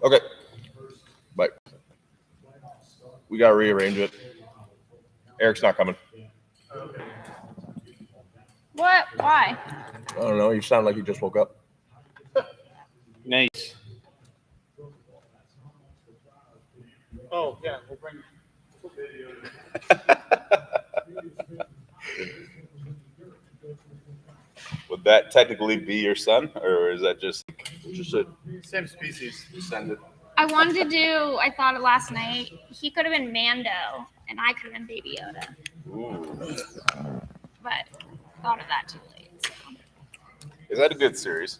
Okay. Bye. We got to rearrange it. Eric's not coming. What? Why? I don't know. You sound like you just woke up. Nice. Oh, yeah. We'll bring Would that technically be your son, or is that just a same species. descendant. I thought it last night. He could have been Mando, and I could have been Baby Yoda. Ooh. But thought of that too late. So. Is that a good series,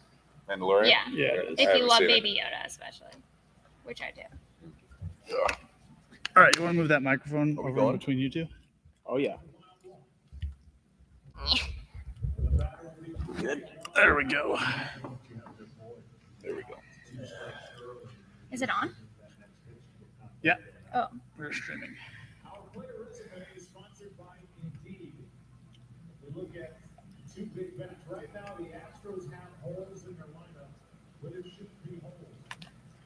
Mandalorian? Yeah. Yeah. If you love Baby Yoda, especially, which I do. All right, you want to move that microphone over going? between you two? Oh yeah. Good. There we go. There we go. Is it on? Yeah, Oh. we're streaming. Look at two big bets right now. The Astros have holes in their lineup, but it shouldn't be holes.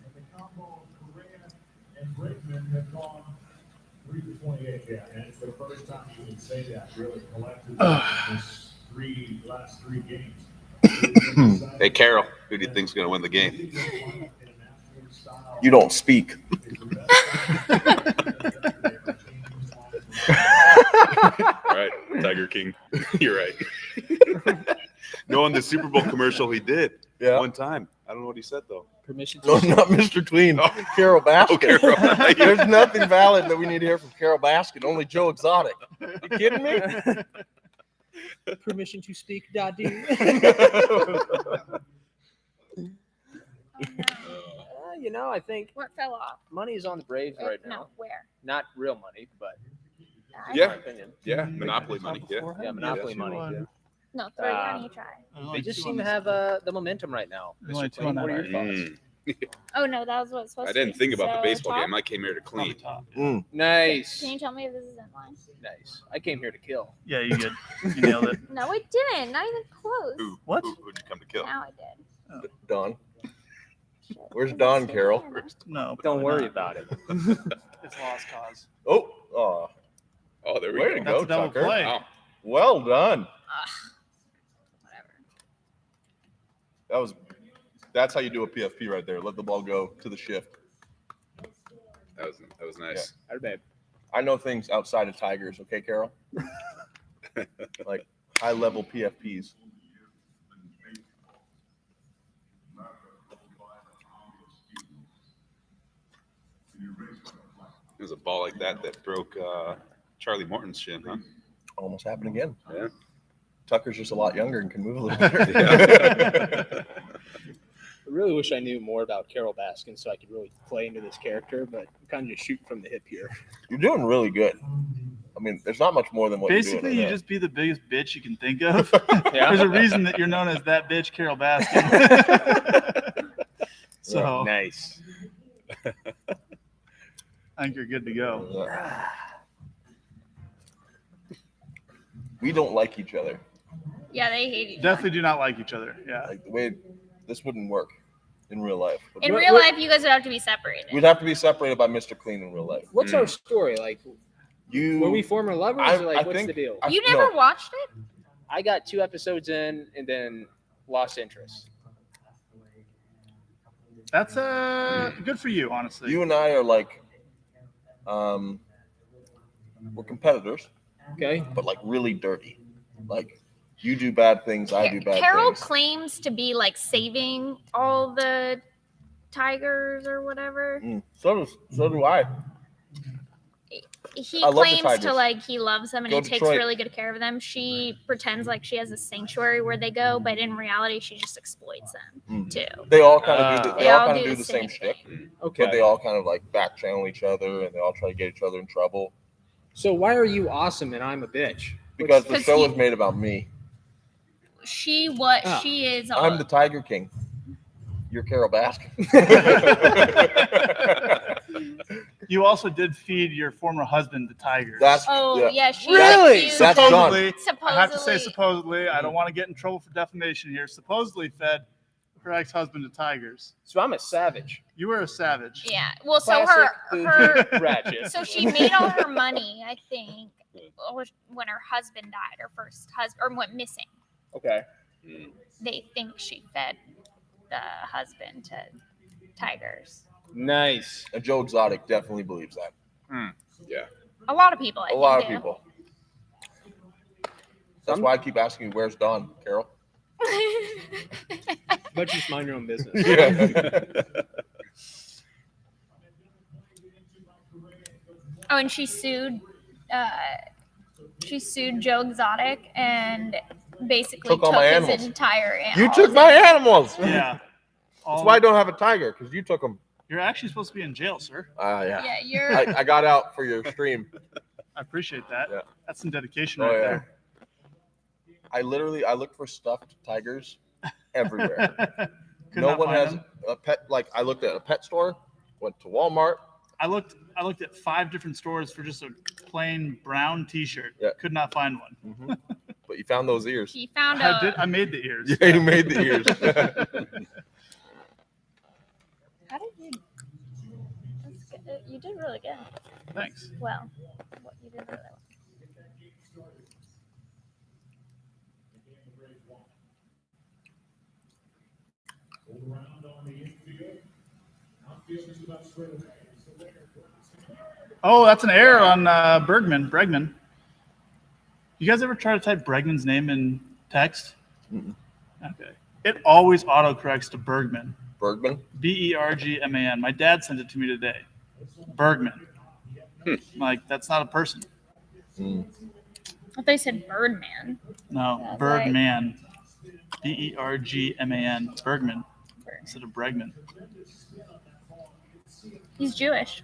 And the combo of Correa and Brickman have gone 3 for 28. Yeah, and it's the first time you can say that really collectively in this last three games. Hey, Carol, who do you think's going to win the game? You don't speak. Right, Tiger King. You're right. No, in the Super Bowl commercial, he did. Yeah. One time. I don't know what he said though. Permission No, to not Mr. Clean. Carol Baskin. Carol. There's nothing valid that we need to hear from Carol Baskin. Only Joe Exotic. You kidding me? permission to speak, Daddy. You know, I think What fell off? money is on the Braves right now. No, where? Not real money, but I- Yeah. in my opinion. Yeah, Monopoly money. Yeah. Yeah, monopoly money. Yeah. No, throw it on you try. They just seem to have the momentum right now. There's only Mr. two on Clean, that what are your right. thoughts? Oh no, that was what it's supposed I to be. didn't think about the So, baseball top? game. I came here to clean. Nice. Can you tell me if this is in line? Nice. I came here to kill. Yeah, you good. You nailed it. No, I didn't. Not even close. What? Who'd you come to kill? Now I did. Don. Shit. Where's Is Don, this Carol? in there? No. Don't probably worry not. about it. It's lost cause. Oh, Oh, there we way go. to That's go, a double Tucker. play. Wow. Well done. Whatever. That's how you do a PFP right there. Let the ball go to the shift. That was nice. All right, babe. I know things outside of Tigers, okay, Carol? Like high level PFPs. It was a ball like that broke Charlie Morton's shin, huh? Almost happened again. Yeah. Tucker's just a lot younger and can move a little better. I really wish I knew more about Carol Baskin so I could really play into this character, but I'm kind of just shooting from the hip here. You're doing really good. I mean, there's not much more than what Basically, you're doing. you just be the biggest bitch you can think of. Yeah. There's a reason that you're known as that bitch, Carol Baskin. So Nice. I think you're good to go. We don't like each other. Yeah, they hate each other. Definitely do not like each other. Yeah. Like the way this wouldn't work in real life. In real life, you guys would have to be separated. We'd have to be separated by Mr. Clean in real life. What's our story? Like, were we former lovers or like, what's the deal? You never watched it? I got 2 episodes in and then lost interest. That's good for you, honestly. You and I are like, we're competitors, Okay. but like really dirty. Like you do bad things, I do bad Carol things. claims to be like saving all the tigers or whatever. So do I. He I love the claims to tigers. like he loves them and Go he takes Detroit. really good care of them. She pretends like she has a sanctuary where they go, but in reality, she just exploits them too. They all kind of do. They all kind of do do the the same same shtick, Okay. but they all kind of like back channel each other, and they all try to get each other in trouble So why are you awesome and I'm a bitch? because the 'Cause show he- is made about me. She is. I'm the Tiger King. You're Carol Baskin. You also did feed your former husband to tigers. That's Oh yeah, she Really? accused That's him- John. I have to say supposedly. supposedly. I don't want to get in trouble for defamation here. Supposedly fed her ex-husband to tigers. So I'm a savage. You were a savage. Yeah. Well, so Classic her ratchet. so she made all her money, I think, when her husband died, her first husband, or went missing. Okay. They think she fed the husband to tigers. Nice. And Joe Exotic definitely believes that. Yeah. A lot of people, I A lot of think, do. people. That's why I keep asking you, where's Dawn, Carol? But just mind your own business. Yeah. Oh, and she sued Joe Exotic and basically Took all took my his animals. entire You animals. took my animals. Yeah. That's why I don't have a tiger, because you took them. You're actually supposed to be in jail, sir. Yeah. Yeah, you're. I got out for your stream. I appreciate that. Yeah. That's some dedication Oh, right yeah. there. I looked for stuffed tigers everywhere. Could No not one find has them. a pet. Like, I looked at a pet store, went to Walmart. I looked at 5 different stores for just a plain brown T-shirt. Yeah. Could not find one. But you found those ears. He found a. I made the ears. Yeah, you made the ears. How did you? That's good. You did really good. Thanks. Well, what you did really well. Oh, that's an error on Bregman. You guys ever try to type Bregman's name in text? Okay. It always autocorrects to Bergman. Bergman? Bergman. My dad sent it to me today. Bergman. Like, that's not a person. Mm. I thought they said Birdman. No, That's Bergman. Bergman. Bergman instead of Bregman. He's Jewish.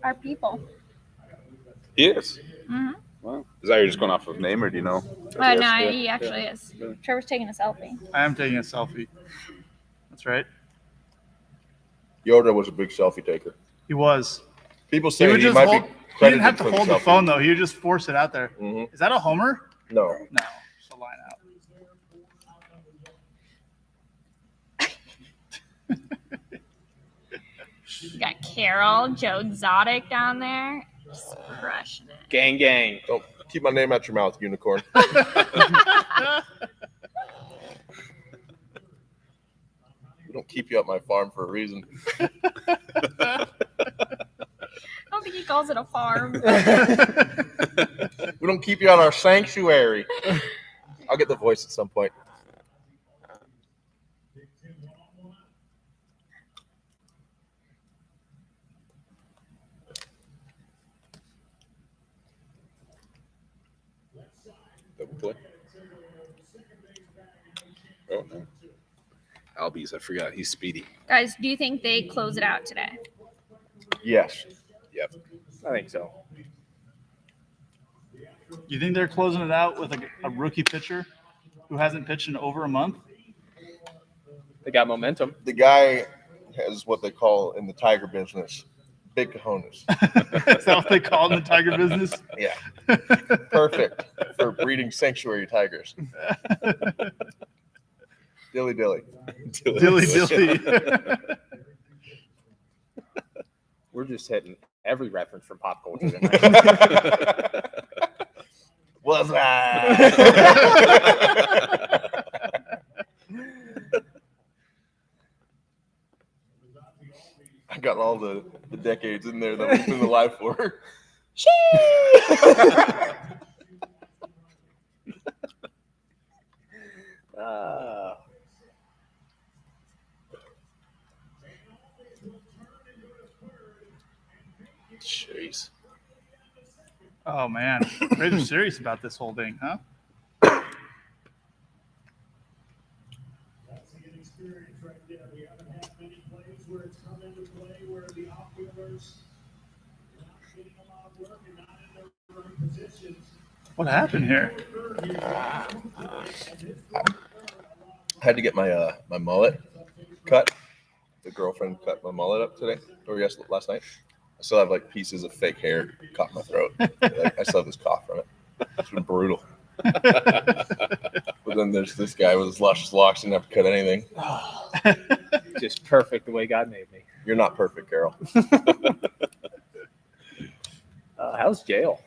Our people. He is. Mm-hmm. Wow. Is that you're just going off of name, or do you know? No, he actually is. Really? Trevor's taking a selfie. I am taking a selfie. That's right. Yoda was a big selfie taker. He was. People He say would he just might hold. be He didn't credited have to for hold the selfie. phone though. He would just force it out there. Mhm. Is that a homer? No. No. Just a line out. You got Carol, Joe Exotic down there. Just crushing it. Gang, gang. Don't keep my name out your mouth, unicorn. We don't keep you at my farm for a reason. I don't think he calls it a farm. We don't keep you at our sanctuary. I'll get the voice at some point. Double play. Oh no. Albies, I forgot. He's speedy. Guys, do you think they close it out today? Yes. Yep. I think so. You think they're closing it out with a rookie pitcher who hasn't pitched in over a month? They got momentum. The guy has what they call in the tiger business big cojones. Is that what they call it in the tiger business? Yeah. Perfect for breeding sanctuary tigers. Dilly dilly. Dilly dilly. We're just hitting every reference from pop culture tonight. Was I? I got all the decades in there that we've been alive for. Jeez. Oh man, Rays are serious about this whole thing, huh? That's the inexperience right there. We haven't had many plays where it's come into play where the outfielders are not getting a lot of work and not in their right positions. What happened here? I had to get my my mullet cut. The girlfriend cut my mullet up today, or last night. I still have like pieces of fake hair caught in my throat. I still have this cough from it. It's been brutal. But then there's this guy with his luscious locks and never cut anything. Just perfect the way God made me. You're not perfect, Carol. How's jail?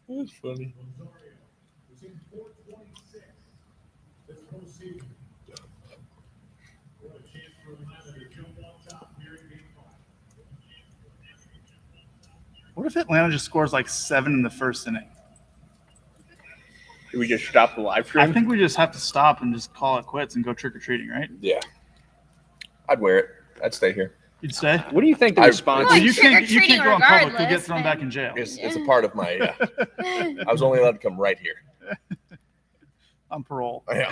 That's funny. It's in 426 this postseason. What a chance for Atlanta to jump on top here in Game 5. What if Atlanta just scores like 7 in the first inning? Should we just stop the live I stream? think we just have to stop and just call it quits and go trick or treating, right? Yeah. I'd wear it. I'd stay here. You'd stay. What do you think the I- response? Well, You can't trick-or-treating go in public. You get regardless, thrown man. back in jail. It's a part of my. I was only allowed to come right here. On parole. Yeah.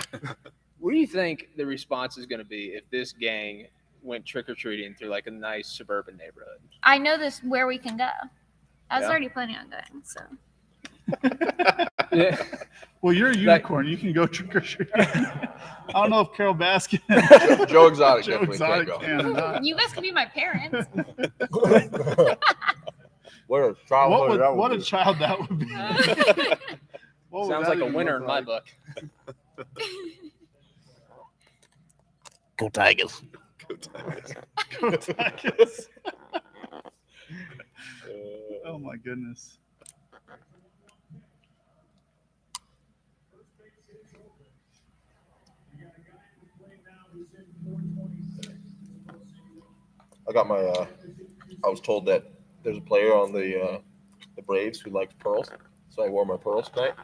What do you think the response is going to be if this gang went trick or treating through like a nice suburban neighborhood? I know this where we can go. I was Yeah. already planning on going, so Yeah. Well, you're a unicorn. You can go trick or treating. I don't know if Carol Baskin, Joe Exotic Joe definitely Exotic can't can or not. you guys can be my parents. go. What a child! What a child that would be. What would Sounds that like a even winner look in my like? book. Go Tigers. Go Tigers. Oh my goodness. I got my. I was told that there's a player on the Braves who likes pearls, so I wore my pearls tonight.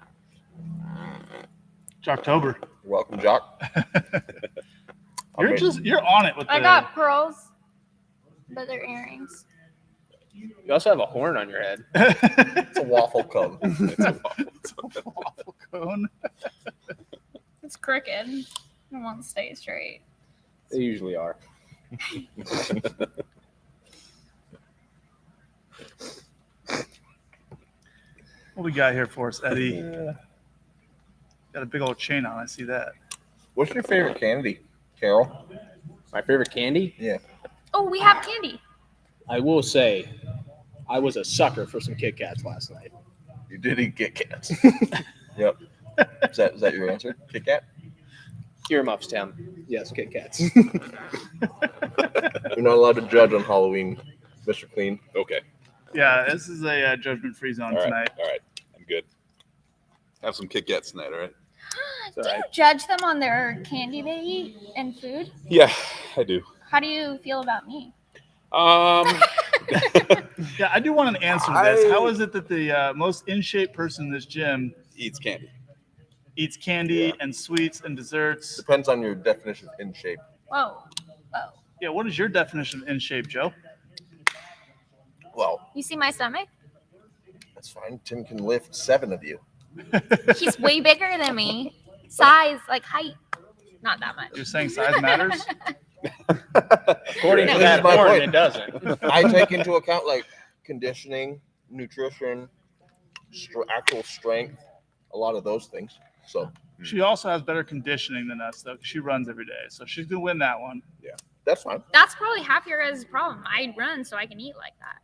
It's October. You're welcome, Jock. You're on it with the. I got pearls, but they're earrings. You also have a horn on your head. It's a waffle cone. It's a waffle cone. It's crooked. It won't stay straight. They usually are. What we got here for us, Eddie? Got a big old chain on. I see that. What's your favorite candy, Carol? My favorite candy? Yeah. Oh, we have candy. I will say, I was a sucker for some Kit Kats last night. You did eat Kit Kats. Yep. Is that your answer? Kit Kat? Earmuffs, Tim. Yes, Kit Kats. You're not allowed to judge on Halloween, Mr. Clean. Okay. Yeah, this is a judgment-free zone All right. tonight. All right. I'm good. Have some Kit Kats tonight, all right? Do you judge them on their candy they eat and food? Yeah, I do. How do you feel about me? Yeah, I do want an answer to this. How is it that the most in-shape person in this gym Eats candy. eats candy and sweets and desserts? Depends on your definition of in shape. Whoa. Whoa. Yeah, what is your definition of in-shape, Joe? Well, You see my stomach? that's fine. Tim can lift 7 of you. He's way bigger than me. Size, like height. Not that much. You're saying size matters? According to This that is my horn, point. it doesn't. I take into account like conditioning, nutrition, actual strength, a lot of those things. So She also has better conditioning than us, though. 'Cause she runs every day, so she's gonna win that one. that's fine. That's probably half your guys' problem. I run so I can eat like that.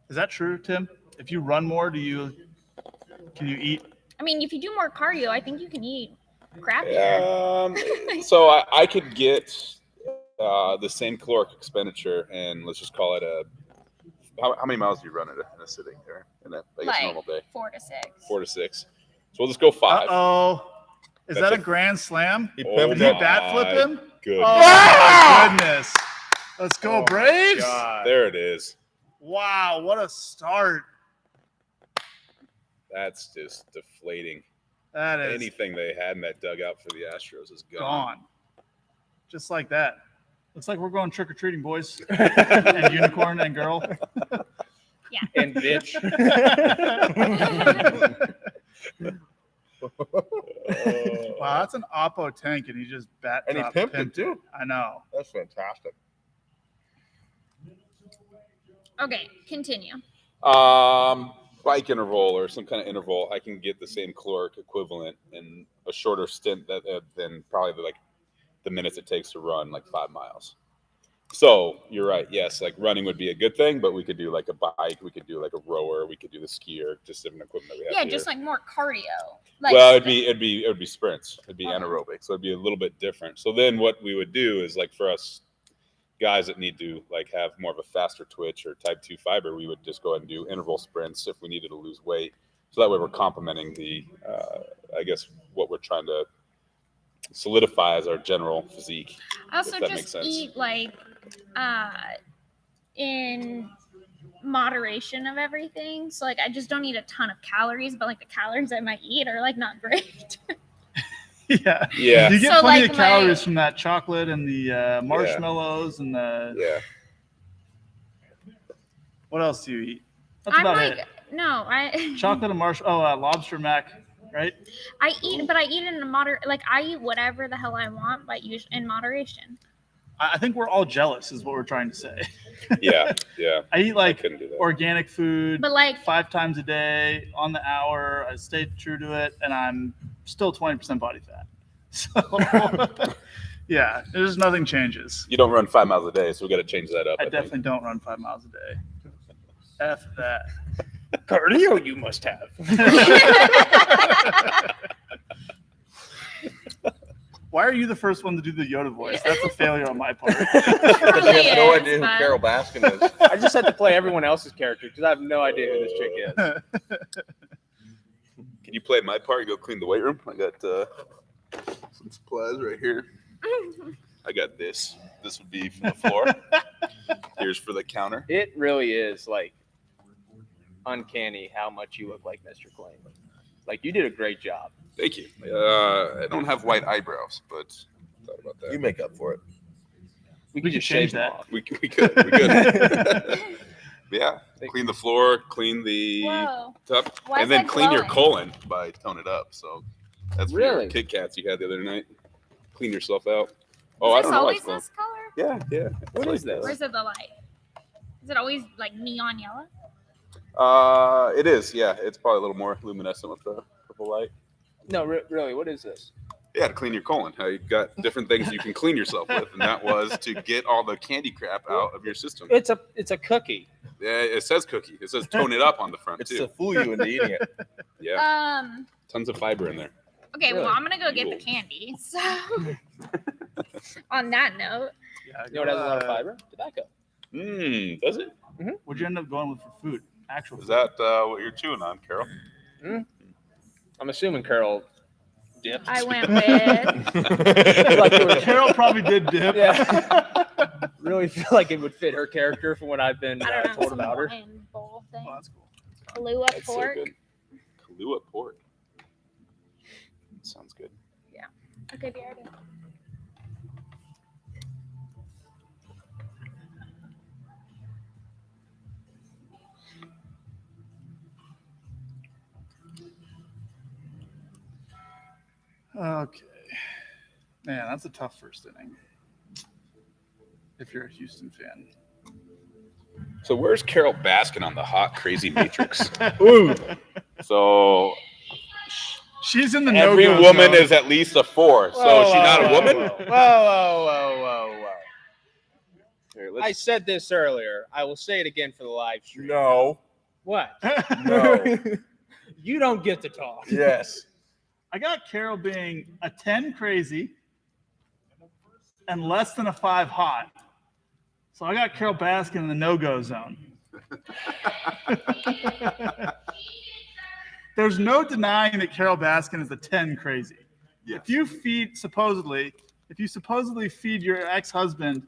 Is that true, Tim? If you run more, can you eat? I mean, if you do more cardio, I think you can eat crappier. So I could get the same caloric expenditure, and let's just call it how many miles do you run in a sitting there in a Like normal day? 4 to 6. 4 to 6. So we'll just go 5. Uh-oh. Is That's that a a- grand slam? He Oh Did pivoted. he bat flip him? Good. Oh, my goodness. Let's go, Oh, Braves. God. There it is. Wow, what a start. That's just deflating. That is Anything they had in that dugout for the Astros is gone. gone. Just like that. Looks like we're going trick-or-treating, boys. And unicorn and girl. And bitch. Wow, that's an Oppo tank, and he just bat And he dropped pimped it too. I know. That's fantastic. Okay, continue. Bike interval or some kind of interval, I can get the same caloric equivalent in a shorter stint than probably the minutes it takes to run like 5 miles. So you're right. Yes, like running would be a good thing, but we could do like a bike, we could do like a rower, we could do the skier, just different equipment that we have Yeah, here. just like more cardio. Like, Well, it'd be sprints. It'd be Okay. anaerobic, so it'd be a little bit different. So then what we would do is like for us guys that need to like have more of a faster twitch or type 2 fiber, we would just go ahead and do interval sprints if we needed to lose weight. So that way we're complementing the, I guess, what we're trying to solidify as our general physique. I also if that makes just sense. eat like in moderation of everything. So like I just don't eat a ton of calories, but like the calories I might eat are like not great. Yeah. Yeah. You get So, plenty like, of calories my- from that chocolate and the marshmallows and the. Yeah. What else do you eat? That's I'm about like it. no, I Chocolate and lobster mac, right? I eat, but I eat in a like I eat whatever the hell I want, but usually in moderation. I think we're all jealous, is what we're trying to say. Yeah. Yeah. I eat like couldn't do that. organic food, But like 5 times a day on the hour. I stay true to it, and I'm still 20% body fat. So, yeah, there's nothing changes. You don't run 5 miles a day, so we got to change that up. I think. definitely don't run 5 miles a day. F that. Cardio you must have. Why are you the first one to do the Yoda voice? That's a failure on my part. Because you have no Yes, idea who but- Carol Baskin is. I just had to play everyone else's character because I have no idea who this chick is. Can you play my part and go clean the weight room? I got some supplies right here. I got this. This would be from the floor. Here's for the counter. It really is like uncanny how much you look like Mr. Clean. Like you did a great job. Thank you. I don't have white eyebrows, but thought about that. You make up for it. We could just change shave them that. off. We could. Yeah. Clean the floor, clean the Whoa. top, Why and is then that clean your glowing? colon by tone it up. So that's for Really? your Kit Kats you had the other night. Clean yourself out. Oh, Is I this don't know. always What's going. this color? Yeah, yeah. What is this? Or is it the light? Is it always like neon yellow? It is. Yeah, it's probably a little more luminescent with the purple light. No, really, what is this? Yeah, to clean your colon. You got different things you can clean yourself with, and that was to get all the candy crap out of your system. It's a cookie. Yeah, it says cookie. It says tone it up on the front It's too. to fool you into eating it. Yeah, tons of fiber in there. Okay, well Really? I'm gonna go get the Cool. candy. So on that note, Yeah, You know what has a lot of fiber? Tobacco. Does it? What'd you end up going with for food? Actual Is food. that what you're chewing on, Carol? I'm assuming Carol dipped. I went with Like it would- Carol probably did dip. Yeah. Really feel like it would fit her character from what I've been I don't know told some about her. Hawaiian bowl thing. Oh, that's cool. Kahlua That's so pork. good. Kahlua pork. Sounds good. Okay, be ready. Okay. Man, that's a tough first inning. If you're a Houston fan. So where's Carol Baskin on the hot crazy matrix? Ooh. So She's in the every no-go woman zone. is at least a 4. So she's not a woman. Whoa. Here, I said this earlier. I will say it again for the live stream. No. What? No. You don't get to talk. Yes. I got Carol being a 10 crazy and less than a 5 hot. So I got Carol Baskin in the no-go zone. There's no denying that Carol Baskin is a 10 crazy. Yes. If you supposedly feed your ex-husband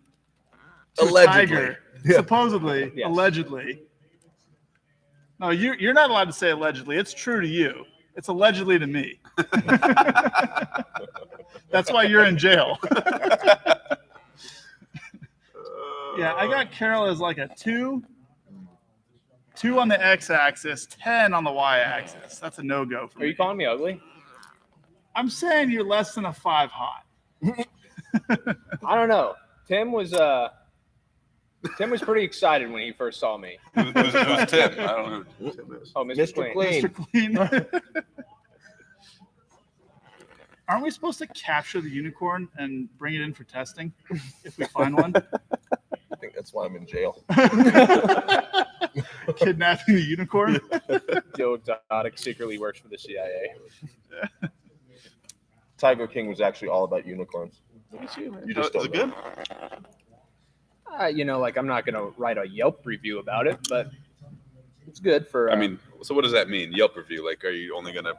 to a Allegedly. tiger, Yeah. supposedly, Yes. allegedly. No, you're not allowed to say allegedly. It's true to you. It's allegedly to me. That's why you're in jail. Yeah, I got Carol as like a 2 on the x-axis, 10 on the y-axis. That's a no-go for Are you me. calling me ugly? I'm saying you're less than a 5 hot. I don't know. Tim was pretty excited when he first saw me. Who's Tim? I don't know who Tim is. Oh, Mr. Mr. Clean. Clean. Mr. Clean. Aren't we supposed to capture the unicorn and bring it in for testing if we find one? That's why I'm in jail. Kidnapping a unicorn. Joe Exotic secretly works for the CIA. Tiger King was actually all about unicorns. You just is don't it know. good? Like I'm not gonna write a Yelp review about it, but it's good for. I mean, so what does that mean? Yelp review? Like, are you only gonna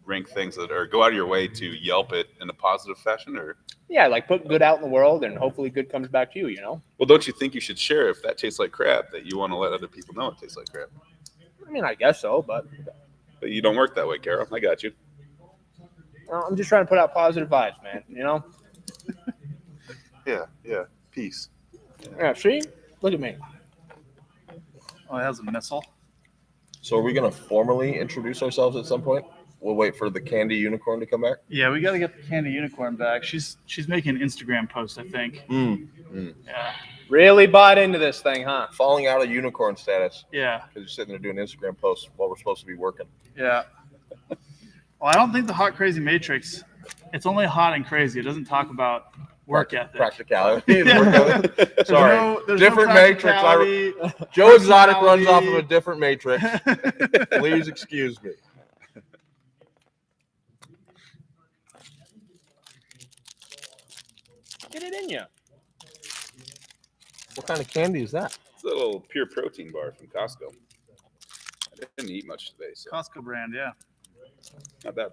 rank things that, or go out of your way to Yelp it in a positive fashion, or? yeah, like put good out in the world, and hopefully good comes back to you. Well, don't you think you should share if that tastes like crap, that you want to let other people know it tastes like crap? I mean, I guess so, but But you don't work that way, Carol. I got you. I'm just trying to put out positive vibes, man. Yeah. Peace. Yeah. See, look at me. Oh, it has a missile. So are we going to formally introduce ourselves at some point? We'll wait for the candy unicorn to come back. Yeah, we got to get the candy unicorn back. She's making an Instagram post, I think. Yeah. Really bought into this thing, huh? Falling out of unicorn status Yeah. because you're sitting there doing Instagram posts while we're supposed to be working. Yeah. Well, I don't think the Hot Crazy Matrix. It's only hot and crazy. It doesn't talk about work ethic. Practicality. Yeah. Work ethic. Sorry. There's Different no matrix. practicality. Joe Exotic runs off of personality. a different matrix. Please excuse me. Get it in you. What kind of candy is that? It's a little pure protein bar from Costco. I didn't eat much today, so Costco brand, yeah. not bad.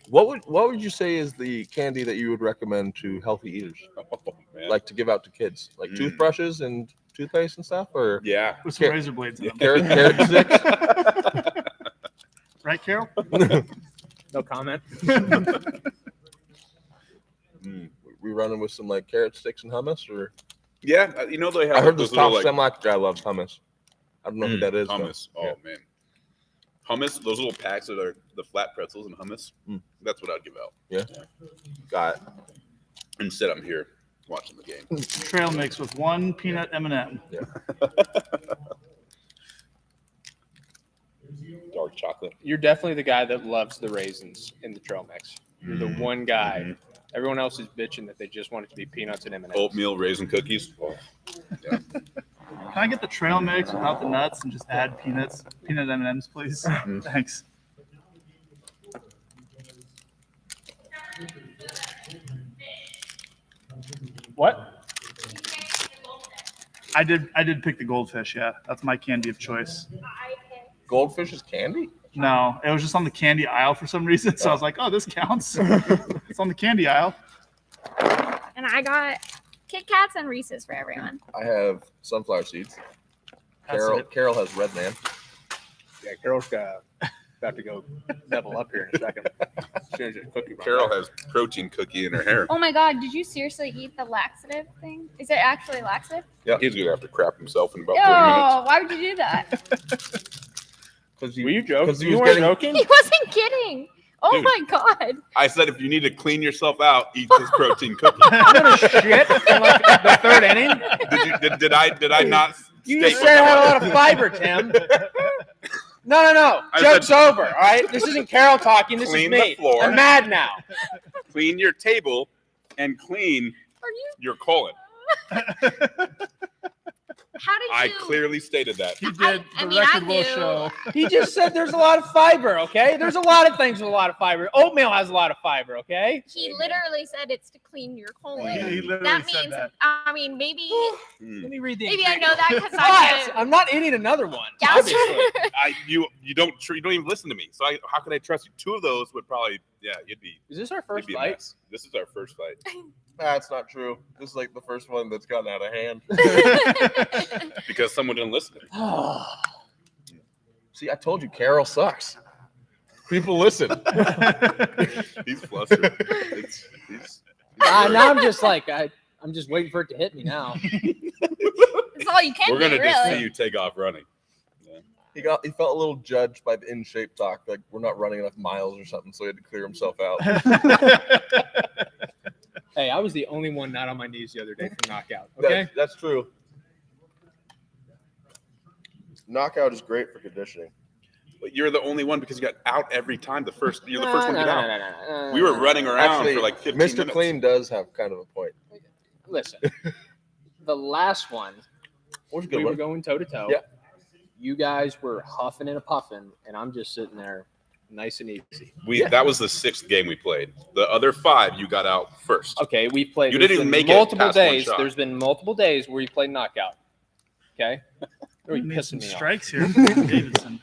What would you say is the candy that you would recommend to healthy eaters, Oh, man. like to give out to kids, like toothbrushes and toothpaste and stuff, or yeah. With some Car- razor blades in them. carrot sticks? Right, Carol? No comment. We running with some like carrot sticks and hummus, or Yeah, they have. I heard those this top little, semi guy loves hummus. I don't know who that is. though. hummus. Oh Yeah. man, hummus. Those little packs that are the flat pretzels and hummus. That's what I'd give out. Yeah, got it. Instead, I'm here watching the game. Trail mix with one peanut M&M. Dark chocolate. You're definitely the guy that loves the raisins in the trail mix. You're the one guy. Everyone else is bitching that they just want it to be peanuts and M&Ms. Oatmeal raisin cookies. Oh, yeah. Can I get the trail mix without the nuts and just add peanuts? Peanut M&Ms, please. Thanks. What? I did pick the goldfish, yeah. That's my candy of choice. Goldfish is candy? No, it was just on the candy aisle for some reason. So I was like, oh, this counts. It's on the candy aisle. And I got Kit Kats and Reese's for everyone. I have sunflower seeds. That's it. Carol has red man. Yeah, Carol's about to go double up here in a second. As soon as the cookie runs Carol out. has protein cookie in her hair. Oh my god, did you seriously eat the laxative thing? Is it actually laxative? He's gonna have to crap himself in about Ew, 30 minutes. why would you do that? Because Were you joking? 'cause he You was weren't getting- joking? He wasn't kidding. Oh Dude. my god. I said if you need to clean yourself out, eat this protein cookie. Shit in like the third inning. Did I not? You state just what said it had a that lot of fiber, Tim. No. I Joke's said- over. All right, this isn't Carol talking. This Clean is the me. floor. I'm mad now. was? Clean your table and clean Are you your colon. how did you I clearly stated that. He did. I The mean, I record will knew. show. He just said there's a lot of fiber. Okay, there's a lot of things with a lot of fiber. Oatmeal has a lot of fiber. Okay. He literally said it's to clean your colon. He literally That said means, that. I mean, maybe Mm. Let me read the. maybe I know that because What? I I'm not eating another one. Yeah, Obviously. You don't even listen to me. So how could I trust you? Two of those would probably you'd be Is this our you'd first be a fight? mess. This is our first fight. That's not true. This is like the first one that's gotten out of hand. Because someone didn't listen to me. See, I told you, Carol sucks. People listen. He's flustered. He's Now I'm just like I'm just waiting for it to hit me now. That's all you can We're do, gonna just really. see you take off running. He felt a little judged by the in shape talk, like we're not running enough miles or something, so he had to clear himself out. Hey, I was the only one not on my knees the other day from knockout. Okay. That's true. Knockout is great for conditioning. But you're the only one because you got out every time. You're the first one to get out. We were running around Actually, for like 15 Mr. minutes. Clean does have kind of a point. Listen, the last one, What was a good we were one? going toe to toe. Yeah. You guys were huffing and a puffing, and I'm just sitting there, nice and easy. That was the 6th game we played. The other 5 you got out first. Okay, we played. You there's didn't even been make it multiple past one days. shot. There's been multiple days where you played knockout. Okay. Or We you need pissing some me off. strikes here from Davidson.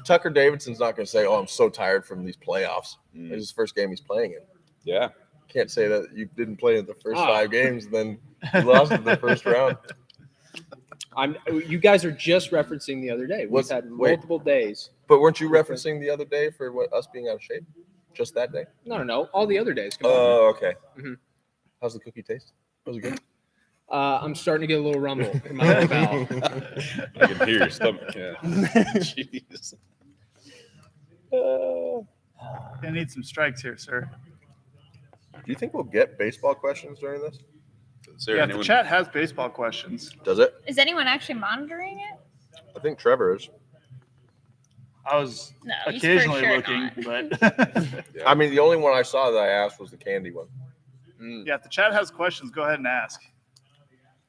Tucker Davidson's not going to say, "Oh, I'm so tired from these playoffs." Mm. It's his first game he's playing in. Yeah. Can't say that you didn't play in the first Oh. 5 games, and then you lost in the first round. You guys are just referencing the other day. We've What's- had wait. multiple days. But weren't you referencing the other day for us being out of shape? Just that day? No. All the other days. Come on. Oh, okay. Mhm. How's the cookie taste? Was it good? I'm starting to get a little rumble in my lower bowel. I can hear your stomach. Yeah. Jeez. I need some strikes here, sir. Do you think we'll get baseball questions during this? Is there Yeah, anyone? the chat has baseball questions. Does it? Is anyone actually monitoring it? I think Trevor is. I was No, he's occasionally for sure looking, not. but Yeah. I mean, the only one I saw that I asked was the candy one. yeah, if the chat has questions, go ahead and ask.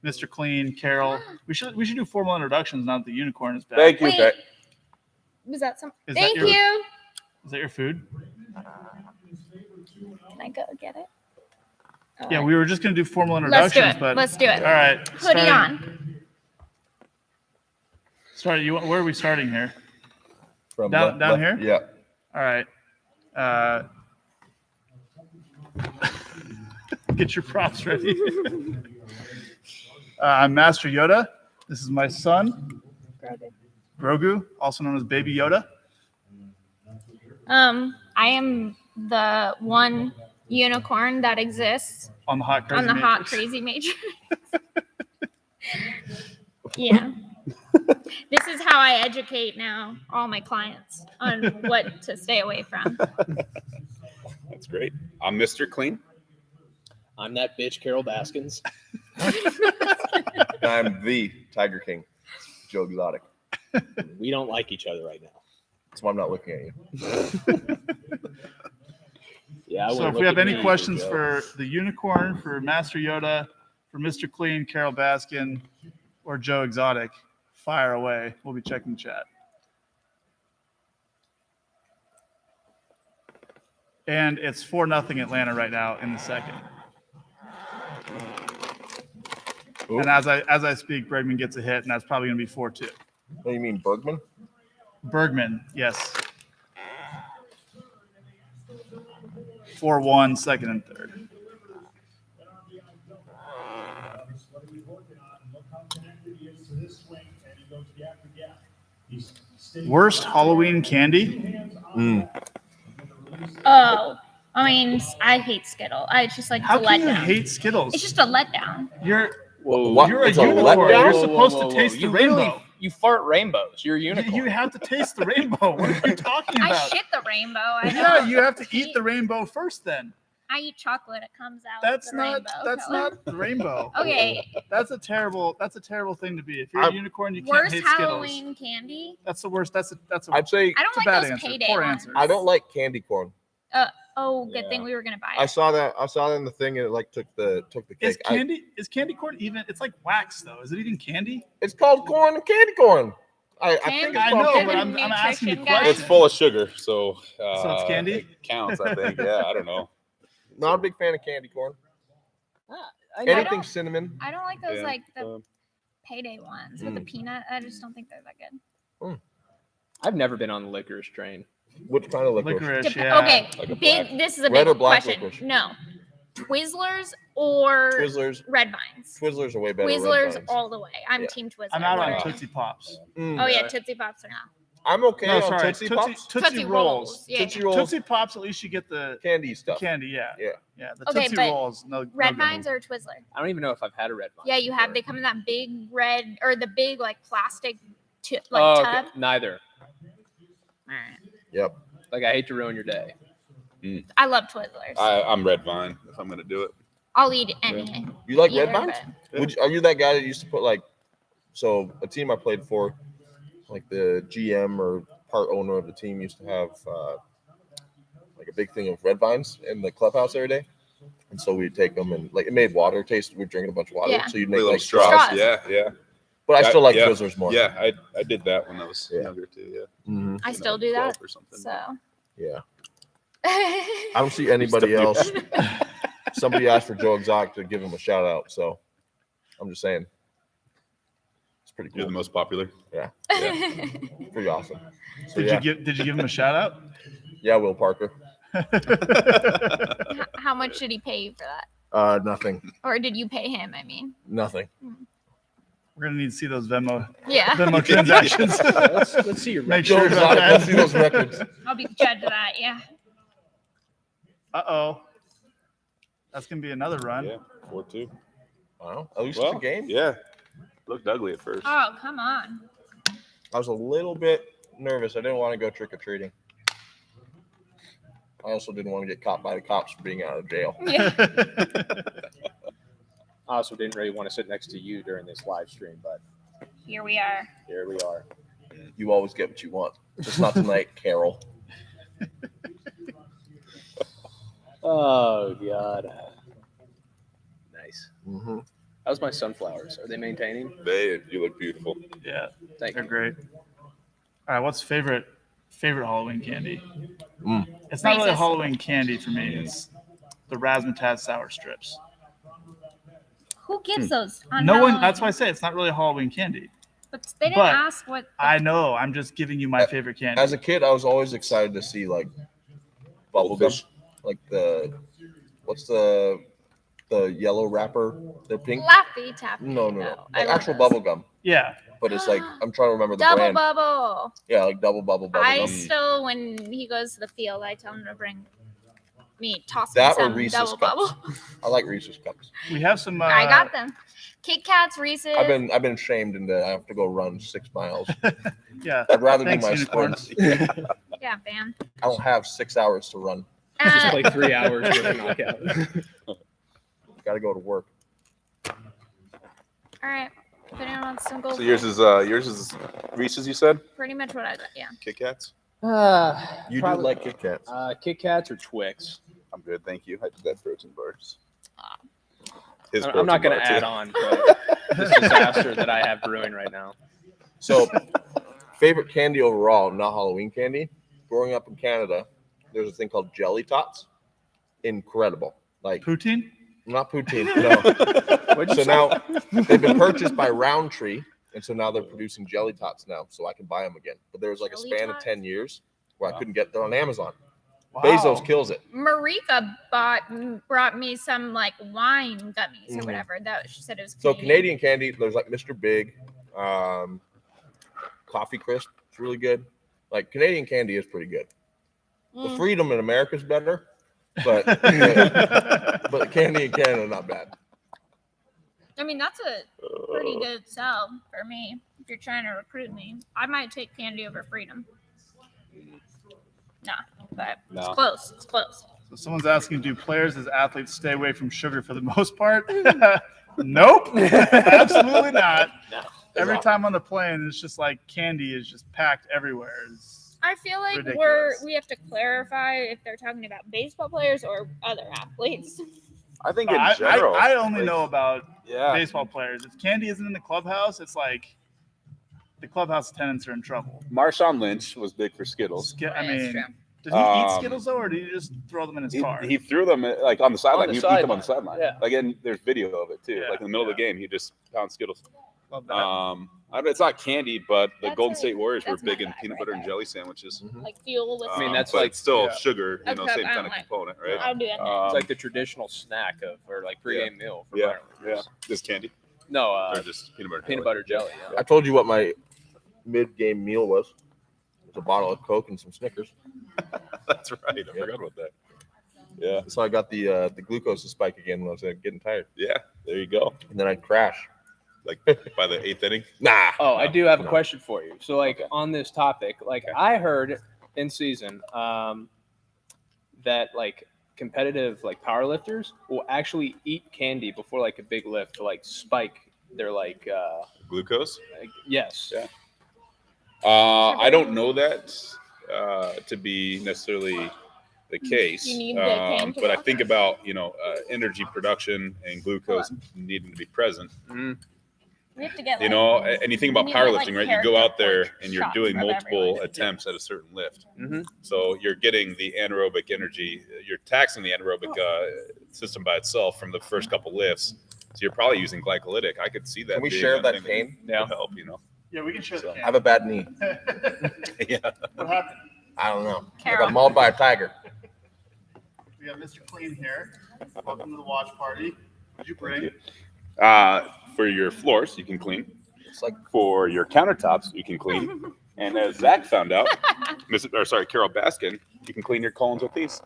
Mr. Clean, Carol. We should do formal introductions now that the unicorn is back. Thank you. Wait, was that some? Is that Thank your- you. Is that your food? Can I go get it? Oh, Yeah, we were just gonna do formal Let's do introductions, it. but Let's do it. all right. Hoodie on. Where are we starting here? From Down here? Yeah. All right. Get your props ready. I'm Master Yoda. This is my son, Grogu, also known as Baby Yoda. I am the one unicorn that exists On the hot crazy on the hot Matrix. crazy matrix. Yeah. This is how I educate now all my clients on what to stay away from. That's great. I'm Mr. Clean. I'm that bitch, Carol Baskins. I'm the Tiger King, Joe Exotic. We don't like each other right now. That's why I'm not looking at you. Yeah. I So wouldn't if we look have at any you, questions Joe. for the unicorn, for Master Yoda, for Mr. Clean, Carol Baskin, or Joe Exotic, fire away. We'll be checking the chat. And it's 4-0 Atlanta right now in the second. Ooh. And as I speak, Bregman gets a hit, and that's probably going to be 4-2. What do you mean, Bergman? Bergman, yes. 4-1, second and third. What are we working on? Look how connected he is to this swing, and he goes gap to gap. He's staying Worst Halloween candy? hands on. Oh, I mean, I hate Skittle. It's just like How it's a can you letdown. hate Skittles? It's just a letdown. You're What? You're a It's a unicorn. letdown? You're supposed to taste the You rainbow. literally- you fart rainbows. You're a You, unicorn. you have to taste the rainbow. What are you talking I about? shit the rainbow. I Yeah, don't you have to eat the rainbow first. Then I eat chocolate. It comes out. that's the not rainbow that's color. not the rainbow. Okay. That's a terrible thing to be. If you're a I'm- unicorn, you can't Worst hate Skittles. Halloween candy. That's the worst. That's a I'd say I don't It's a like bad those answer. payday Poor ones. answer. I don't like candy corn. Oh, good Yeah. thing we were gonna buy I it. saw that in the thing, and it like took the is cake. is candy corn even? It's like wax though. Is it even candy? It's called corn and candy corn. I think Candy- it's I called know, candy. but I'm asking the Nutrition guy. question. It's full of sugar, so it's candy? It counts, I think. Yeah, I don't know. Not a big fan of candy corn. I Anything don't- cinnamon. I don't like those Yeah, like the um, payday ones with the peanut. I just don't think they're that good. I've never been on the licorice train. Which kind of licorice? Licorice, Dep- yeah. Okay, Like a big. black- This is a Red big or black question. licorice? No, Twizzlers or Twizzlers. Red Vines. Twizzlers are way better. than Red Twizzlers Vines. all the way. I'm Yeah. Team Twizzlers. I'm out on Wow. Tootsie Pops. Mm. Oh yeah, Tootsie Pops are not. I'm okay No, on sorry, Tootsie Pops. Tootsie Rolls. Yeah. Tootsie Rolls. Tootsie Pops, at least you get the Candy stuff. candy. Yeah, Yeah. yeah. The Okay, Tootsie but Rolls. No, Red no good. Vines or a Twizzler? I don't even know if I've had a red vine. Yeah, you have. before. They come in that big red or the big like plastic like Oh, tub. okay. Neither. Alright. Yep. Like I hate to ruin your day. I love Twizzlers. I'm red vine if I'm gonna do it. I'll eat any. You like either, Red Vines? but- Are you that guy that used to put like? So a team I played for, like the GM or part owner of the team used to have like a big thing of Red Vines in the clubhouse every day. And so we'd take them and like it made water taste. We'd drink a bunch of water. Yeah. So you'd Like make little like straws. straws. Yeah. But I still like Yeah. Twizzlers more. Yeah, I did that when I was Yeah. younger too. Yeah. Mm-hmm. I When still was do 12 that. or something. So. Yeah. I don't see anybody You else. still Somebody asked for Joe Exotic to give him a shout out. So I'm just saying. It's pretty You're cool. the most popular. Pretty awesome. So, Did you give him a shout out? Yeah, Will Parker. How much did he pay you for that? Nothing. Or did you pay him? I mean. Nothing. We're gonna need to see those Venmo Yeah. transactions. Let's see your Make Joe sure Exotic, that let's see those records. I'll be the judge of that. Yeah. Uh-oh. That's gonna be another run. Yeah, 4-2. Wow. At least Well, it's a game. Yeah. Looked ugly at first. Oh, come on. I was a little bit nervous. I didn't want to go trick or treating. I also didn't want to get caught by the cops for being out of jail. Yeah. I also didn't really want to sit next to you during this live stream, but Here we are. here we are. You always get what you want. Just not tonight, Carol. Oh God. Nice. Mm-hmm. How's my sunflowers? Are they maintaining? You look beautiful. Yeah, Thank they're you. great. All right, what's favorite Halloween candy? Mm. It's not really Reese's. Halloween candy for me. It's the Razzmatazz sour strips. Who gives those? On No one. Halloween? That's why I say it's not really Halloween candy. But they didn't but ask what. I know. I'm just giving you my favorite candy. As a kid, I was always excited to see like bubblegum, Goldfish. like what's the yellow wrapper? The pink. Laffy Taffy. No. I Like love actual those. bubblegum. Yeah. But it's like I'm trying to remember the Double brand. bubble. Yeah, like double bubble I bubblegum. still, when he goes to the field, I tell him to bring me, toss That me or some Reese's double cups. bubble. I like Reese's cups. We have some. I got them. Kit Kats, Reese's. I've been shamed into I have to go run 6 miles. Yeah. I'd rather Thanks, do my unicorn. sprints. Yeah, fam. I don't have 6 hours to run. Just Uh, play 3 hours with a knockout. Got to go to work. all right. If anyone wants some gold, So yours is Reese's, you said? pretty much what I got. Yeah. Kit Kats? You do like Kit Kats. Kit Kats or Twix? I'm good, thank you. I did that protein bars. Ah. His I'm not going to protein add bar, on to this disaster that I have brewing right now. So, favorite candy overall, not Halloween candy. Growing up in Canada, there's a thing called jelly tots. Incredible. Like, Poutine. not poutine, no. What'd So you say? now they've been purchased by Roundtree, and so now they're producing jelly tots now, so I can buy them again. But there was like a Jelly span of tots? 10 years where I couldn't get them on Amazon. Wow. Bezos kills it. Marika brought me some like wine gummies or Mhm. whatever. That she said it was So Canadian. Canadian candy, there's like Mr. Big, Coffee Crisp. It's really good. Like Canadian candy is pretty good. The Mm. Freedom in America is better, but but candy in Canada not bad. I mean, that's a pretty good sell for me. If you're trying to recruit me, I might take candy over Freedom. Nah, but it's No. close. It's close. So someone's asking, do players as athletes stay away from sugar for the most part? Nope, absolutely not. No. Every time on the plane, it's just like candy is just packed everywhere. I feel like Ridiculous. we have to clarify if they're talking about baseball players or other athletes. I think in I general. only like, know about Yeah. baseball players. If candy isn't in the clubhouse, it's like the clubhouse tenants are in trouble. Marshawn Lynch was big for Skittles. I Yeah, it's mean, true. did he eat Um, Skittles though, or did he just throw them in his car? He threw them like on the sideline. the He would eat them on the sideline, sideline. yeah. Like, and there's video of it too. Yeah, Like in the middle of the yeah. game, he just pound Skittles. Love that. It's not candy, but the That's Golden a- State Warriors were that's my big in vibe peanut right butter and there. jelly sandwiches. Like fuel with. I mean, that's but like- it's still yeah. sugar, That's what same I kind of don't like. component, right? I'll do it. It's like the traditional snack of, or like pregame meal for yeah, minor yeah. leaguers. Just candy No, or just peanut butter. peanut butter jelly. Yeah. I told you what my mid-game meal was. It was a bottle of Coke and some Snickers. That's right. I forgot about that. Yeah, So I got the glucose to spike again when I was getting tired, yeah. There you go. and then I'd crash. Like by the 8th inning. Nah. Oh, I do have a No. question for you. So, like on this topic, like Okay. I heard in season that like competitive like powerlifters will actually eat candy before like a big lift to like spike their like Glucose. yes. Yeah. I don't know that to be necessarily the case. You need the cane to but I walk. think about energy production and glucose needing to be present. We have to get You like, know, and you think about we need that, like, powerlifting, right? You go out there character and you're shots doing of multiple everyone. attempts at a certain lift. Mm-hmm. So you're getting the anaerobic energy. You're taxing the anaerobic system by itself from the first couple lifts. So you're probably using glycolytic. I could see that. Can we being share a that thing cane? that could help, you know. Yeah, we can share the I have a bad knee. Yeah. What happened? I don't know. I Carol. got mauled by a tiger. We got Mr. Clean here. Welcome to the watch party. What did you bring? For your floors, you can clean. It's like For your countertops, you can clean. And as Zach found out, Carol Baskin, you can clean your colons with these.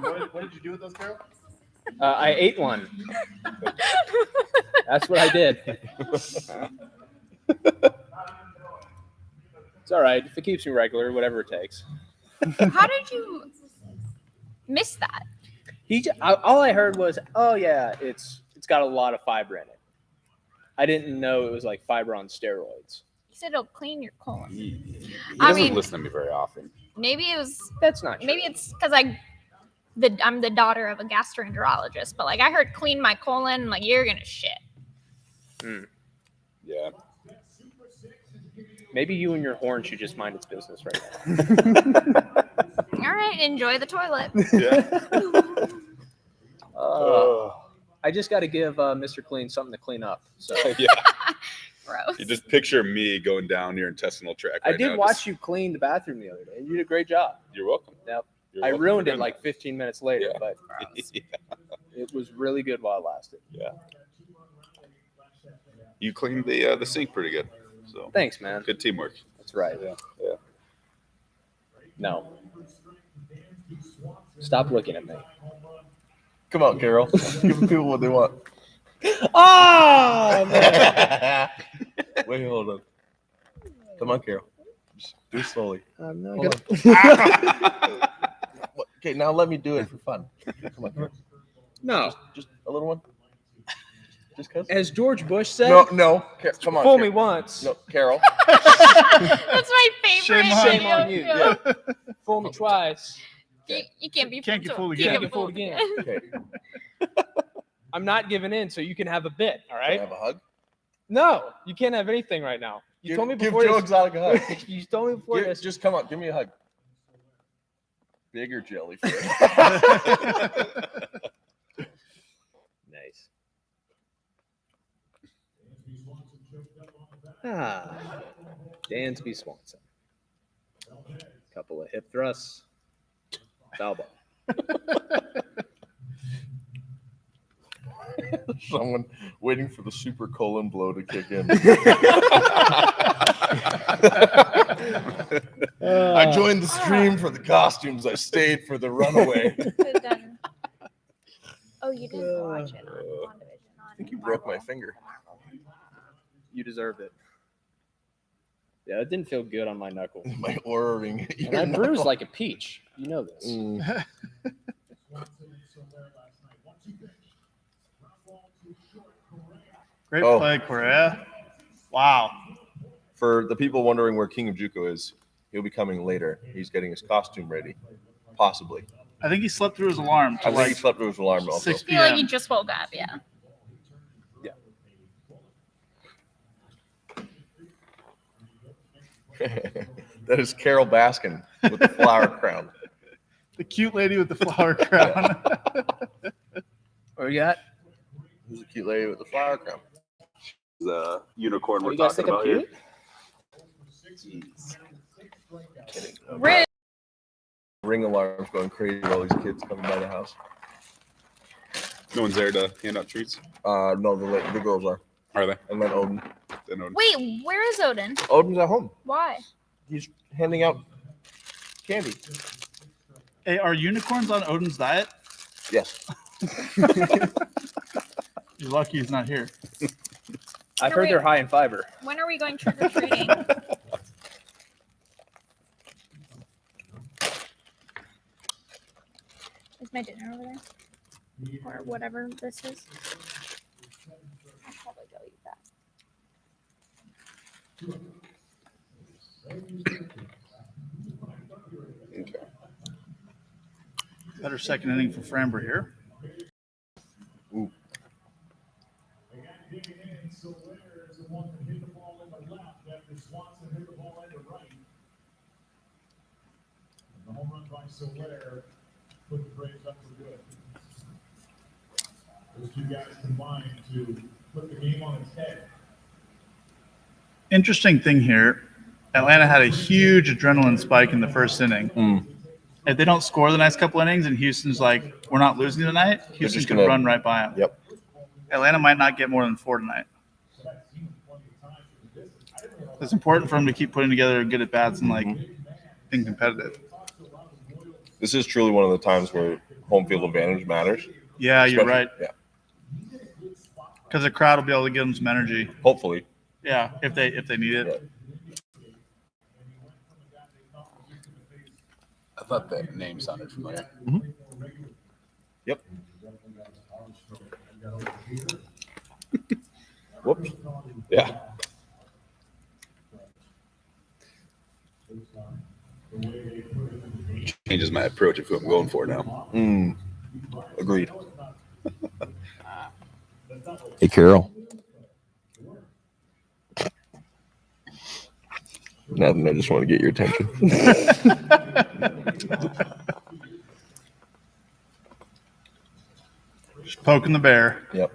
What did you do with those, Carol? I ate one. That's what I did. It's all right. If it keeps me regular, whatever it takes. How did you miss that? All I heard was, oh yeah, it's got a lot of fiber in it. I didn't know it was like fiber on steroids. You said it'll clean your colon. He I doesn't mean- listen to me very often. Maybe it was. That's not true. Maybe it's because I'm the daughter of a gastroenterologist, but like I heard clean my colon, I'm like you're gonna shit. Yeah. Maybe you and your horn should just mind its business right now. All right, enjoy the toilet. Yeah. I just got to give Mr. Clean something to clean up. So Yeah. Gross. You just picture me going down your intestinal tract. I right did now, watch just- you clean the bathroom the other day. You did a great job. You're welcome. Yep. You're I welcome ruined for it doing like 15 minutes later, Yeah. but Yeah. it was really good while it lasted. Yeah. You cleaned the sink pretty good. So Thanks, man. good teamwork. That's right. Yeah. Yeah. No. Stop looking at me. Come on, Carol. Give the people what they want. Oh, man. Wait, hold on. Come on, Carol. Just do it slowly. I'm not Hold gonna... What? Okay, now let me do it for fun. Come on. No. Just a little one. Just cause. As George Bush said, No. Come on. fool me Carol. once, No, Carol. That's my favorite. Shame on you. video. Yeah. fool me twice. You can't be Can't get fooled Can't again. get fooled again. Okay. I'm not giving in, so you can have a bit, all Can I right? have a hug? No, you can't have anything right now. You told me Give before Joe this. Exotic a hug. You told me before this. Just come on. Give me a hug. Bigger jellyfish. Nice. Ah, Dansby Swanson. Couple of hip thrusts. Foul ball. Someone waiting for the super colon blow to kick in. I joined the stream for the costumes. I stayed for the runaway. Could've done- Oh, you didn't watch it on WandaVision. I think you broke my finger. You deserved it. Yeah, it didn't feel good on my knuckle. My aura ring. And I bruised like a peach. You know this. Mm. Great Oh. play, Correa. Wow. For the people wondering where King of Juco is, he'll be coming later. He's getting his costume ready. Possibly. I think he slept through his alarm. I To think like he slept through his alarm also. 6 I feel like p.m. you just woke up, yeah. That is Carol Baskin with the flower crown. The cute lady with the flower crown. What you got? Who's the cute lady with the flower crown? The unicorn Oh, we're you guys talking think I'm about here. cute? Kidding. Rude. Ring alarm's going crazy with all these kids coming by the house. No one's there to hand out treats, No, the girls are. are they? And then Odin. They know. Wait, where is Odin? Odin's at home. Why? He's handing out candy. Hey, are unicorns on Odin's diet? Yes. You're lucky he's not here. I've heard they're high in fiber. When are we going trick or treating? Is my dinner over there? Or whatever this is? I'll probably go eat that. Okay. Better second inning for Framber here. Ooh. Again, digging in, Soler is the one that hit the ball in the left after Swanson hit the ball in the right. And the home run by Soler put the Braves up for good. Those two guys combined to put the game on its head. Interesting thing here. Atlanta had a huge adrenaline spike in the first inning. If they don't score the next couple innings and Houston's like, we're not losing tonight, Houston just could gonna- run right by them. Yep. Atlanta might not get more than 4 tonight. It's important for them to keep putting together good at-bats and like being competitive. This is truly one of the times where home field advantage matters. Yeah, you're Especially- right. Yeah. Because the crowd will be able to give them some energy. Hopefully. Yeah, if they need it. Yeah. I thought that name sounded familiar. Yep. Whoops. Yeah. Changes my approach of who I'm going for now. Agreed. Hey, Carol. Nothing. I just want to get your attention. Just poking the bear. Yep.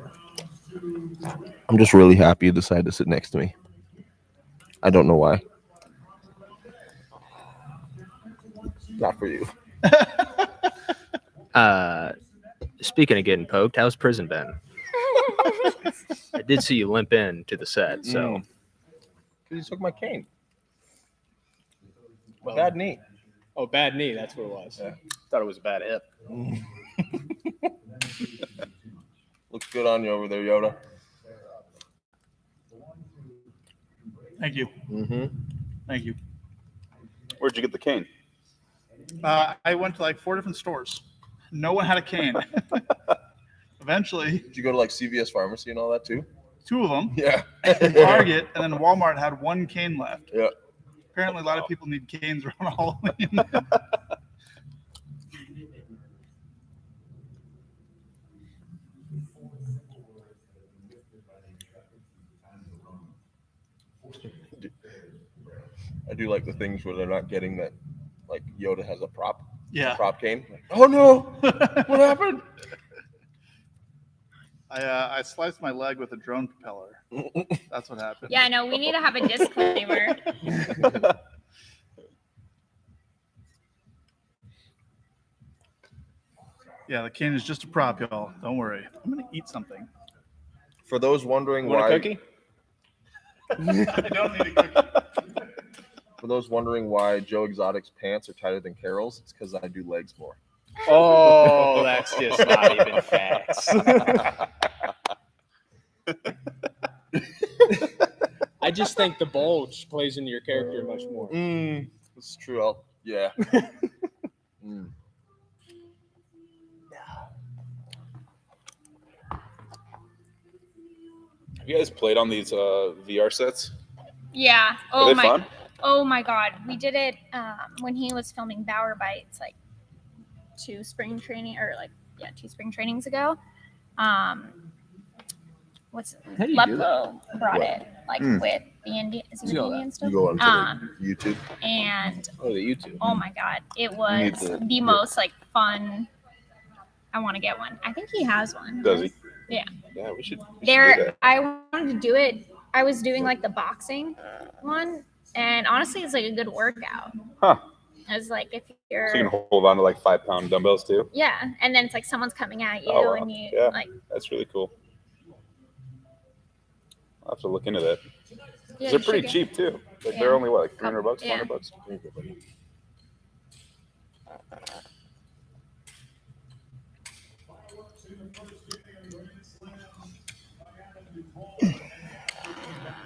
I'm just really happy you decided to sit next to me. I don't know why. Not for you. Speaking of getting poked, how's prison been? I did see you limp in to the set, so Because he took my cane. Well, Bad knee. Oh, bad knee. That's what it was. Yeah. Thought it was a bad hip. Looks good on you over there, Yoda. Thank you. Mm-hmm. Thank you. Where'd you get the cane? I went to like 4 different stores. No one had a cane. Eventually, Did you go to like CVS Pharmacy and all that too? 2 of them, Yeah. Target, and then Walmart had 1 cane left. Yeah. Apparently, a lot of people need canes around Halloween. I do like the things where they're not getting that, like Yoda has a prop Yeah. cane. Like, oh no, what happened? I sliced my leg with a drone propeller. That's what happened. Yeah, I know. We need to have a disclaimer. Yeah, the cane is just a prop, y'all. Don't worry. I'm gonna eat something. For those wondering Want why, a cookie? I don't need a cookie. for those wondering why Joe Exotic's pants are tighter than Carol's, it's because I do legs more. Oh, that's just not even facts. I just think the bulge plays into your character much more. That's true. Yeah. Mm. Have you guys played on these VR sets? Yeah. Are Oh they my. fun? Oh my God. We did it when he was filming Bower Bites, like 2 spring trainings ago. What's it? How do you do Leplo brought What? it, like Mm. with the Indian. Is he You know with that. Indian stuff? You go onto YouTube. And Oh, the YouTube. oh my God, it need was to- the most like fun. I want to get one. I think he has one. Does he? Yeah. Yeah, we should do There, that. I wanted to do it. I was doing like the boxing one, and honestly, it's like a good workout. Huh. It's like if So you're, you can hold on to like 5-pound dumbbells too. yeah, and then it's like someone's coming at you, Oh, wow. and you Yeah. like, That's really cool. I'll have to look into that. yeah, They're you pretty should cheap too. Like Yeah. they're only what, like $300, Yeah. $400?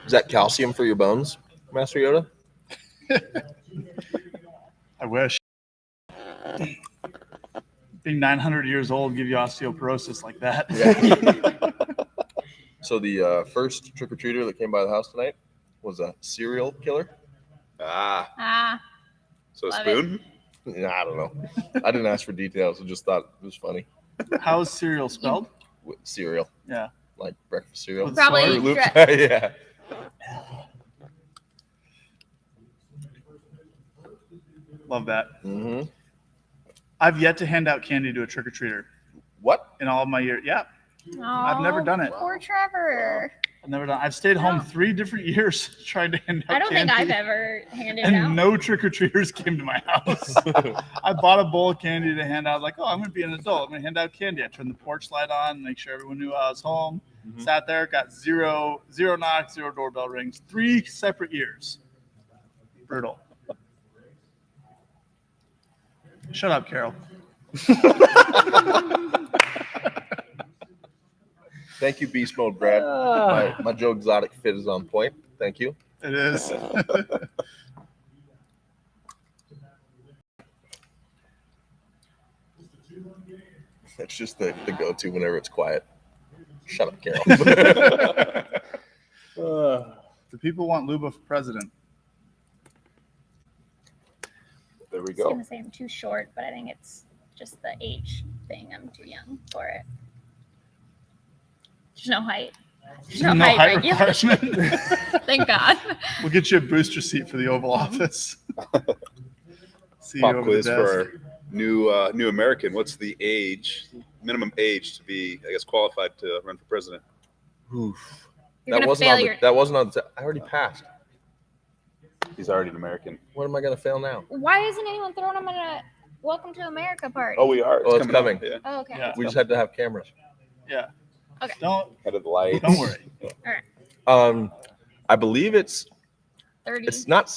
Is that calcium for your bones, Master Yoda? I wish. Being 900 years old give you osteoporosis like that. So the first trick or treater that came by the house tonight was a serial killer. Ah, Ah, so a Love it. spoon? Yeah, I don't know. I didn't ask for details. I just thought it was funny. How is cereal spelled? With cereal, Yeah. like breakfast cereal. With Probably Fruit Loops. dre- Yeah. Love that. hmm I've yet to hand out candy to a trick or treater What? in all of my years. Yeah, I've never Aw, done it. Poor Trevor. I've never done. I've stayed home No. 3 different years trying to hand out I don't candy. think I've ever handed And out. no trick or treaters came to my house. I bought a bowl of candy to hand out. Like, oh, I'm going to be an adult. I'm going to hand out candy. I turned the porch light on, make sure everyone knew I was home. Sat there, got zero knocks, 0 doorbell rings. 3 separate years. Brutal. Shut up, Carol. Thank you, Beast Mode, Brad. My Joe Exotic fit is on point. Thank you. It is. It's just the go-to whenever it's quiet. Shut up, Carol. The people want Luba for president. There we I was go. gonna say I'm too short, but I think it's just the age thing. I'm too young for it. There's no height. There's no, height regulation. requirement. Thank God. We'll get you a booster seat for the Oval Office. See you Pop over quiz the for desk. our new American. What's the minimum age to be, I guess, qualified to run for president? You're That gonna wasn't fail on the, your. that wasn't on the. I already passed. He's already an American. What am I gonna fail now? Why isn't anyone throwing them in a Welcome to America party? Oh, we are. Oh, it's coming. coming. Yeah. Oh, okay. Yeah. We just had to have cameras. Yeah. Okay. Don't Don't worry. I believe it's 30. not.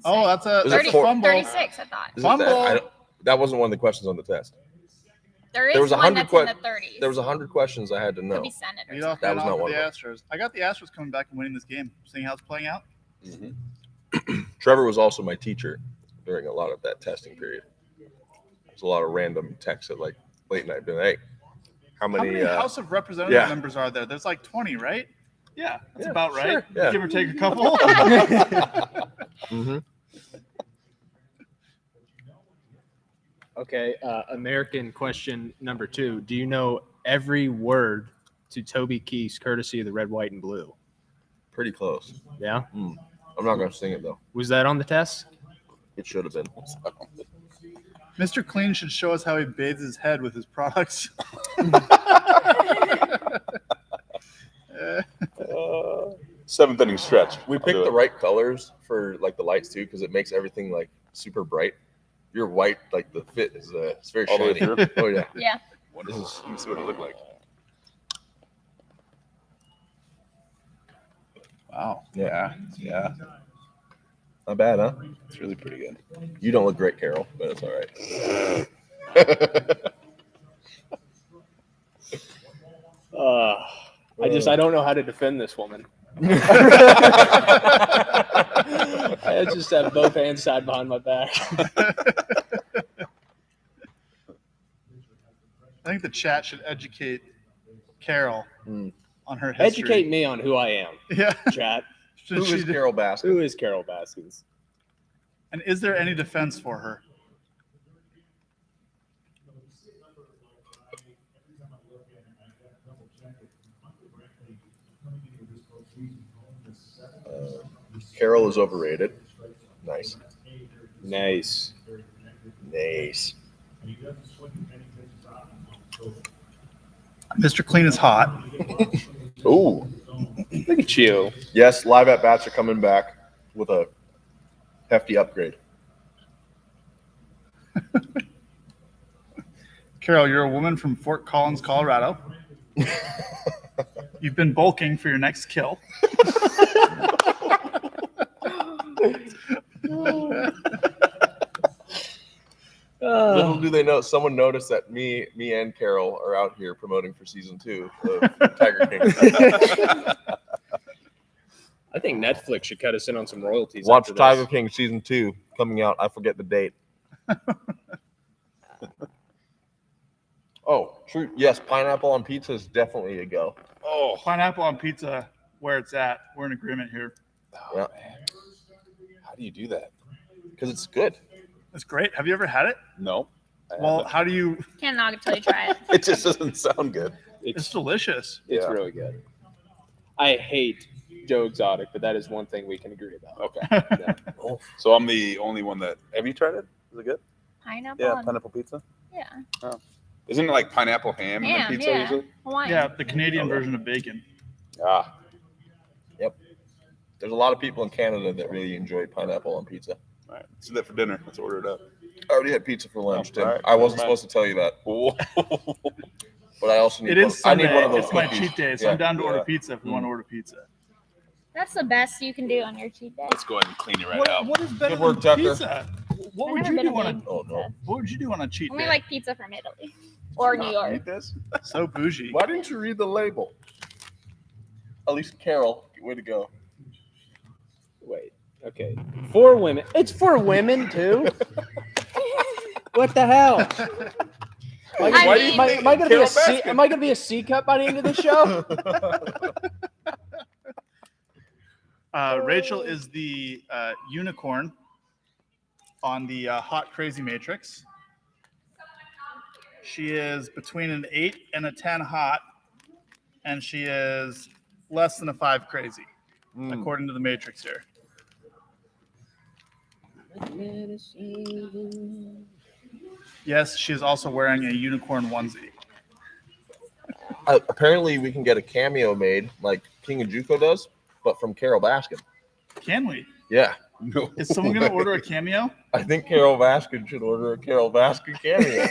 Oh, that's a Is it 30, four- fumble. 36, I thought. Is it Fumble. that wasn't one of the questions on the test. There is There was one 100 that's in the 30s. There was 100 questions I had to Could know. be Senate or Lead something. off That man was off not for one the of Astros. I got the Astros coming back and winning this game. Seeing how it's playing out. Trevor was also my teacher during a lot of that testing period. There's a lot of random texts at like late night. Being, hey, how How many? many House of Representative yeah. members are there? There's like 20, right? Yeah, that's Yeah, about right. sure, yeah. Give or take a couple. Mhm. Okay, American question number 2. Do you know every word to Toby Keith's Courtesy of the Red, White, and Blue? Pretty close. Yeah? I'm not gonna sing it though. Was that on the test? It should have been. Mr. Clean should show us how he bathes his head with his products. Seventh inning stretch. We I'll picked do the it. right colors for like the lights too, because it makes everything like super bright. You're white, like the fit is it's very All the way shiny. through? Oh yeah. Yeah. This is, let me see what it looked like. Wow. Yeah. Yeah. Not bad, huh? It's really pretty good. You don't look great, Carol, but it's all right. I don't know how to defend this woman. I just have both hands tied behind my back. I think the chat should educate Carol Mm. on her history. Educate me on who I am, Yeah. chat. Should Who she is do- Carol Baskin? Who is Carol Baskins? And is there any defense for her? Carol is overrated. Nice. Nice. Nice. Mr. Clean is hot. Ooh. Look at you. Yes, live at bats are coming back with a hefty upgrade. Carol, you're a woman from Fort Collins, Colorado. You've been bulking for your next kill. Little do they know, someone noticed that me and Carol are out here promoting for season 2 of Tiger King. I think Netflix should cut us in on some royalties. Watch after this. Tiger King season 2 coming out. I forget the date. Oh, true. Yes, pineapple on pizza is definitely a go. Oh, Pineapple on pizza, where it's at. We're in agreement here. Yeah, how do you do that? because it's good. It's great. Have you ever had it? No. I Well, haven't. how do you? Can't knock it till you try it. It just doesn't sound good. It's It's delicious. it's Yeah. really good. I hate Joe Exotic, but that is one thing we can agree about. Okay. Yeah. So I'm the only one that. Have you tried it? Is it good? Pineapple. Yeah, on- pineapple pizza. yeah. Isn't it like pineapple ham and then Ham, pizza yeah. usually? Hawaiian. Yeah, the Canadian Okay. version of bacon. Ah, There's a lot of people in Canada that really enjoy pineapple on pizza. all right. Let's do that for dinner. Let's order it up. I already had pizza for lunch, Oh, Tim. all right. I wasn't Never mind. supposed to tell you that, Whoa. but I also need It is I Sunday. need one of those It's my cookies. cheat day, so Yeah. I'm down to order Yeah. pizza if we want to order pizza. That's the best you can do on your cheat day. Let's go ahead and clean it right out. What is better Good work, than Tucker. pizza? What I've would never you been do a on a big Oh, no. pizza. What would you do on a cheat Only day? like pizza from Italy or New York. Eat this? So bougie. Why didn't you read the label? At least Carol, way to go. Wait. Okay. For women. It's for women too. What the hell? Am I I gonna, mean- am I gonna be Carol a C? Baskin. Am I gonna be a C cup by the end of the show? Rachel is the unicorn on the Hot Crazy Matrix. She is between an 8 and a 10 hot, and she is less than a 5 crazy, according to the Matrix here. Yes, she is also wearing a unicorn onesie. Apparently, we can get a cameo made like King of Juco does, but from Carol Baskin. Can we? Yeah. No. Is someone going to order a cameo? I think Carol Baskin should order a Carol Baskin cameo.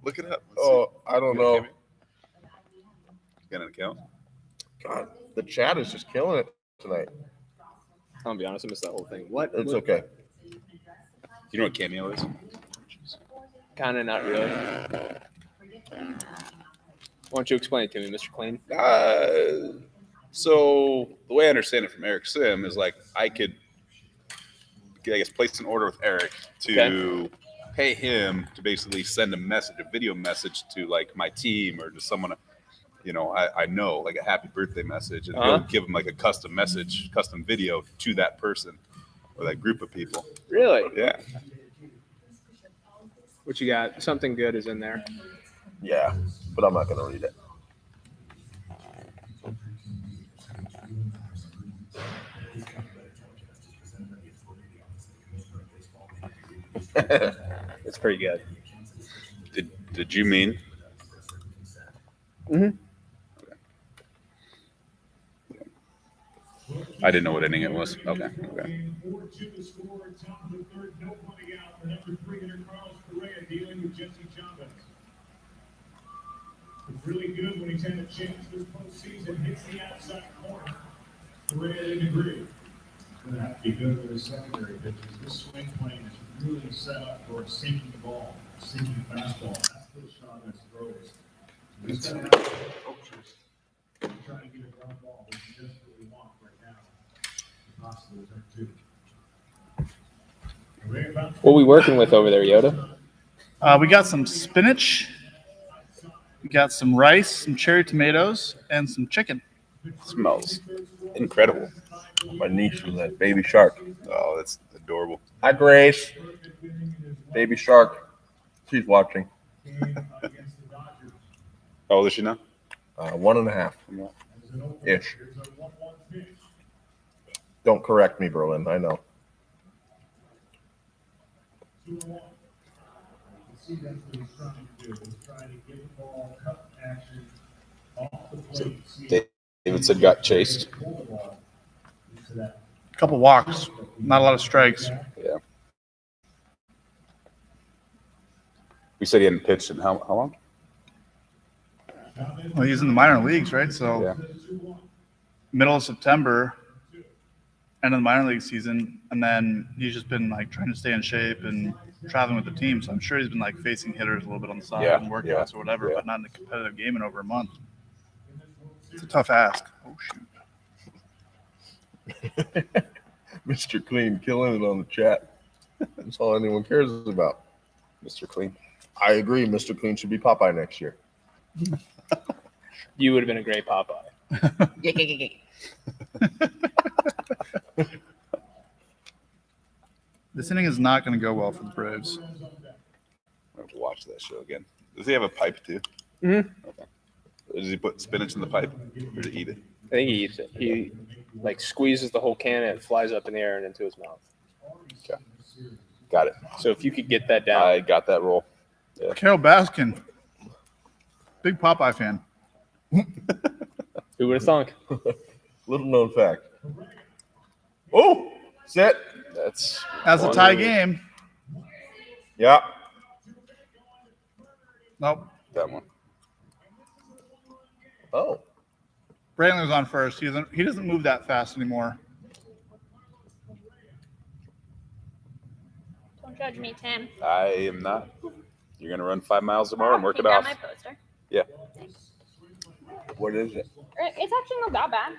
Look it up. Let's Oh, I don't see. You know. got an account? God, the chat is just killing it tonight. I'm gonna be honest, I missed that whole thing. What? It's okay. You know what Cameo is? Kind of not really. Why don't you explain it to me, Mr. Clean? So the way I understand it from Eric Sim is like I could, I guess, place an order with Eric to pay him to basically send a message, a video message to like my team or to someone, you know, I know, like a happy birthday message, and he'll give him like a custom message, custom video to that person or that group of people. Really? Yeah. What you got? Something good is in there. Yeah, but I'm not going to read it. It's pretty good. Did you mean? Mhm. I didn't know what inning it was. Okay. Okay. 4-2 to score. Top of the third, no punting out for number 300 Carlos Correa dealing with Jesse Chavez. It's really good when he's had a chance this postseason. Hits the outside corner. Correa didn't agree. Going to have to be good for the secondary pitches. This swing plane is really set up for a sinking ball, a sinking fastball. That's what Chavez throws. He's got to have coaches trying to get a ground ball, which he desperately wants right now. Possibly turn two. What are we working with over there, Yoda? We got some spinach. We got some rice, some cherry tomatoes, and some chicken. Smells incredible. My niece was that baby shark. Oh, that's adorable. Hi, Grace. Baby shark. She's watching. How old is she now? 1.5 ish. Don't correct me, Berlin. I know. See, that's what he's trying to do. He's trying to get the ball, cut action off the plate. See Davidson got chased. pull the ball into that. A couple walks, not a lot of strikes. Yeah. We said he hadn't pitched in how long? Well, he's in the minor leagues, right? So Yeah. middle of September, end of the minor league season, and then he's just been like trying to stay in shape and traveling with the team. So I'm sure he's been like facing hitters a little bit on the side Yeah, and workouts yeah, or whatever, yeah. but not in a competitive game in over a month. It's a tough ask. Oh shoot. Mr. Clean killing it on the chat. That's all anyone cares about. Mr. Clean. I agree. Mr. Clean should be Popeye next year. You would have been a great Popeye. This inning is not going to go well for the Braves. I have to watch that show again. Does he have a pipe too? Mhm. Okay. Does he put spinach in the pipe or does he eat it? I think he eats it. He like squeezes the whole can and it flies up in the air and into his mouth. Got it. So if you could get that down, I got that roll. Carol Baskin, big Popeye fan. who would have thunk? Little known fact. Oh, set. That's As a tie game. Yeah. Nope. that one. Oh. Brantley was on first. He doesn't move that fast anymore. Don't judge me, Tim. I am not. You're gonna run 5 miles tomorrow and work You it got off. my poster. Yeah. What is it? It's actually not that bad.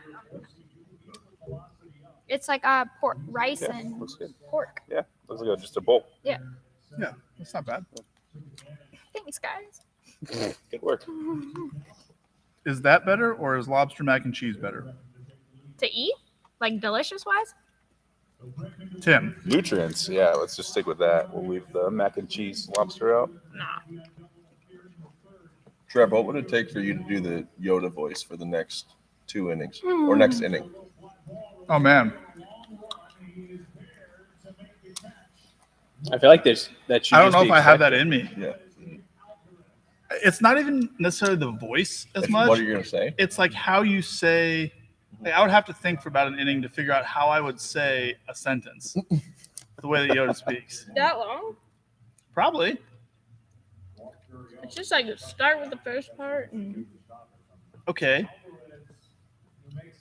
It's like pork, rice, Yeah, and looks good. pork. Yeah, looks like just a bowl. Yeah, that's not bad. Thanks, guys. Good work. Is that better or is lobster mac and cheese better? To eat, like delicious wise. Tim. Nutrients. Yeah, let's just stick with that. We'll leave the mac and cheese lobster out. Nah. Trev, what would it take for you to do the Yoda voice for the next 2 innings or next inning? Oh, man. I feel like there's that should I don't just know be if I have expected. that in me. Yeah. It's not even necessarily the voice as much. What are you going to say? It's like how you say. Like, I would have to think for about an inning to figure out how I would say a sentence the way that Yoda speaks. That long? Probably. It's just like start with the first part. And... Okay.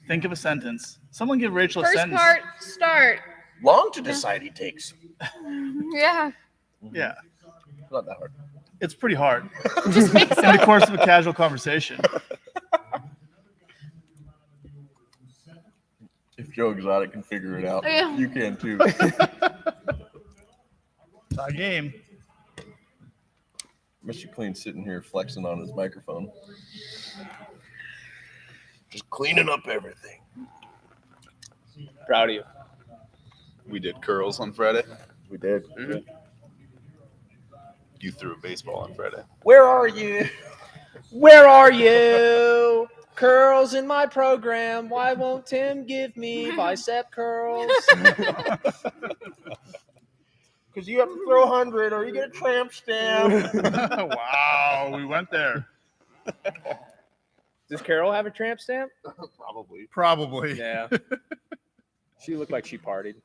Think of a sentence. Someone give Rachel a First sentence. part, start. Long to decide he takes. Yeah. Yeah. Not that hard. It's pretty hard Just makes in the course of a casual conversation. If Joe Exotic can figure it out, Yeah. you can too. Tie game. Mr. Clean sitting here flexing on his microphone. Just cleaning up everything. Proud of you. We did curls on Friday. We did. You threw a baseball on Friday. Where are you? Where are you? Curls in my program. Why won't Tim give me bicep curls? Because you have to throw 100 or you get a tramp stamp. Wow, we went there. Does Carol have a tramp stamp? Probably. Probably. Yeah. She looked like she partied.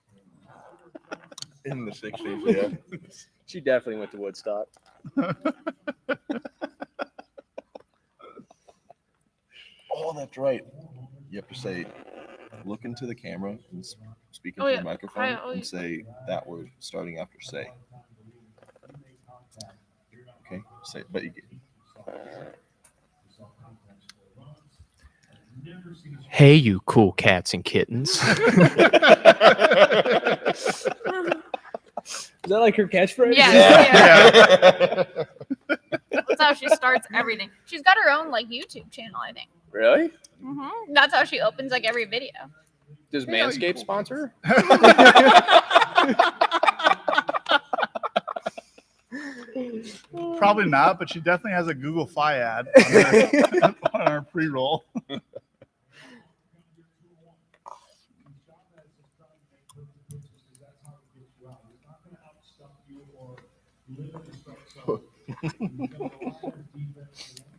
In the 60s, yeah. She definitely went to Woodstock. Oh, that's right. You have to say, look into the camera and speak into Oh, yeah. the microphone Oh, yeah. and say that word starting after say. Okay, say, but you get. Hey, you cool cats and kittens. Is that like her catchphrase? Yeah. That's how she starts everything. She's got her own like YouTube channel, I think. Really? That's how she opens like every video. Does Manscaped sponsor her? Probably not, but she definitely has a Google Fi ad on our pre-roll.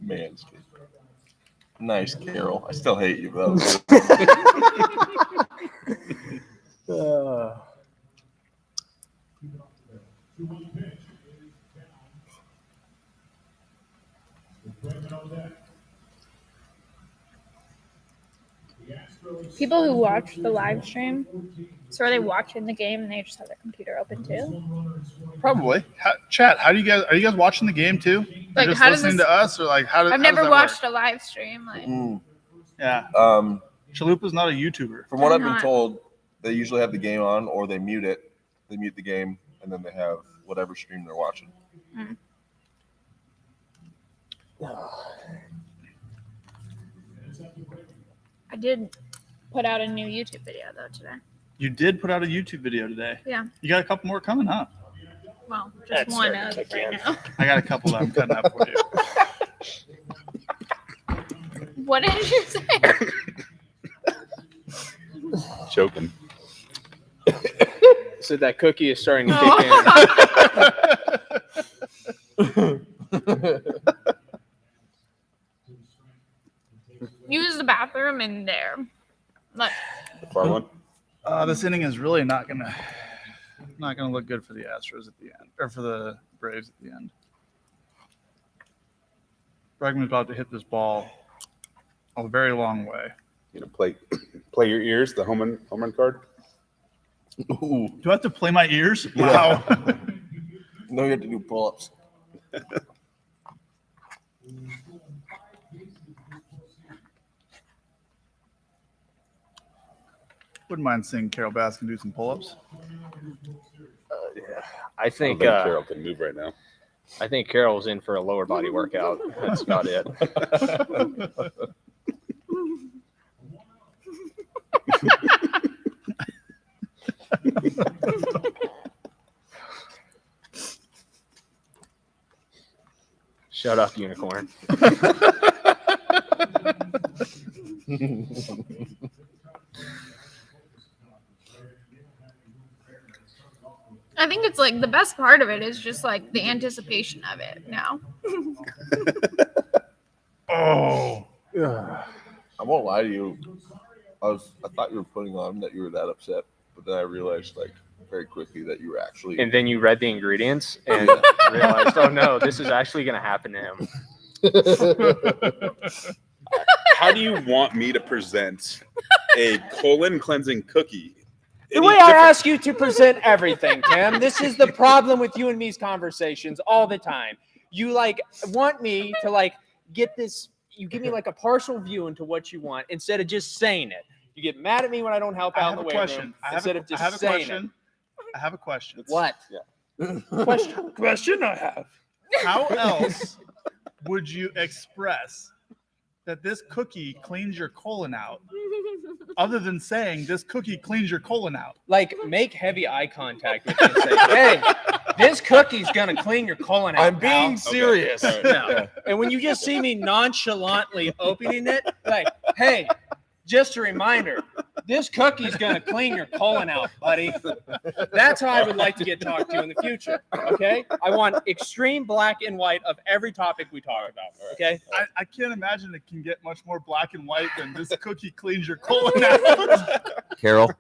Manscaped. Nice, Carol. I still hate you, though. People who watch the live stream, so are they watching the game and they just have their computer open too? Probably. Chat, are you guys watching the game too? Like, Just how does listening this- to us, or like how does I've how does never that watched work? a live stream. Like, Yeah, Um, Chalupa's not a YouTuber. from what I'm I've been not. told, they usually have the game on or they mute it. They mute the game and then they have whatever stream they're watching. I did put out a new YouTube video though today. You did put out a YouTube video today. Yeah. You got a couple more coming up. Well, just That's one starting of to kick right in. now. I got a couple that I'm cutting up for you. What did you say? Choking. So that cookie is starting to kick in. Use the bathroom in there. Look. The far one. This inning is really not gonna look good for the Astros at the end, or for the Braves at the end. Bregman's about to hit this ball a very long way. You know, play your ears. The home run card. Ooh. Do I have to play my ears? Wow. No, you have to do pull-ups. Wouldn't mind seeing Carol Baskin do some pull-ups. I I think don't think Carol can move right now. I think Carol's in for a lower body workout. That's about it. Shut up, unicorn. I think it's like the best part of it is just like the anticipation of it now. Oh. I won't lie to you. I thought you were putting on that you were that upset, but then I realized like very quickly that you were actually. And then you read the ingredients and realized, oh no, this is actually going to happen to him. How do you want me to present a colon cleansing cookie? The way I ask you to present everything, Tim, this is the problem with you and me's conversations all the time. You like want me to like get this. You give me like a partial view into what you want instead of just saying it. You get mad at me when I don't help out in the weight room instead of just saying it. I have a question. What? Yeah. Question I have. How else would you express that this cookie cleans your colon out other than saying this cookie cleans your colon out? Like, make heavy eye contact with me and say, hey, this cookie's going to clean your colon out. I'm being pal. serious. Okay. Yeah. And when you just see me nonchalantly opening it, like, hey, just a reminder, this cookie's going to clean your colon out, buddy. That's how I would like to get talked to in the future, okay? I want extreme black and white of every topic we talk about, okay? I can't imagine it can get much more black and white than this cookie cleans your colon out. Carol,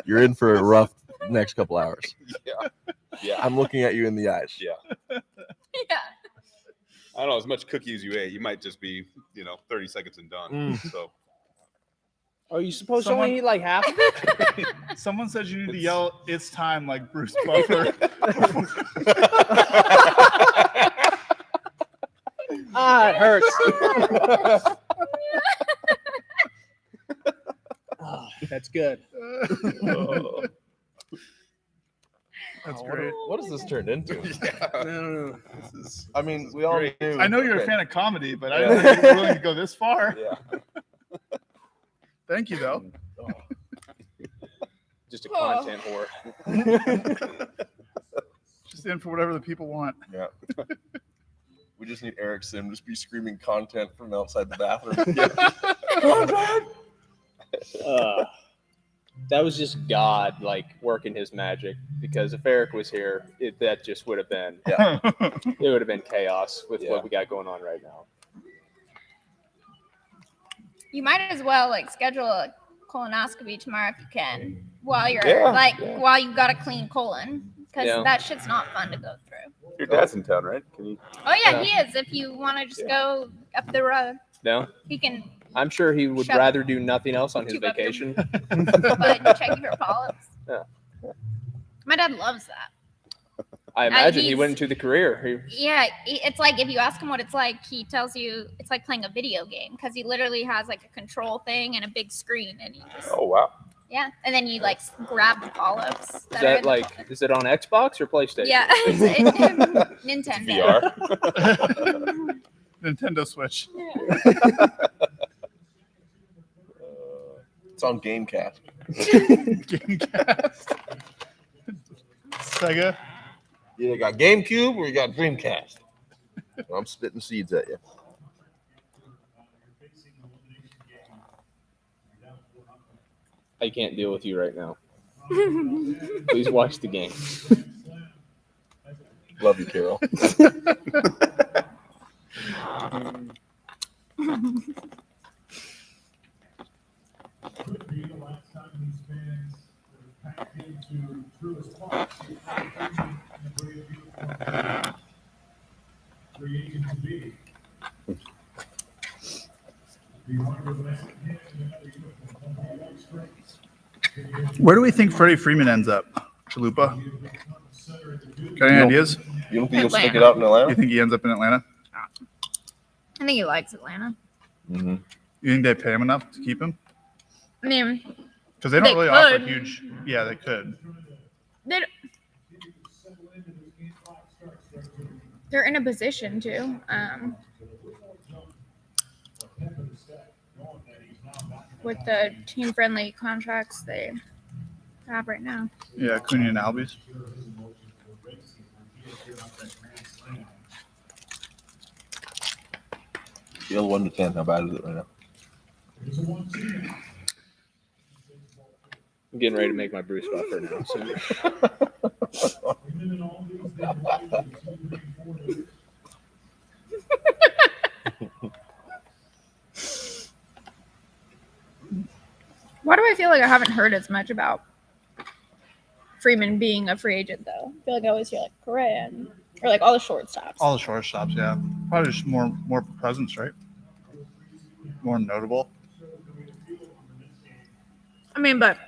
you're in for a rough next couple hours. Yeah. I'm looking at you in the eyes. Yeah. Yeah. I don't know. As much cookie as you ate, you might just be, 30 seconds and done. So. Are you supposed to only eat like half of it? Someone says you need to yell, "It's time," like Bruce Buffer. It hurts. Oh, that's good. That's great. What has this turned into? No. I mean, we all knew. I know you're a okay. fan of comedy, but I didn't know you were willing to go this far. Yeah. Thank you, though. Just a content whore. Just in for whatever the people want. Yeah. We just need Eric Sim just be screaming content from outside the bathroom. That was just God like working his magic, because if Eric was here, that just would have been it would have been chaos with what we got going on right now. You might as well like schedule a colonoscopy tomorrow if you can, while you're while you've got a clean colon, because that shit's not fun to go through. Your dad's in town, right? Can you? Oh yeah, he is. If you want to just go up the road, No, he can. I'm sure he would Shove rather do nothing else on his tube up your- vacation. But check for polyps. Yeah. My dad loves that. I imagine he he's- went into the career. Yeah, it's like if you ask him what it's like, he tells you it's like playing a video game, because he literally has like a control thing and a big screen, and he just Oh wow. and then you like grab the polyps. Is that like, is it on Xbox or PlayStation? Yeah, Nintendo. VR. Nintendo Switch. It's on Gamecast. Gamecast. Sega. You either got GameCube or you got Dreamcast. I'm spitting seeds at you. I can't deal with you right now. Please watch the game. Love you, Carol. Could be the last time these fans were packed into Truist Park. Free agent to be. Be wonderful if that's him in another uniform. Where do we think Freddie Freeman ends up? Chalupa? Got any ideas? You don't think he'll stick it out in You Atlanta? think he ends up in Atlanta? I think he likes Atlanta. Mm-hmm. You think they pay him enough to keep him? I mean, Because they don't They really offer could. huge. Yeah, they could. they're in a position to. With the team-friendly contracts they have right now. Yeah, Cunha and Albies. Scale 1 to 10. How bad is it right now? I'm getting ready to make my Bruce Buffer now. So. Why do I feel like I haven't heard as much about Freeman being a free agent, though? I feel like I always hear like Correa or like all the shortstops. All the shortstops, yeah. Probably just more presence, right? More notable. I mean, but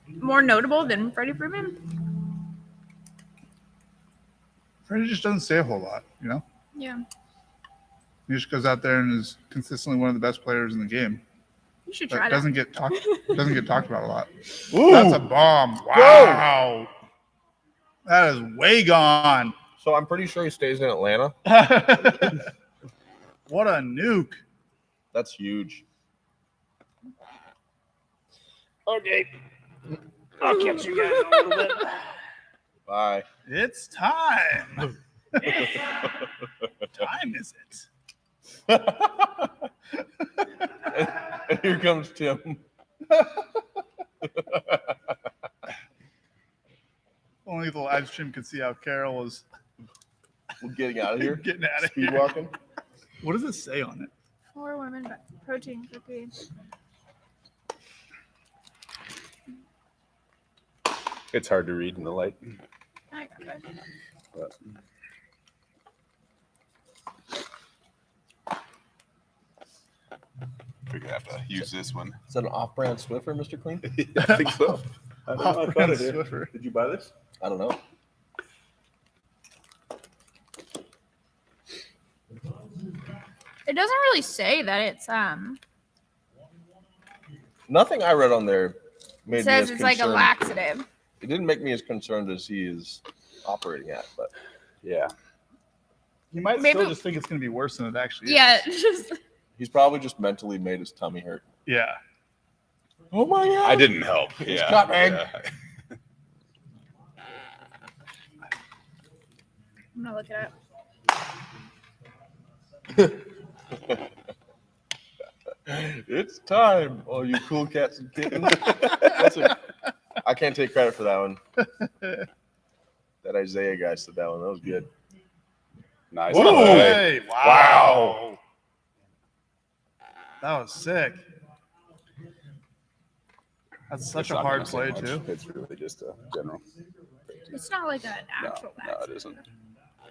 more notable than Freddie Freeman? Freddie just doesn't say a whole lot, you know? Yeah. He just goes out there and is consistently one of the best players in the game. You should But try doesn't that. get talked about a lot. Ooh. That's a bomb. Wow. That is way gone. So I'm pretty sure he stays in Atlanta. What a nuke. That's huge. Okay. I'll catch you guys in a little bit. Bye. It's time. Time is it? And here comes Tim. Only the live stream could see how Carol was We're getting out of here. getting out of Speed here. walking. What does it say on it? 4 women, but protein cookie. It's hard to read in the light. I got it. But we're gonna have to use this one. Is that an off-brand Swiffer, Mr. Clean? I think so. I don't know. I thought Off-brand it did. Swiffer. Did you buy this? I don't know. It doesn't really say that it's Nothing I read on there made it me says as it's concerned. like a laxative. It didn't make me as concerned as he is operating at, but Yeah. You might Maybe- still just think it's going to be worse than it actually is. Yeah, it's just he's probably just mentally made his tummy hurt. Yeah. Oh my god! I didn't help. Yeah. coming. Yeah. I'm gonna look it up. It's time, all you cool cats and kittens. I can't take credit for that one. That Isaiah guy said that one. That was good. Nice. Ooh. Hey. Hey, wow. That was sick. That's such It's a not hard gonna say play, much. too. It's really just a general. It's not like an No, actual no, it laxative. isn't.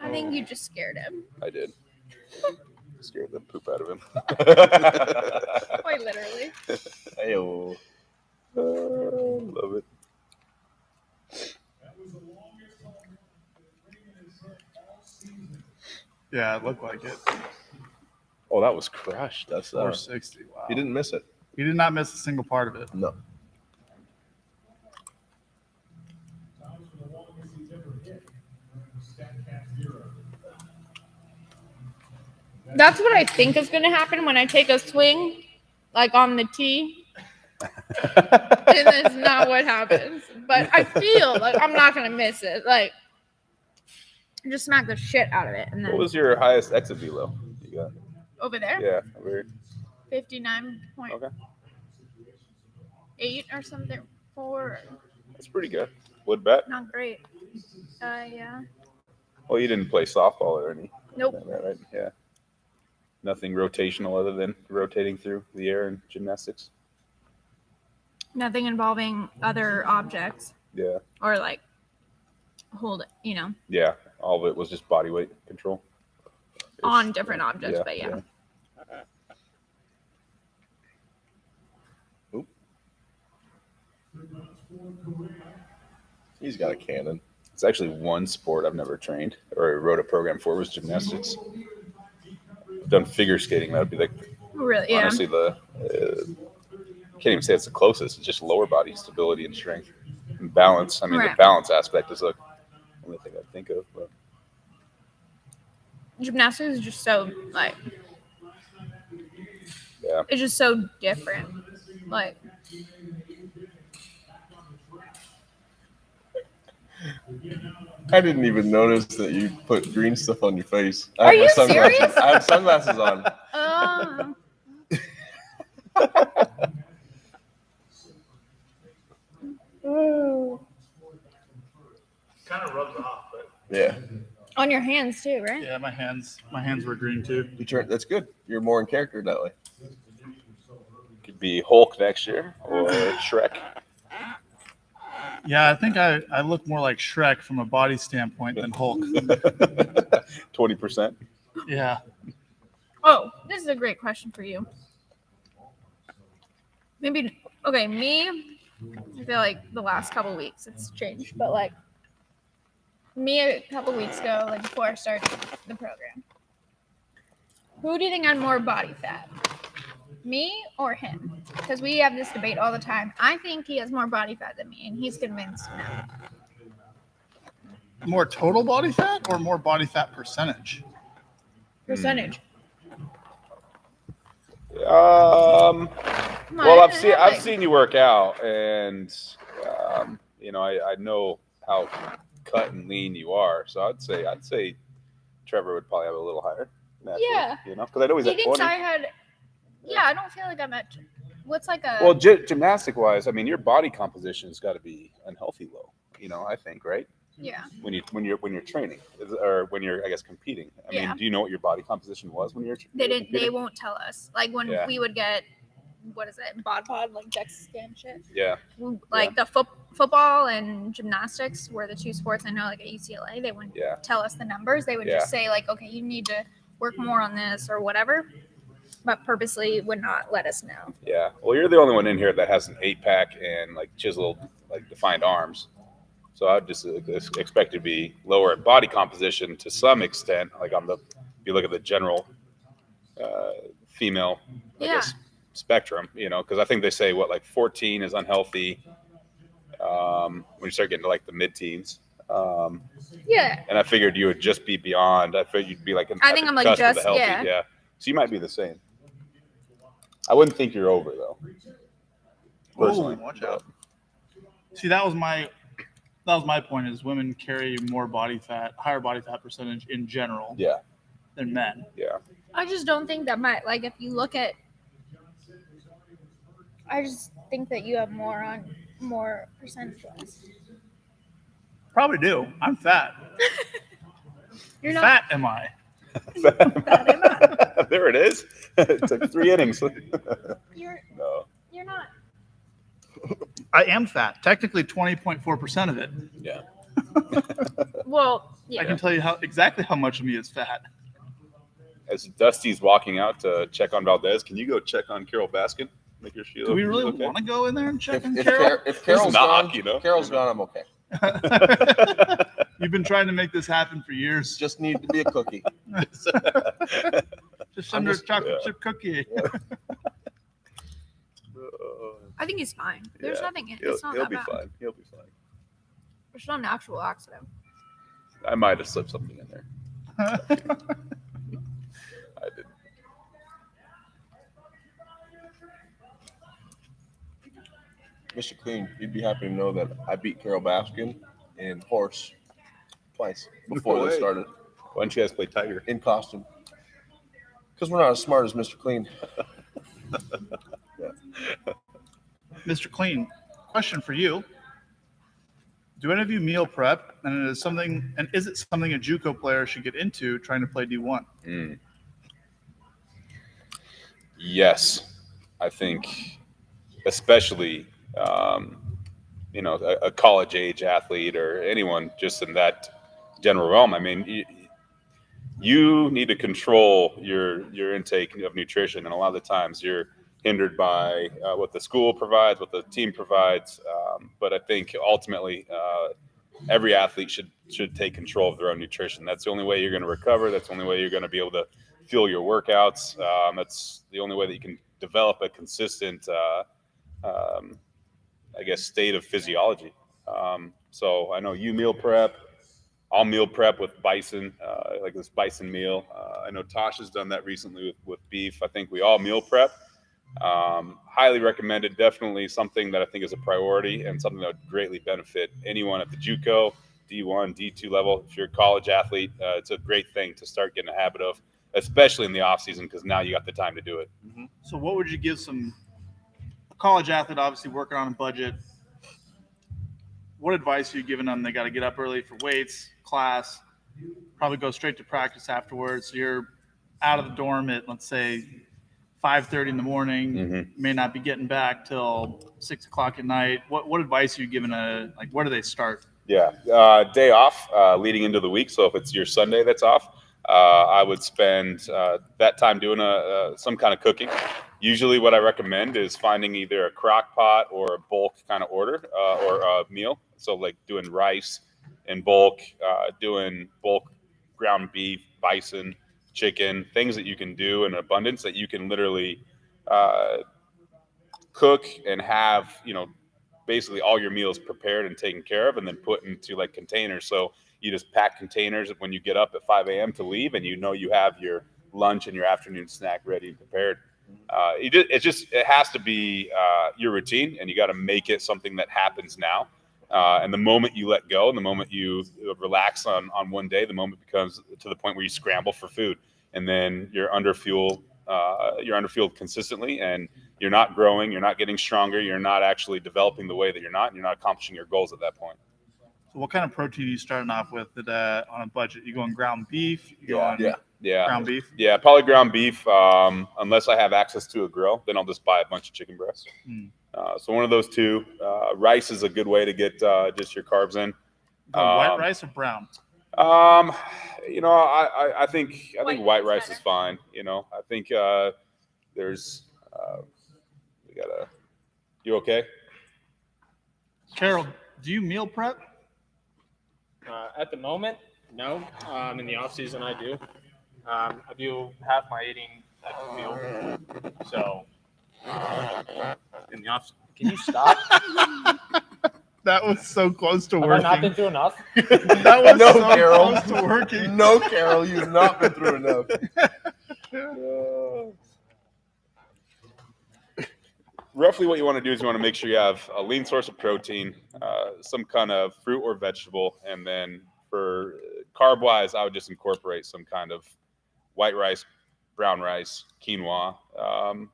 I think you just scared him. I did. Scared the poop out of him. Quite literally. Ayo. Love it. Yeah, it looked like it. Oh, that was crushed. That's 460. Wow. he didn't miss it. He did not miss a single part of it. No. That's what I think is gonna happen when I take a swing, like on the tee. And that's not what happens. But I feel like I'm not gonna miss it. Like, just smack the shit out of it, and then What was your highest exit velo you got? over there, Yeah, over 59.8 okay. or something. 4. That's pretty good. Wood bet? Not great. Yeah. Well, you didn't play softball or any. Nope. Right? Yeah. Nothing rotational other than rotating through the air in gymnastics. Nothing involving other objects Yeah. or like hold it, you know, Yeah. All of it was just body weight control. on different objects. But yeah. Oop. He's got a cannon. It's actually one sport I've never trained or wrote a program for was gymnastics. I've done figure skating. That would be like Really, yeah. honestly the can't even say it's the closest. It's just lower body stability and strength and balance. I mean, the Right. balance aspect is the only thing I think of. But Gymnastics is just so like, yeah, it's just so different. Like, I didn't even notice that you put green stuff on your face. I Are had my you sunglasses. serious? I had sunglasses on. Kind of rubs off, but Yeah, on your hands too, right? yeah, my hands were green too. you turn. That's good. You're more in character that way. could be Hulk next year or Shrek. Yeah, I think I look more like Shrek from a body standpoint than Hulk. 20%. Yeah. Oh, this is a great question for you. Maybe okay, me. I feel like the last couple weeks it's changed, but like me a couple weeks ago, like before I started the program, who do you think had more body fat, me or him? Because we have this debate all the time. I think he has more body fat than me, and he's convinced now. More total body fat or more body fat percentage? Percentage. Well, Mine, I've seen you work out, and you know I know how cut and lean you are. So I'd say Trevor would probably have a little higher. Naturally, Yeah. you know, because I know he's He at thinks 20. I had. Yeah, I don't feel like I'm at. What's like a. Well, gymnastic wise, I mean, your body composition's got to be unhealthy low. You know, I think, right? Yeah. When you're training or when you're, I guess, competing. I mean, do you know what your body composition was when you're? They didn't. competing? They won't tell us. Like when Yeah. we would get, what is it, bod pod, like DEXA scan shit. Yeah. Like the football and gymnastics were the two sports I know. Like at UCLA, they wouldn't tell us the numbers. They would Yeah. just say like, okay, you need to work more on this or whatever, but purposely would not let us know. Yeah. Well, you're the only one in here that has an 8-pack and like chiseled, like defined arms. So I'd just expect it to be lower in body composition to some extent. Like if you look at the general female, I guess, spectrum, you know, because I think they say like 14 is unhealthy when you start getting to like the mid-teens. Yeah. And I figured you would just be beyond. I figured you'd be like. I think I'm like cusp of the just healthy. yeah. So you might be the same. I wouldn't think you're over though. Personally, watch out. See, that was my point. Is women carry more body fat, higher body fat percentage in general. Yeah. Than men. Yeah. I just don't think that might like if you look at. I just think that you have more percentage-wise. Probably do. I'm fat. You're not Fat am I? There it is. It took 3 innings. You're No. not. I am fat. Technically 20.4% of it. Yeah. Well, I yeah. can tell you exactly how much of me is fat. As Dusty's walking out to check on Valdez, can you go check on Carol Baskin? Make sure she's Do we really okay? want to go in there and check on If Carol? Carol's knock, gone, you know. Carol's gone, I'm okay. You've been trying to make this happen for years. Just need to be a cookie. Just send her a chocolate chip cookie. I think he's fine. There's Yeah. nothing. He'll It's not be that bad. fine. He'll be fine. There's no natural accident. I might have slipped something in there. I did. Mr. Clean, you'd be happy to know that I beat Carol Baskin in horse twice before No this way. started Why don't you guys play Tiger? in costume. Because we're not as smart as Mr. Clean. Mr. Clean, question for you. Do any of you meal prep? And is it something a JUCO player should get into trying to play D1? Yes, I think, especially a college age athlete or anyone just in that general realm. I mean, you need to control your intake of nutrition, and a lot of the times you're hindered by what the school provides, what the team provides. But I think ultimately every athlete should take control of their own nutrition. That's the only way you're going to recover. That's the only way you're going to be able to fuel your workouts. That's the only way that you can develop a consistent, state of physiology. So I know you meal prep. I'll meal prep with bison, like this bison meal. I know Tosh has done that recently with beef. I think we all meal prep. Highly recommended. Definitely something that I think is a priority and something that would greatly benefit anyone at the JUCO, D1, D2 level. If you're a college athlete, it's a great thing to start getting a habit of, especially in the off season, because now you got the time to do it. So what would you give some college athlete, obviously working on a budget? What advice are you giving them? They got to get up early for weights, class, probably go straight to practice afterwards. So you're out of the dorm at, let's say, 5:30 in the morning, may not be getting back till 6 o'clock at night. What advice are you giving where do they start? Yeah. Day off leading into the week. So if it's your Sunday that's off, I would spend that time doing some kind of cooking. Usually what I recommend is finding either a crock pot or a bulk kind of order or a meal. So like doing rice in bulk, doing bulk ground beef, bison, chicken, things that you can do in abundance that you can literally cook and have, basically all your meals prepared and taken care of and then put into like containers. So you just pack containers when you get up at 5 a.m. to leave, and you have your lunch and your afternoon snack ready and prepared. It has to be your routine, and you got to make it something that happens now. And the moment you let go and the moment you relax on one day, the moment becomes to the point where you scramble for food, and then you're underfueled consistently, and you're not growing, you're not getting stronger, you're not actually developing the way that you're not accomplishing your goals at that point. So what kind of protein are you starting off with on a budget? You going ground beef? Yeah. Ground beef? Yeah, probably ground beef. Unless I have access to a grill, then I'll just buy a bunch of chicken breasts. So one of those two. Rice is a good way to get just your carbs in. White rice or brown? I think White white rice rice is better. fine. I think there's you okay? Carol, do you meal prep? At the moment, no. In the off season, I do. I do half my eating at the field. So in the off, can you stop? That was so close to Have I working. not been through enough? That was No, so Carol. close to working. No, Carol, you've not been through enough. Roughly what you want to do is you want to make sure you have a lean source of protein, some kind of fruit or vegetable, and then for carb wise, I would just incorporate some kind of white rice, brown rice, quinoa,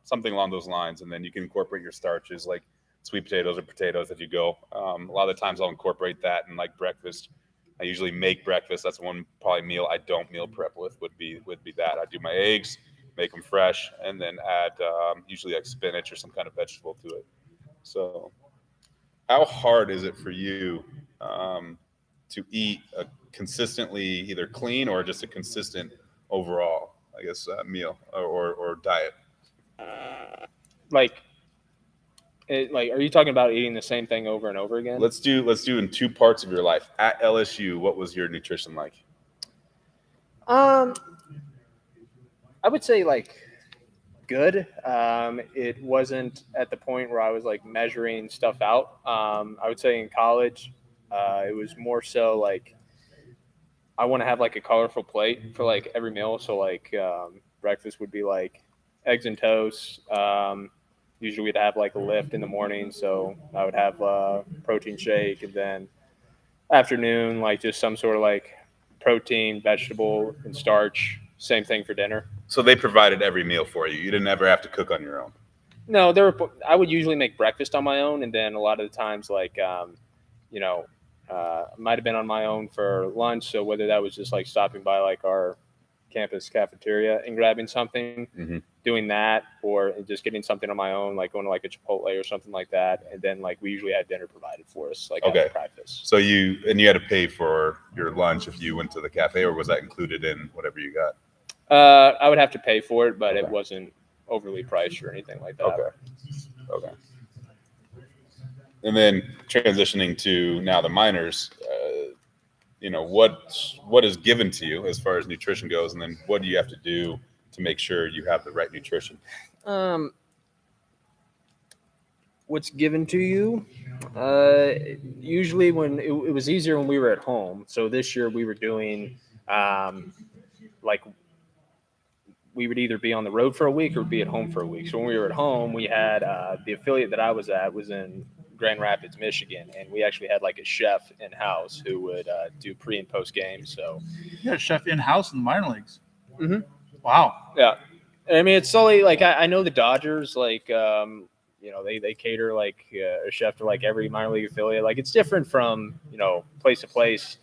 something along those lines, and then you can incorporate your starches like sweet potatoes or potatoes as you go. A lot of the times I'll incorporate that in like breakfast. I usually make breakfast. That's one probably meal I don't meal prep with would be that. I do my eggs, make them fresh, and then add usually like spinach or some kind of vegetable to it. So how hard is it for you to eat a consistently either clean or just a consistent overall, I guess, meal or diet? Are you talking about eating the same thing over and over again? Let's do in two parts of your life. At LSU, what was your nutrition like? I would say good. It wasn't at the point where I was measuring stuff out. I would say in college, it was more so I want to have a colorful plate for every meal. So breakfast would be eggs and toast, Usually we'd have like a lift in the morning, so I would have a protein shake, and then afternoon like just some sort of like protein, vegetable, and starch. Same thing for dinner. So they provided every meal for you. You didn't ever have to cook on your own. No, I would usually make breakfast on my own, and then a lot of the times, like, you know, might have been on my own for lunch. So whether that was just like stopping by like our campus cafeteria and grabbing something, Mhm. doing that, or just getting something on my own, like going to like a Chipotle or something like that, and then like we usually had dinner provided for us, like Okay. after practice. So you had to pay for your lunch if you went to the cafe, or was that included in whatever you got? I would have to pay for it, but it Okay. wasn't overly priced or anything like that. Okay. And then transitioning to now the minors, you know, what is given to you as far as nutrition goes, and then what do you have to do to make sure you have the right nutrition? What's given to you? Usually when it was easier when we were at home. So this year we were doing like we would either be on the road for a week or be at home for a week. So when we were at home, we had the affiliate that I was at was in Grand Rapids, Michigan, and we actually had like a chef in house who would do pre and post game. So You got a chef in house in the minor leagues. Mhm. Wow. yeah, I mean it's solely like I know the Dodgers like you know they cater like a chef to like every minor league affiliate. Like it's different from place to place.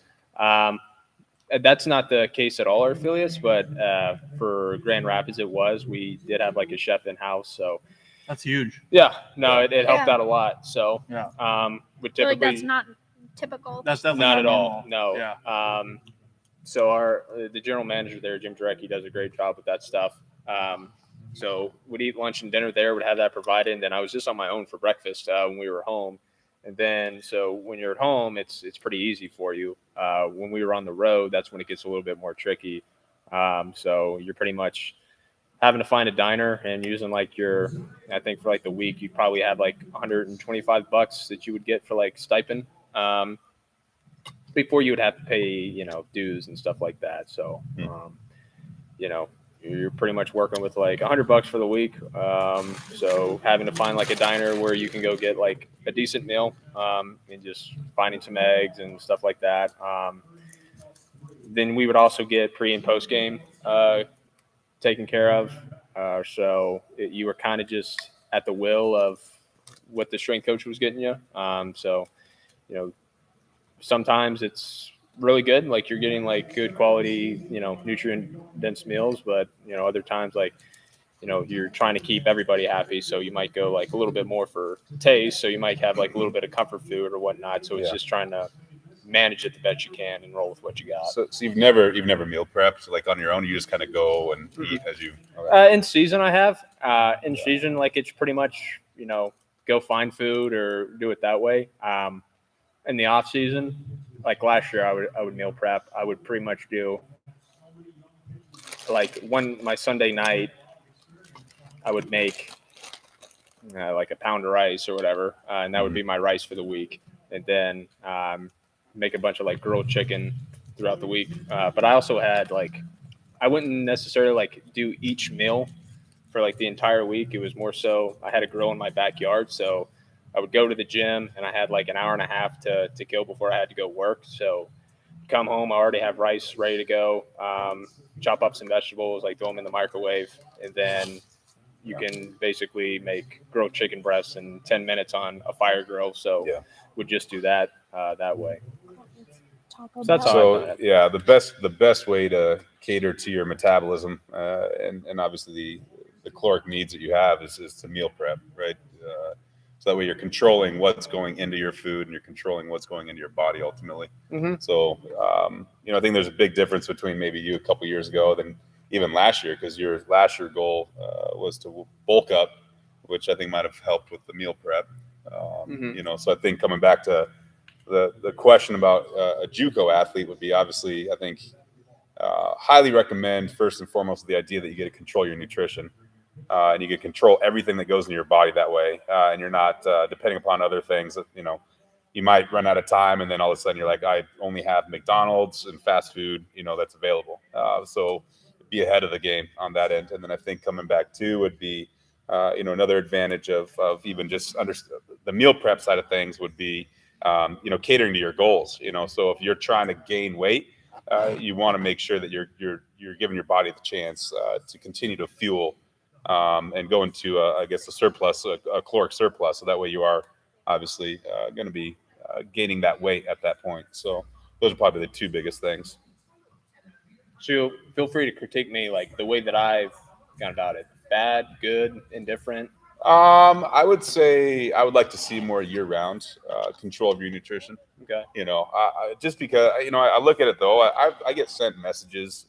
That's not the case at all our affiliates, but for Grand Rapids it was. We did have like a chef in house, so That's huge. yeah, no, it helped Yeah. out a lot. So Yeah. would I feel like typically that's not typical. That's definitely not at all. normal. No. Yeah. So our the general manager there, Jim Drecke, does a great job with that stuff. So would eat lunch and dinner there, would have that provided, and then I was just on my own for breakfast when we were home. And then so when you're at home, it's pretty easy for you. When we were on the road, that's when it gets a little bit more tricky. So you're pretty much having to find a diner and using like I think for like the week, you probably have like $125 that you would get for like stipend. Before you would have to pay, dues and stuff like that. So, you're pretty much working with like $100 for the week. So having to find like a diner where you can go get like a decent meal, and just finding some eggs and stuff like that. Then we would also get pre and post game taken care of. You were kind of just at the will of what the strength coach was getting you. Sometimes it's really good, like you're getting like good quality, nutrient dense meals, but other times like you're trying to keep everybody happy, so you might go like a little bit more for taste, so you might have like a little bit of comfort food or whatnot. So it's just trying to manage it the best you can and roll with what you got. So you've never meal prepped like on your own. You just kind of go and eat as you. In season, I have in season, like it's pretty much go find food or do it that way. In the off season, like last year, I would meal prep. I would pretty much do like my Sunday night, I would make like a pound of rice or whatever, and that would be my rice for the week. And then make a bunch of like grilled chicken throughout the week. But I also had like I wouldn't necessarily like do each meal for like the entire week. It was more so I had a grill in my backyard, so I would go to the gym and I had like an hour and a half to kill before I had to go work. So come home, I already have rice ready to go. Chop up some vegetables, like throw them in the microwave, and then you can basically make grilled chicken breasts in 10 minutes on a fire grill. So we'd just do that that way. So that's how I've done it. The best way to cater to your metabolism and obviously the caloric needs that you have is to meal prep, right? So that way you're controlling what's going into your food and you're controlling what's going into your body ultimately. Mm-hmm. So, I think there's a big difference between maybe you a couple years ago than even last year, because your last year goal was to bulk up, which I think might have helped with the meal prep. So I think coming back to the question about a JUCO athlete would be obviously, I think, highly recommend first and foremost the idea that you get to control your nutrition. And you can control everything that goes into your body that way. And you're not depending upon other things that, you might run out of time. And then all of a sudden you're like, I only have McDonald's and fast food, that's available. So be ahead of the game on that end. And then I think coming back too would be Another advantage of even just the meal prep side of things would be, catering to your goals. So if you're trying to gain weight, you want to make sure that you're giving your body the chance to continue to fuel and go into, I guess, a surplus, a caloric surplus. So that way you are obviously going to be gaining that weight at that point. So those are probably the two biggest things. So feel free to critique me like the way that I've gone about it. Bad, good, indifferent. I would say I would like to see more year-round control of your nutrition. Okay. Just because I look at it though. I get sent messages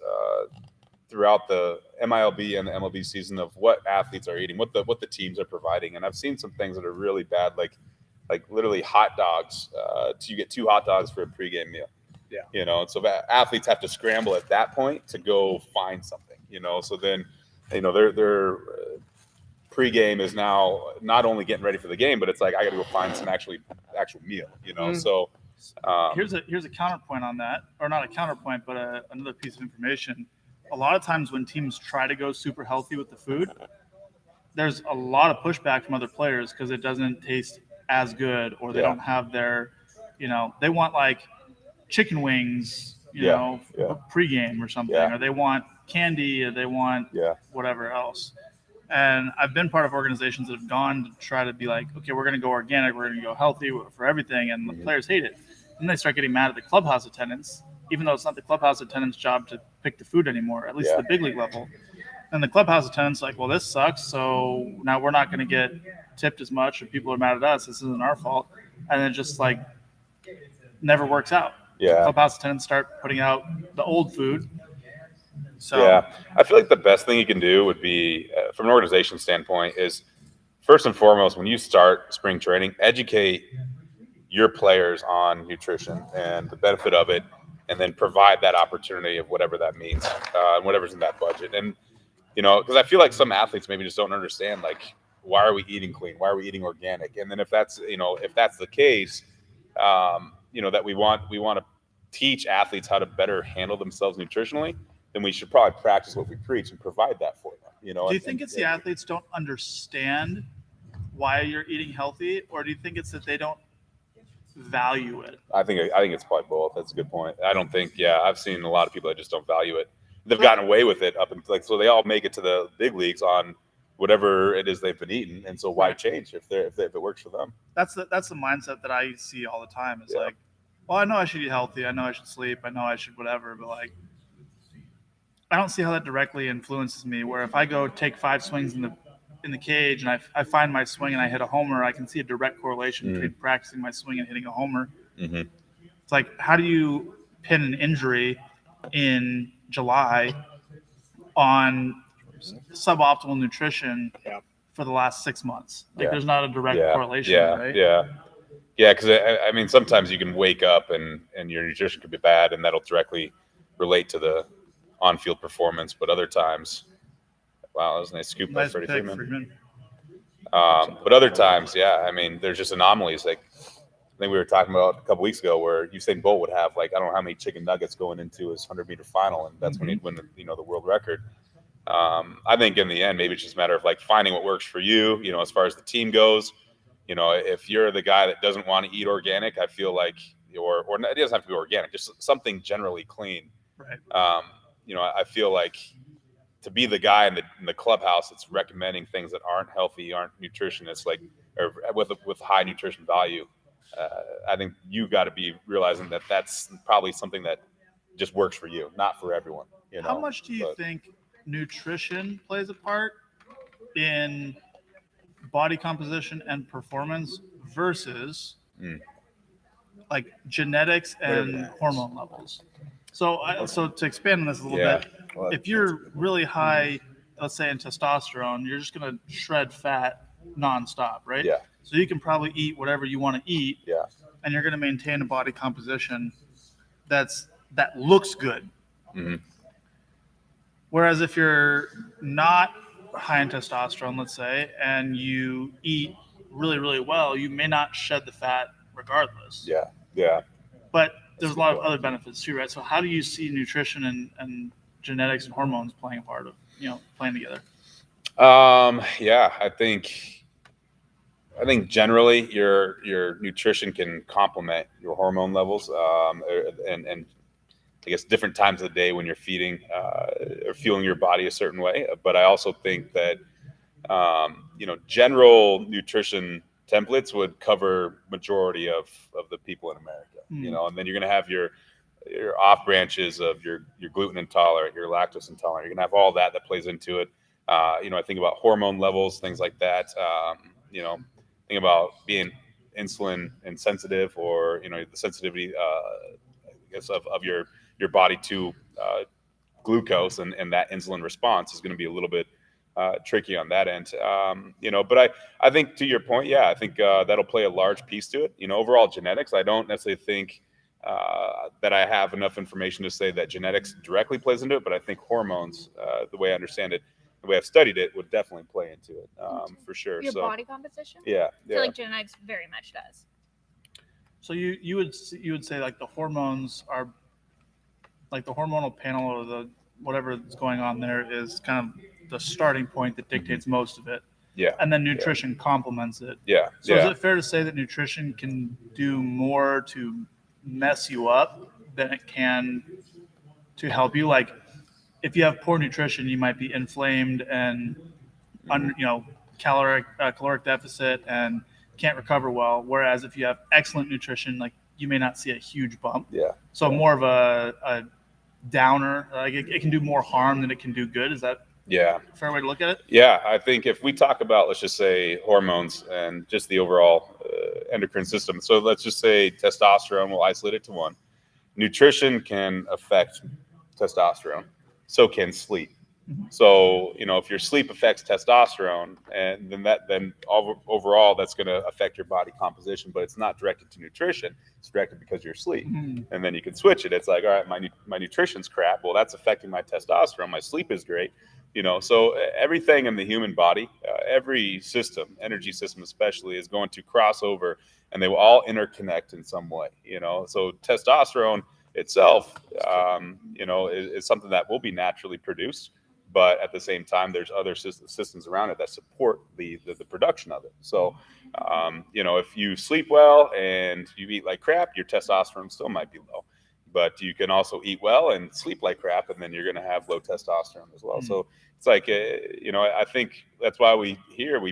throughout the MILB and the MLB season of what athletes are eating, what the teams are providing, and I've seen some things that are really bad, like literally hot dogs. You get 2 hot dogs for a pregame meal. Yeah. And so athletes have to scramble at that point to go find something. So then, their pregame is now not only getting ready for the game, but it's like I got to go find some actual meal. So here's a counterpoint on that, or not a counterpoint, but another piece of information. A lot of times when teams try to go super healthy with the food, there's a lot of pushback from other players because it doesn't taste as good, or they don't have their, they want like chicken wings, pregame or something, or they want candy, or they want whatever else. And I've been part of organizations that have gone to try to be like, okay, we're going to go organic, we're going to go healthy for everything, and the players hate it. And they start getting mad at the clubhouse attendants, even though it's not the clubhouse attendants' job to pick the food anymore, at least at the big league level. And the clubhouse attendants like, well, this sucks, so now we're not going to get tipped as much, or people are mad at us. This isn't our fault. And it just like never works out. Yeah. Clubhouse attendants start putting out the old food. So I feel like the best thing you can do would be, from an organization standpoint, is first and foremost, when you start spring training, educate your players on nutrition and the benefit of it, and then provide that opportunity of whatever that means, whatever's in that budget. And, because I feel like some athletes maybe just don't understand, like, why are we eating clean? Why are we eating organic? And then if that's the case, that we want to teach athletes how to better handle themselves nutritionally, then we should probably practice what we preach and provide that for them. Do you think it's the athletes don't understand why you're eating healthy, or do you think it's that they don't value it? I think it's probably both. That's a good point. I don't think. Yeah, I've seen a lot of people that just don't value it. They've gotten away with it up until so they all make it to the big leagues on whatever it is they've been eating, and so why change if it works for them? That's the mindset that I see all the time. It's like, well, I know I should eat healthy, I know I should sleep, I know I should whatever, but like, I don't see how that directly influences me. Where if I go take 5 swings in the cage and I find my swing and I hit a homer, I can see a direct correlation between practicing my swing and hitting a homer. Mm-hmm. It's like, how do you pin an injury in July on suboptimal nutrition for the last 6 months? Like, there's not a direct correlation, right? Yeah, because I mean, sometimes you can wake up and your nutrition could be bad, and that'll directly relate to the on-field performance. But other times, wow, that was a nice scoop by Freddie Freeman. But other times, I mean, there's just anomalies. Like, I think we were talking about a couple weeks ago where Usain Bolt would have, like, I don't know how many chicken nuggets going into his 100-meter final, and that's when he'd win the world record. I think in the end, maybe it's just a matter of like finding what works for you. As far as the team goes, if you're the guy that doesn't want to eat organic, I feel like, or it doesn't have to be organic, just something generally clean. Right. I feel like to be the guy in the clubhouse that's recommending things that aren't healthy, aren't nutritious, like, or with high nutrition value. I think you got to be realizing that that's probably something that just works for you, not for everyone. How much do you think nutrition plays a part in body composition and performance versus like genetics and hormone levels? So to expand on this a little bit, if you're really high, let's say in testosterone, you're just going to shred fat nonstop, right? Yeah. So you can probably eat whatever you want to eat, and you're going to maintain a body composition that looks good. Mm-hmm. Whereas if you're not high in testosterone, let's say, and you eat really, really well, you may not shed the fat regardless. Yeah. But there's a lot of other benefits too, right? So how do you see nutrition and genetics and hormones playing a part of, playing together? Yeah, I think generally your nutrition can complement your hormone levels, and I guess different times of the day when you're feeding or fueling your body a certain way. But I also think that general nutrition templates would cover majority of the people in America. And then you're going to have your off branches of your gluten intolerant, your lactose intolerant. You're going to have all that plays into it. I think about hormone levels, things like that. Think about being insulin insensitive, or the sensitivity, I guess, of your body to glucose, and that insulin response is going to be a little bit tricky on that end. But I think, to your point, yeah, I think that'll play a large piece to it. Overall genetics, I don't necessarily think that I have enough information to say that genetics directly plays into it, but I think hormones, the way I understand it, the way I've studied it, would definitely play into it, for sure. Your So body composition? yeah, I feel like genetics very much does. So you would say like the hormones are like the hormonal panel, or the whatever is going on there is kind of the starting point that dictates most of it. Yeah. And then nutrition complements it. Yeah. So is it fair to say that nutrition can do more to mess you up than it can to help you? Like if you have poor nutrition, you might be inflamed and caloric deficit and can't recover well. Whereas if you have excellent nutrition, like you may not see a huge bump. Yeah. So more of a downer, like it can do more harm than it can do good. Is that a fair way to look at it? Yeah, I think if we talk about, let's just say, hormones and just the overall endocrine system. So let's just say testosterone, we'll isolate it to one. Nutrition can affect testosterone. So can sleep. So, if your sleep affects testosterone, and then overall that's going to affect your body composition, but it's not directed to nutrition. It's directed because of your sleep. And then you can switch it. It's like, all right, my nutrition's crap. Well, that's affecting my testosterone. My sleep is great. So everything in the human body, every system, energy system especially, is going to cross over, and they will all interconnect in some way. So testosterone itself, is something that will be naturally produced. But at the same time, there's other systems around it that support the production of it. So, if you sleep well and you eat like crap, your testosterone still might be low. But you can also eat well and sleep like crap, and then you're going to have low testosterone as well. So it's like, I think that's why we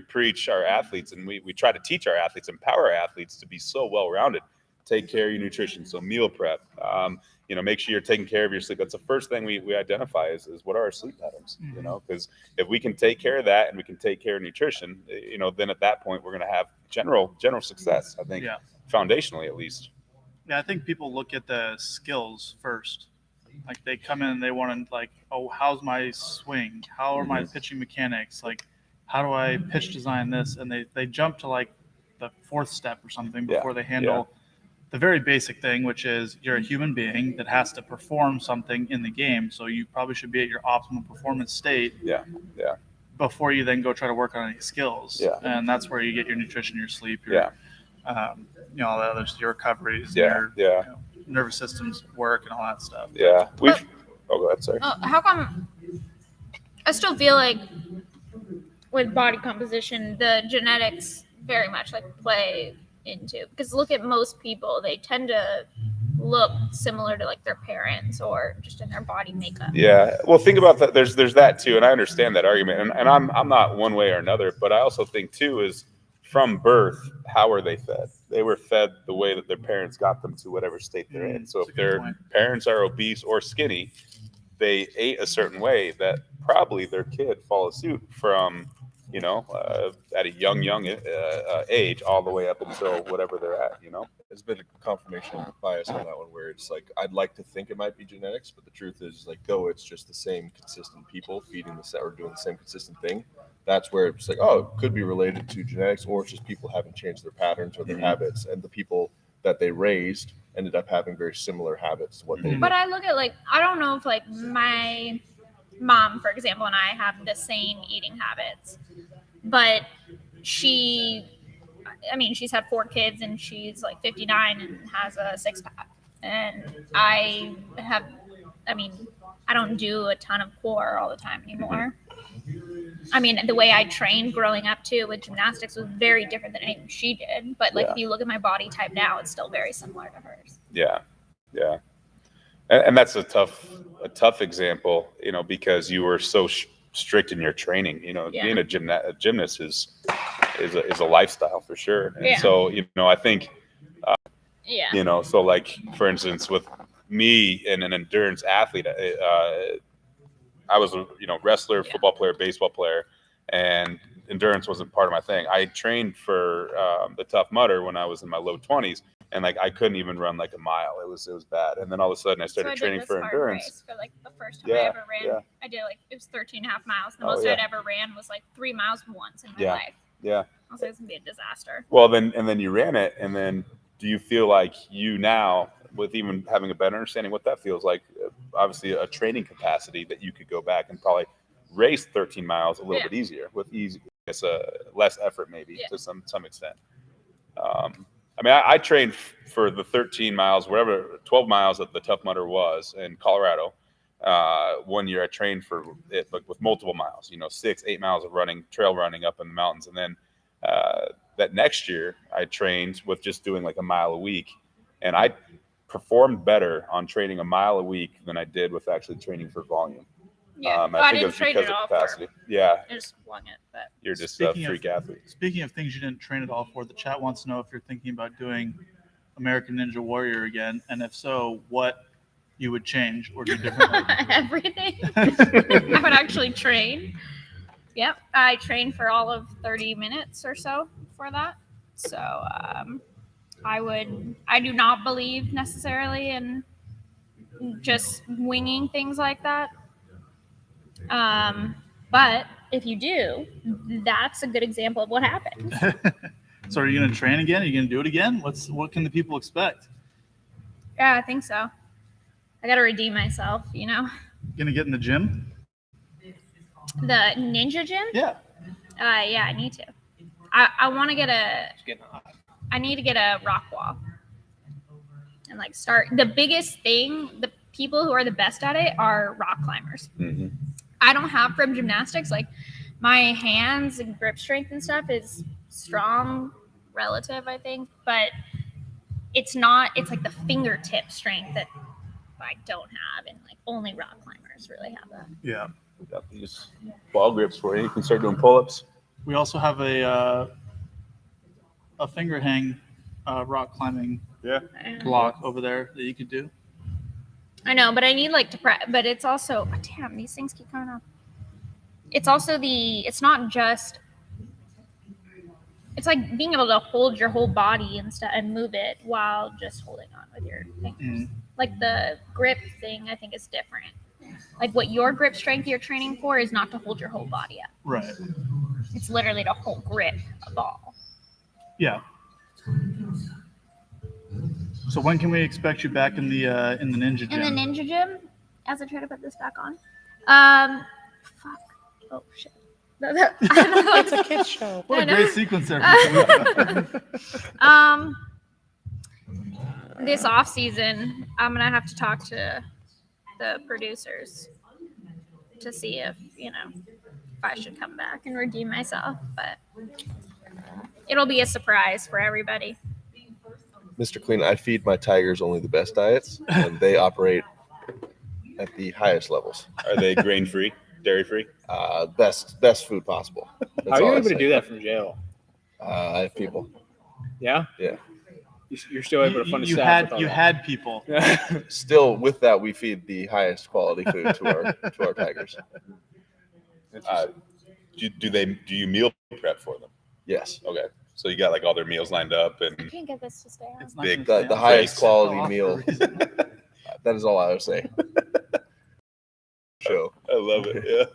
preach our athletes, and we try to teach our athletes, empower our athletes to be so well-rounded. Take care of your nutrition. So meal prep, make sure you're taking care of your sleep. That's the first thing we identify is what are our sleep patterns, because if we can take care of that and we can take care of nutrition, then at that point, we're going to have general success, I think, foundationally at least. Yeah, I think people look at the skills first. Like they come in and they want to how's my swing? How are my pitching mechanics? Like, how do I pitch design this? And they jump to like the fourth step or something before they handle the very basic thing, which is you're a human being that has to perform something in the game. So you probably should be at your optimal performance state. Yeah. Before you then go try to work on any skills. Yeah. And that's where you get your nutrition, your sleep, your all the others, your recoveries, your nervous systems work, and all that stuff. Yeah. Go ahead. Sorry. How come? I still feel like with body composition, the genetics very much play into, because look at most people, they tend to look similar to their parents or just in their body makeup. Yeah. Well, think about that. There's that too, and I understand that argument, and I'm not one way or another, but I also think too is from birth, how are they fed? They were fed the way that their parents got them to whatever state they're in. So if their parents are obese or skinny, they ate a certain way that probably their kid follows suit from, at a young age all the way up until whatever they're at, There's been a confirmation bias on that one where it's like, I'd like to think it might be genetics, but the truth is though it's just the same consistent people feeding or doing the same consistent thing. That's where it's like, oh, it could be related to genetics, or it's just people haven't changed their patterns or their habits, and the people that they raised ended up having very similar habits to what they did. But I look at I don't know if my mom, for example, and I have the same eating habits, but she's had 4 kids and she's 59 and has a 6-pack, and I don't do a ton of core all the time anymore. I mean, the way I trained growing up too with gymnastics was very different than anything she did. But like, Yeah. if you look at my body type now, it's still very similar to hers. Yeah, yeah, and that's a tough example, because you were so strict in your training. Yeah. Being a gymnast is a lifestyle for sure. And Yeah. so I think Yeah. so like for instance with me and an endurance athlete, I was a wrestler, Yeah. football player, baseball player, and endurance wasn't part of my thing. I trained for the Tough Mudder when I was in my low 20s, and like I couldn't even run like a mile. It was bad. And then all of a sudden I So started I did training this for hard endurance. race for like the first time I Yeah, ever ran. yeah. I did it was 13 and a half miles. The Oh, most yeah. I'd ever ran was like 3 miles once in my Yeah. life. Yeah. I was like, it's gonna be a disaster. Well, then you ran it, and then do you feel like you now, with even having a better understanding what that feels like, obviously a training capacity that you could go back and probably race 13 miles a little Yeah. bit easier with it's less effort maybe Yeah. to some extent. I mean, I trained for the 13 miles, whatever 12 miles that the Tough Mudder was in Colorado. 1 year I trained for it, but with multiple miles, 6-8 miles of trail running up in the mountains, and then that next year I trained with just doing like a mile a week, and I performed better on training a mile a week than I did with actually training for volume. Yeah. I think it didn't was train because at of all capacity. Yeah, I just won it, but you're just Speaking a of- freak athlete. Speaking of things you didn't train at all for, the chat wants to know if you're thinking about doing American Ninja Warrior again, and if so, what you would change or do differently. everything. I would actually train. Yep, I trained for all of 30 minutes or so for that. So I do not believe necessarily in just winging things like that. But if you do, that's a good example of what happens. So are you going to train again? Are you going to do it again? What can the people expect? Yeah, I think so. I got to redeem myself, Going to get in the gym? The ninja gym? Yeah. Yeah, I need to. I want to get It's getting hot. I need to get a rock wall and like start. The biggest thing, the people who are the best at it are rock climbers. Mm-hmm. I don't have from gymnastics. Like my hands and grip strength and stuff is strong relative, I think, but it's not. It's like the fingertip strength that I don't have, and like only rock climbers really have that. Yeah. Got these ball grips for you. You can start doing pull-ups. We also have a finger hang rock climbing block over there that you could do. I know, but I need like to prep. But it's also, oh, damn, these things keep coming up. It's also it's not just. It's like being able to hold your whole body and move it while just holding on with your fingers. Like the grip thing, I think is different. Like what your grip strength you're training for is not to hold your whole body up. Right. It's literally to hold grip a ball. Yeah. So when can we expect you back in the ninja gym? In the ninja gym, as I try to put this back on. Fuck. Oh shit. It's a kids show. What a I know. great sequence there. This off season, I'm gonna have to talk to the producers to see if I should come back and redeem myself, but it'll be a surprise for everybody. Mr. Clean, I feed my tigers only the best diets, and they operate at the highest levels. Are they grain-free, dairy-free? Best food possible. That's How are you all I able to say. do that from jail? I have people. Yeah. Yeah. You're still able to fund a You staff. with all had that. had people. Still, with that, we feed the highest quality food to our tigers. Do you meal prep for them? Yes. Okay, so you got like all their meals lined up and I can't get this to stay on. It's not Big- gonna The stay on highest face. quality Fell off meal. for a reason. That is all I would say. Show. I love it. Yeah.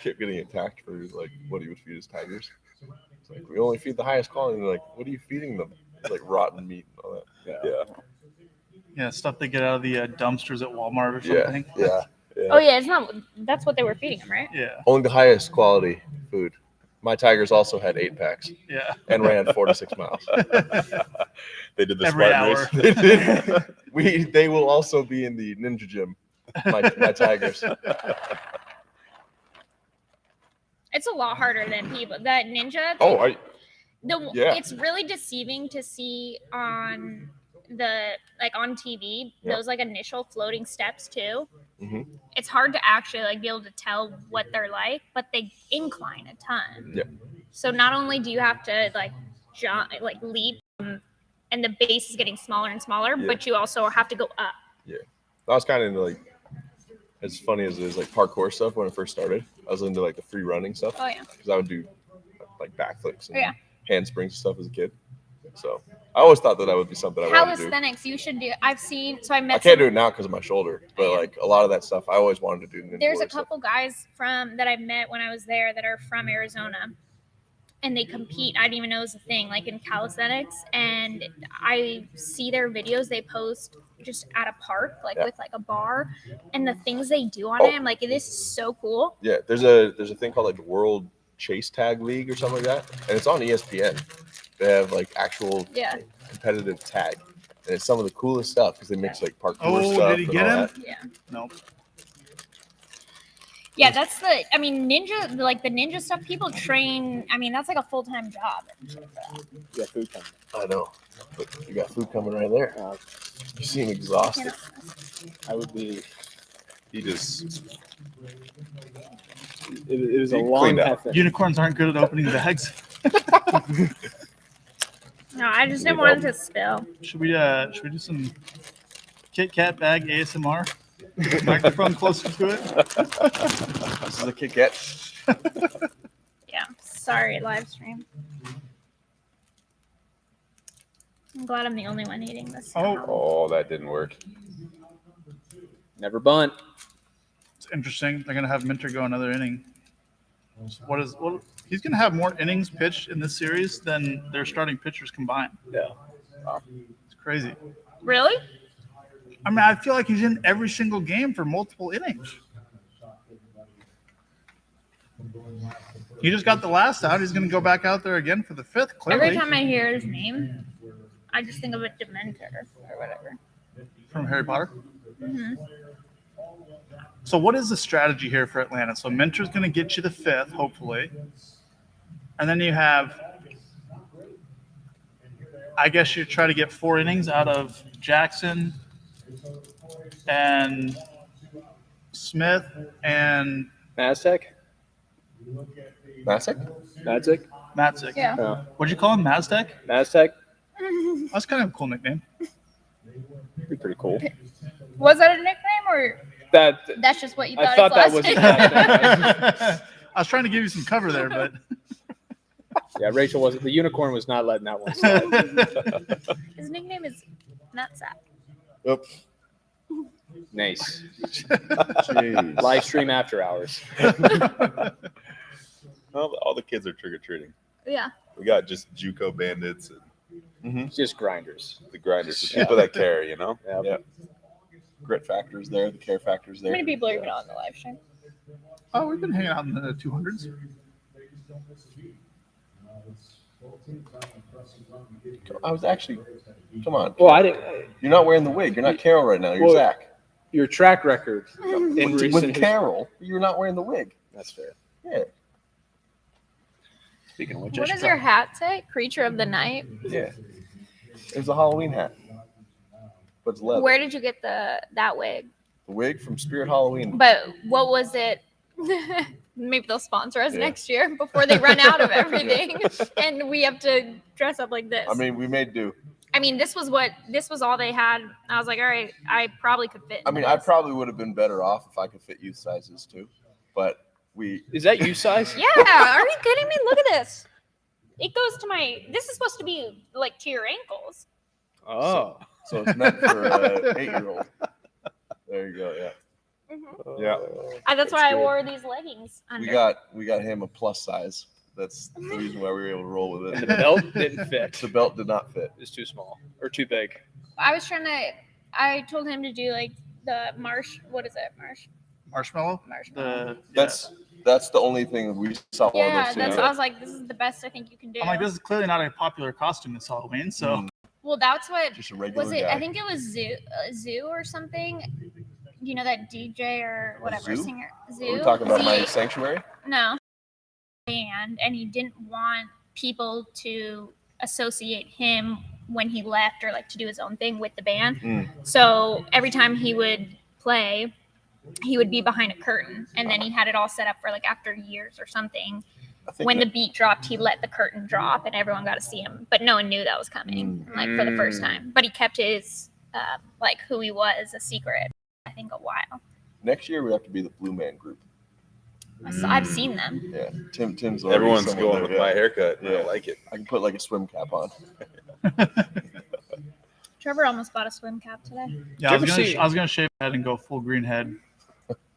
Kept getting attacked for like what he would feed his tigers. It's like we only feed the highest quality. And they're like, what are you feeding them? It's like rotten meat and all that. Yeah. Yeah, stuff they get out of the dumpsters at Walmart or Yeah. something. Yeah. Oh yeah, it's not. That's what they were feeding him, right? Yeah. Only the highest quality food. My tigers also had 8 packs Yeah. and ran 4 to 6 miles. They did the Every Spartan hour. race. They did. They will also be in the ninja gym. My tigers. It's a lot harder than people. That ninja. Oh, yeah. It's really deceiving to see on on TV Yeah. those like initial floating steps too. Mhm. It's hard to actually like be able to tell what they're like, but they incline a ton. Yeah. So not only do you have to like jump, like leap, and the base is getting smaller and smaller, Yeah. but you also have to go up. I was kind of into like, as funny as it is, like parkour stuff when I first started. I was into like the free running stuff Oh yeah. because I would do like backflips and Yeah. handsprings and stuff as a kid. So I always thought that would be something I wanted to do. Calisthenics, you should do. I've seen. So I met. I can't some- do it now because of my shoulder, but like a lot of that stuff I always wanted to do. Ninja There's a warrior stuff. couple guys that I met when I was there that are from Arizona, and they compete. I didn't even know it was a thing, like in calisthenics. And I see their videos they post just at a park, like Yeah. with like a bar, and the things they do on Oh. it. I'm like, this is so cool. Yeah, there's a thing called like the World Chase Tag League or something like that, and it's on ESPN. They have like actual Yeah. competitive tag, and it's some of the coolest stuff because they mix like parkour Oh, stuff. did he and get all him? that. Yeah. Nope. Yeah, that's the. I mean, like the ninja stuff. People train. I mean, that's like a full-time job. Yeah, food coming. I know, but you got food coming right there. You seem exhausted. I would be. He just It was a You long cleaned up. effort. Unicorns aren't good at opening bags. No, I just didn't Need want it to spill. Should we do some Kit Kat bag ASMR? Microphone closer to it. This is a Kit Kat. Yeah. Sorry, live stream. I'm glad I'm the only one eating this. now. oh, that didn't work. Never bunt. It's interesting. They're gonna have Minter go another inning. What he's gonna have more innings pitched in this series than their starting pitchers combined. Yeah. It's crazy. Really? I mean, I feel like he's in every single game for multiple innings. He just got the last out. He's going to go back out there again for the fifth. Clearly, Every time I hear his name, I just think of a Dementor or whatever. from Harry Potter. Hmm. So, what is the strategy here for Atlanta? So, Minter's going to get you the fifth, hopefully, and then you have. I guess you try to get 4 innings out of Jackson and Smith and Maztec? Massic? Maztec? Matzik. Yeah. Yeah. What'd you call him? Maztec? Maztec? That's kind of a cool nickname. Be pretty cool. Was that a nickname or That that's just what you I thought? thought that his was last his name? I was trying to give you some cover there, but yeah, Rachel wasn't. The unicorn was not letting that one slide. His nickname is Nutsack. Oops. Nice. Jeez. Live stream after hours. All the kids are trick or treating. Yeah. We got just JUCO bandits and Just grinders. the grinders, the Yeah. people that care, you know. Yeah. Yeah. Grit factors there, the care factors How there. many people are even on the live stream? oh, we've been hanging out in the 200s. I was actually, come on. Well, I didn't. You're not wearing the wig. You're not Carol right now. You're Well, Zach. Your track record in With recent. Carol, you're not wearing the wig. That's fair. Yeah. Speaking of which, I What should does your hat say? Creature of the night. Yeah. It was a Halloween hat. But it's leather. Where did you get that wig? The wig from Spirit Halloween. But what was it? Maybe they'll sponsor us Yeah. next year before they run out of everything, and we have to dress up like this. I mean, we made do. this was all they had. I was like, all right, I probably could fit. I mean, I probably would have been better off if I could fit youth sizes too. But we, Is that you size? Yeah, are you kidding me? Look at this. It goes to my. This is supposed to be like to your ankles. Oh. so it's meant for an 8-year-old. There you go. Yeah. Yeah. That's why I good. wore these leggings under. We got him a plus size. That's the reason why we were able to roll with And it. the belt didn't fit. The belt did not fit. It's too small or too big. I told him to do like the marsh. What is it? Marshmallow. Marshmallow. That's the only thing we saw. Yeah, this, that's. you know. I was like, this is the best I think you can do. I'm like, this is clearly not a popular costume this Halloween. So Well, that's what Just a regular was it. guy. I think it was Zoo or something. You know that DJ or whatever Zoo? singer. Are Zoo. we talking about my Z- sanctuary? No. band, and he didn't want people to associate him when he left or like to do his own thing with the band. So every time he would play, he would be behind a curtain, and then he had it all set up for like after years or something. When the beat dropped, he let the curtain drop, and everyone got to see him, but no one knew that was coming, like for the first time. But he kept his like who he was a secret, I think, a while. Next year we have to be the Blue Man Group. I've seen them. Yeah, Tim's. already Everyone's somewhere going there, with my haircut. Yeah. I like it. I can put like a swim cap on. Trevor almost bought a swim cap today. Yeah, Did you ever see- I was gonna shave my head and go full green head,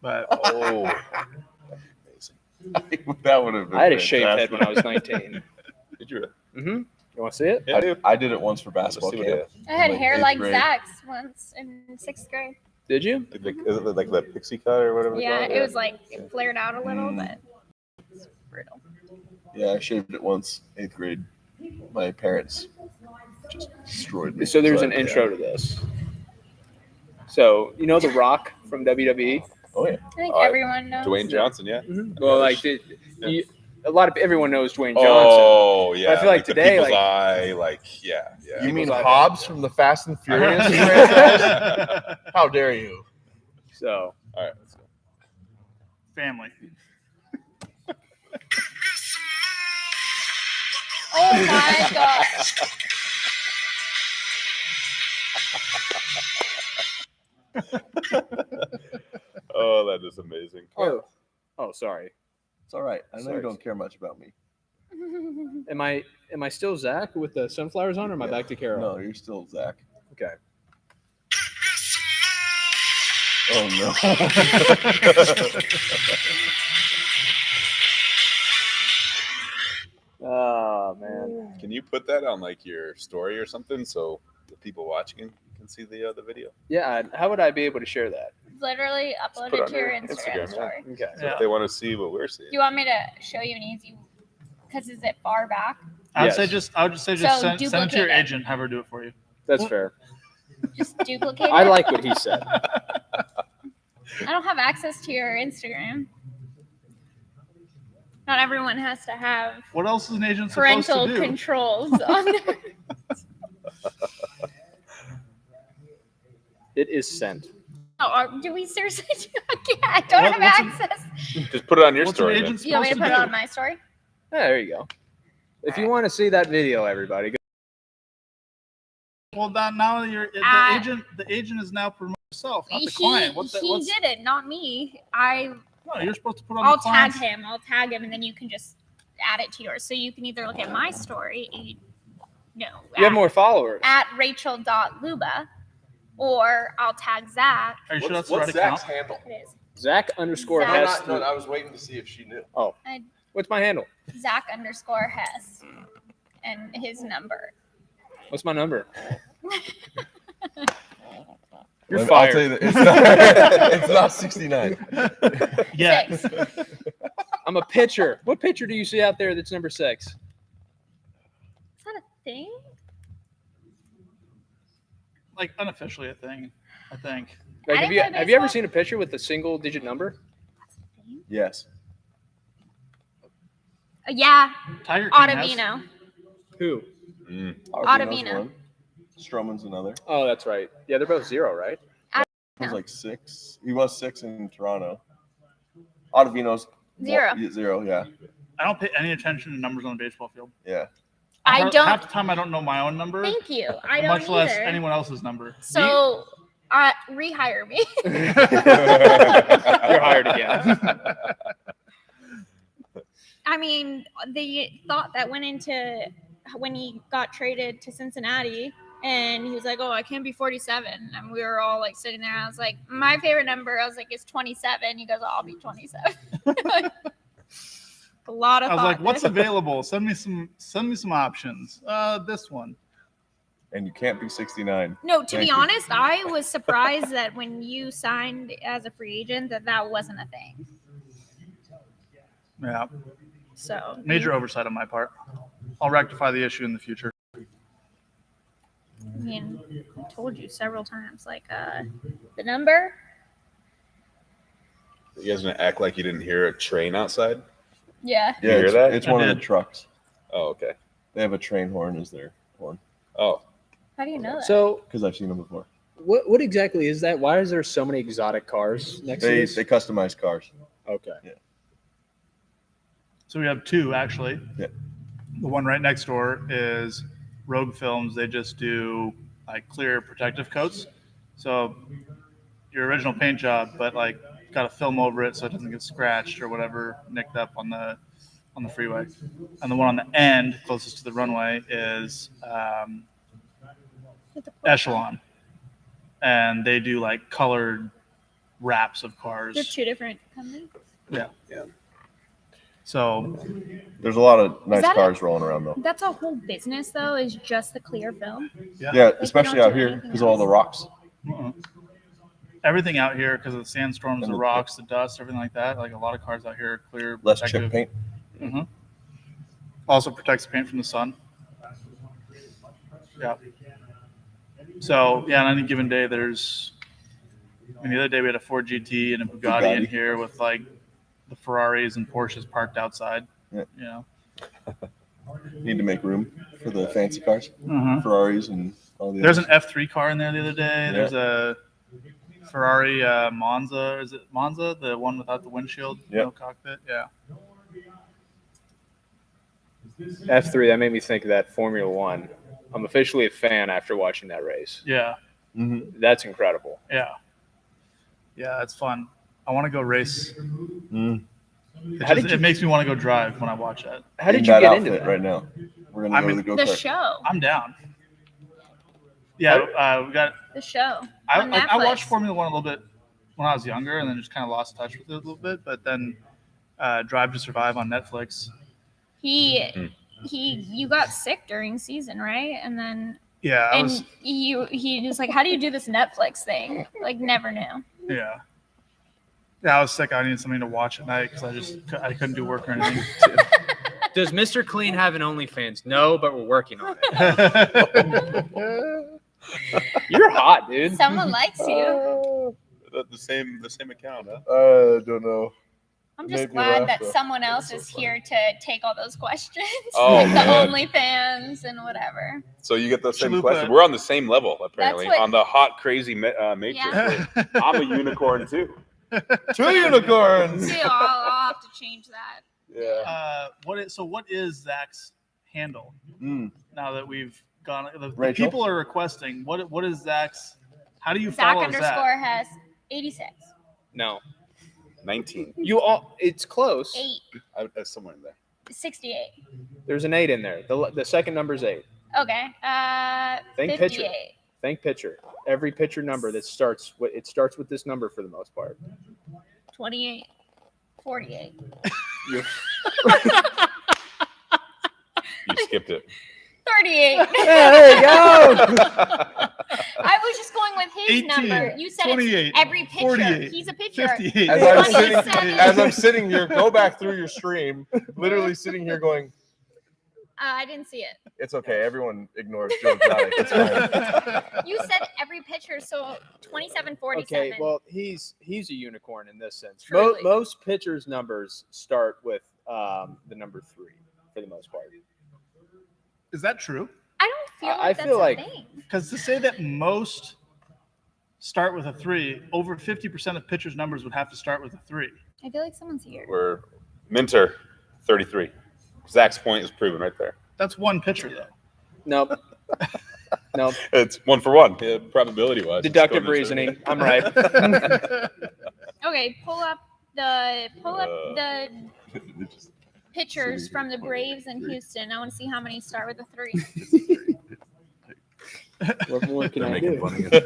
but Oh, That would have been I had a shaved head fantastic. when I was 19. did you? Mm-hmm. You want to see it? Yeah, dude. I did it once for Let's basketball see what camp. it I had Like hair 8th like grade. Zach's once in 6th grade. Did you? is. Is it like the pixie cut or whatever? they Yeah, call it was like it flared out a little, but it's brutal. Yeah, I shaved it once, 8th grade. My parents just destroyed me. So there's an I- intro to this. So you know The Rock from WWE? Oh yeah. I think Oh, everyone knows. Dwayne Johnson, yeah. Well, like everyone knows Dwayne Johnson. Oh, yeah. But I feel like the today, people's like- eye, like, yeah. You mean People's eye- Hobbs from the Fast and Furious franchise? How dare you? So All right, let's go. family. Oh my gosh. Oh, that is amazing. oh, sorry. It's all right. I know Sorry. you don't care much about me. Am I still Zach with the sunflowers on, or am I Yeah. back to Carol? No, you're still Zach. Okay. Oh no. Oh man. Can you put that on like your story or something so the people watching can see the video? Yeah. How would I be able to share that? Literally put upload it it on to your your Instagram Instagram, story. Okay. So Yeah. if they want to see what we're seeing. Do you want me to show you an easy? Because is it far back? I would Yes. say just So send it to your duplicate it. agent, have her do it for you. That's fair. Just duplicate I it. like what he said. I don't have access to your Instagram. Not everyone has to have What else is an agent supposed parental to do? controls on their. It is sent. Oh, do we seriously do? I don't What- have what's an- access. Just put it on your What's your story. then. agent Do you want me to supposed put it to on do? my story? Yeah, there you go. If you want to see that video, everybody, go. Well, now you're Uh, the agent is now promoting herself, not He, the client. he did it, not me. No, you're supposed to put on I'll the tag client's. him. I'll tag him, and then you can just add it to yours. So you can either look at my story, You have more followers. at Rachel.luba, or I'll tag Zach. Are you sure that's the What's right Zach's account? handle? It is Zach underscore Zach. Hess. I was waiting to see if she knew. What's my handle? Zach_Hess, and his number. What's my number? You're I'll fired. tell you that it's not 69. Yeah. 6. I'm a pitcher. What pitcher do you see out there that's number 6? Is that a thing? Like unofficially a thing, I think. Like, I have didn't you play have you ever baseball. seen a pitcher with a single digit number? Yes. Yeah, Tiger King has- Ottavino. Who? Mm. Ottavino. One. Stroman's another. Oh, that's right. Yeah, they're both 0, right? He was like 6. He was 6 in Toronto. Ottavino's 0. 0, yeah. I don't pay any attention to numbers on the baseball field. Yeah. I Half don't. the time I don't know my own number, Thank you. I much don't less either. anyone else's number. So, rehire me. You're hired again. I mean, the thought that went into when he got traded to Cincinnati, and he was like, "Oh, I can't be 47," and we were all like sitting there. I was like, "My favorite number," I was like, "is 27." He goes, "I'll be 27." A lot of I was thought. like, "What's available? Send me some options." This one. And you can't be 69. No, to Thank be you. honest, I was surprised that when you signed as a free agent, that wasn't a thing. Yeah, So major oversight on my part. I'll rectify the issue in the future. I mean, I told you several times, like the number. You guys gonna act like you didn't hear a train outside? Yeah. Yeah, You hear it's, that? it's I one of did. the trucks. Oh, okay. They have a train horn as their horn Oh, How do you know that? So because I've seen them before. what exactly is that? Why is there so many exotic cars next to They this? customize cars. Okay. So we have two actually. Yeah. The one right next door is Rogue Films. They just do like clear protective coats. So your original paint job, but like got a film over it so it doesn't get scratched or whatever, nicked up on the freeway. And the one on the end, closest to the runway, is Echelon, and they do like colored wraps of cars. They're two different companies. Yeah. So There's a lot of nice that cars rolling around though. That's a whole business, though, is just the clear film. Yeah, especially don't out do here anything because of all the rocks. everything out here, because of the sandstorms, And the the- rocks, the dust, everything like that. Like a lot of cars out here are clear. Less protective. chip paint. Also protects paint from the sun. Yeah. So yeah, on any given day, there's. I mean, the other day we had a Ford GT and a Bugatti in Bugatti. here with like the Ferraris and Porsches parked outside. Yeah. You know. Need to make room for the fancy cars, Ferraris and all the. There's an others. F3 car in there the other day. There's a Ferrari Monza. Is it Monza, the one without the windshield, no cockpit? Yeah. F3. That made me think of that Formula One. I'm officially a fan after watching that race. Yeah. Mhm. That's incredible. Yeah. Yeah, that's fun. I want to go race. Mm. It makes me want to go drive when I watch that. How did In you that get into outfit that? right now? We're gonna I go mean, to the The go-kart. show. I'm down. Yeah, we got. The show. I on I watched Netflix. Formula One a little bit when I was younger, and then just kind of lost touch with it a little bit. But then Drive to Survive on Netflix. You got sick during season, right? And then Yeah, I and was. he just like, how do you do this Netflix thing? Like, never knew. Yeah. Yeah, I was sick. I needed something to watch at night because I couldn't do work or anything. Does Mr. Clean have an OnlyFans? No, but we're working on it. You're hot, dude. Someone likes you. the same account, huh? I don't know. I'm just Made me glad laugh, that though. someone else is here to take all those questions. Oh, like the man. OnlyFans and whatever. So you get the same Chalupa. question. We're on the same level apparently what- on the hot crazy matrix. Yeah. I'm a unicorn too. 2 unicorns. See, I'll have to change that. Yeah. What is Zach's handle? Mm. Now that we've gone, the Rachel? people are requesting. What is Zach's? How do you Zach follow underscore Zach? has 86. No. 19. You all. It's close. 8. Somewhere in there. 68. There's an 8 in there. The second number's 8. Okay. Think 58. pitcher. Think pitcher. Every pitcher number that starts with this number for the most part. 28. 48. You're- You skipped it. 38. Yeah, there you go. I was just going with his 18, number. You said 28, it's every pitcher. 48, He's a pitcher. 58. As He's I'm, on sitting, 27. as I'm sitting here, go back through your stream. Literally sitting here going, I didn't see it. it's okay. Everyone ignores Joe Exotic. It's fine. You said every pitcher, so 27, 47. Okay, well, he's a unicorn in this sense. Truly. Most pitchers' numbers start with the number 3 for the most part. Is that true? I don't feel like I that's feel a like- thing. Because to say that most start with a 3, over 50% of pitchers' numbers would have to start with a 3. I feel like someone's here. We're Minter, 33. Zach's point is proven right there. That's one pitcher, though. Nope. Nope. It's 1 for 1, yeah, probability wise. Deductive reasoning. I'm right. Okay, pull up the It's just- pitchers from the Braves and Houston. I want to see how many start with a 3. What more can They're I making do? fun of you.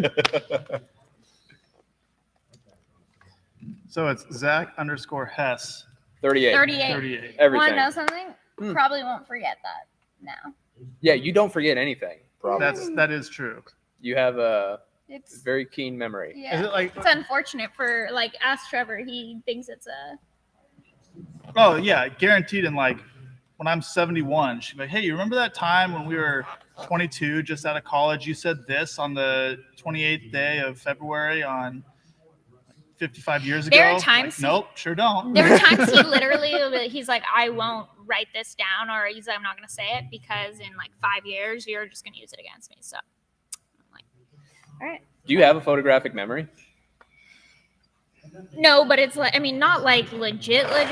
So it's Zach underscore Hess 38. 38. 38. Want Everything. to know something? Hmm. Probably won't forget that now. Yeah, you don't forget anything. That is true. You have a It's very keen memory. yeah. Is it like? It's unfortunate for like ask Trevor. He thinks it's a Oh yeah, guaranteed. And like when I'm 71, she'd be like, "Hey, you remember that time when we were 22, just out of college? You said this on the 28th day of February on 55 years ago. There are times nope, sure don't. There were times he's like, I won't write this down, or he's like, I'm not going to say it because in like 5 years, you're just going to use it against me. So I'm like, all right. Do you have a photographic memory? No, but it's like, I mean, not like legit, but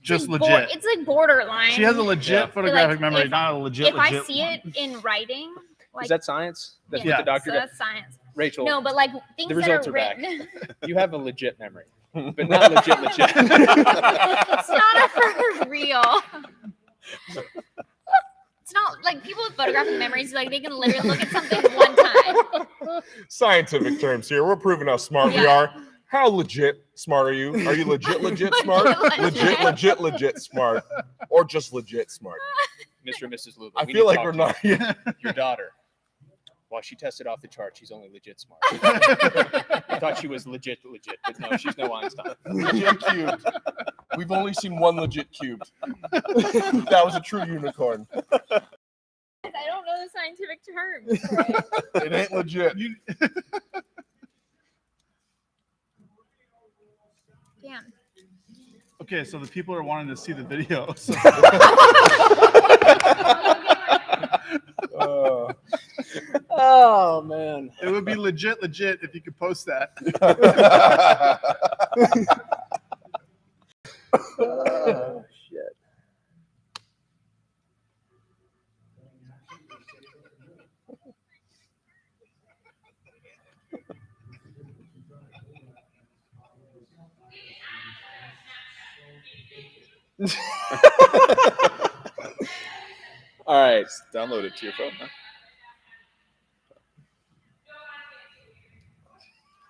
Just like legit. it's like borderline. She has a legit photographic Like, memory, if- not a legit. If I legit see it in writing, like, Is that science? That's yeah, what the doctor so does. that's science. Rachel, No, but like things the that results are are back. written. you have a legit memory, but not legit. It's not for real. It's not like people with photographic memories, like they can literally look at something one time. Scientific terms here. We're proving how smart we Yeah. are. How legit smart are you? Are you legit smart? Legit smart, or just legit smart? Mr. and Mrs. Lubin. I we feel need like to we're talk to you. not. Your daughter, while she tested off the chart, she's only legit smart. I thought she was legit, but no, she's no Einstein. Legit cubed. We've only seen one legit cubed. That was a true unicorn. I don't know the scientific terms. Right? It ain't legit. Damn. Okay, so the people are wanting to see the video. So. Oh man. It would be legit if you could post that. Oh, shit. All right. Download it to your phone, huh?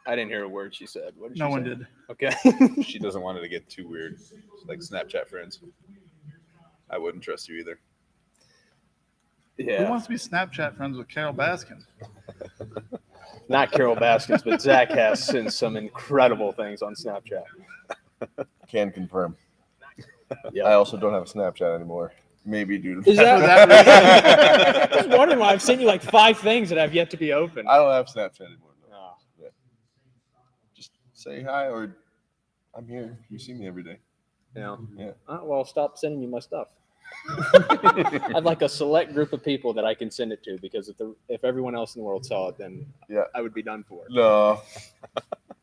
I didn't hear a word she said. What did she No one say? did. Okay. She doesn't want it to get too weird, like Snapchat friends. I wouldn't trust you either. Who Yeah. wants to be Snapchat friends with Carol Baskin? Not Carol Baskins, but Zach has sent some incredible things on Snapchat. Can confirm. Yeah. I also don't have a Snapchat anymore. Maybe due to Is that- that. I was wondering why I've sent you like 5 things that have yet to be opened. I don't have Snapchat anymore. No. Oh. Yeah. Just say hi, or I'm here. You see me every day. Yeah. Yeah. Well, stop sending you my stuff. I have like a select group of people that I can send it to because if everyone else in the world saw it, then Yeah. I would be done for. No.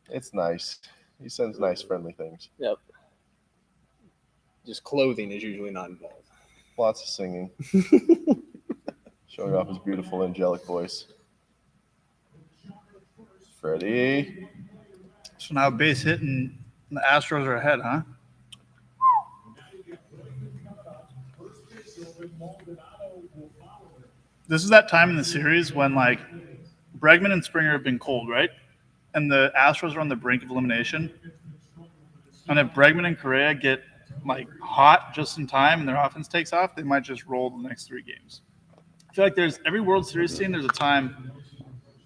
It's nice. He sends nice, friendly things. Yep. Just clothing is usually not involved. Lots of singing. Showing off his beautiful, angelic voice. Freddie. So now base hit and the Astros are ahead, huh? This is that time in the series when like Bregman and Springer have been cold, right? And the Astros are on the brink of elimination. And if Bregman and Correa get like hot just in time and their offense takes off, they might just roll the next 3 games. I feel like there's every World Series team, there's a time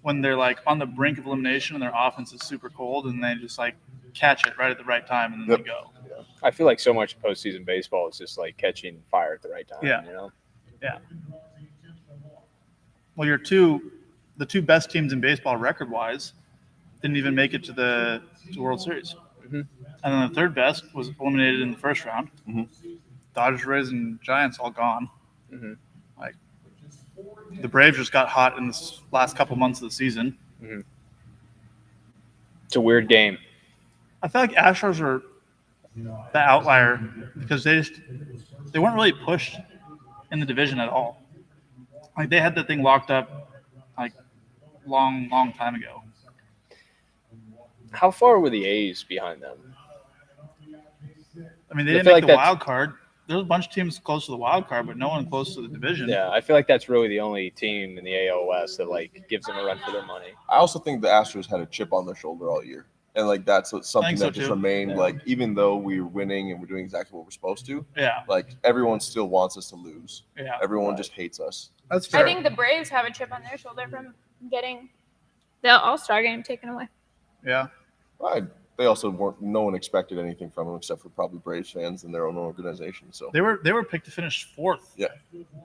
when they're like on the brink of elimination and their offense is super cold and they just like catch it right at the right time and then they go. I feel like so much postseason baseball is just like catching fire at the right time. Yeah. You know? Well, the two best teams in baseball record-wise didn't even make it to the World Series. Mhm. And then the third best was eliminated in the first round. Mhm. Dodgers, Rays, and Giants all gone. Mhm. Like the Braves just got hot in the last couple months of the season. It's a weird game. I feel like Astros are the outlier because they weren't really pushed in the division at all. Like they had that thing locked up like long time ago. How far were the A's behind them? I mean, they I didn't feel make like the that's- wild card. There was a bunch of teams close to the wild card, but no one close to the division. Yeah, I feel like that's really the only team in the AL West that like gives them a run for their money. I also think the Astros had a chip on their shoulder all year. And like that's something think so, that just too. remained. Yeah. Like even though we were winning and we're doing exactly what we're supposed to, Yeah, like everyone still wants us to lose. yeah. Everyone Right. just hates us. That's fair. I think the Braves have a chip on their shoulder from getting the All-Star game taken away. Yeah. They also weren't. No one expected anything from them except for probably Braves fans and their own organization. So They were picked to finish 4th Yeah.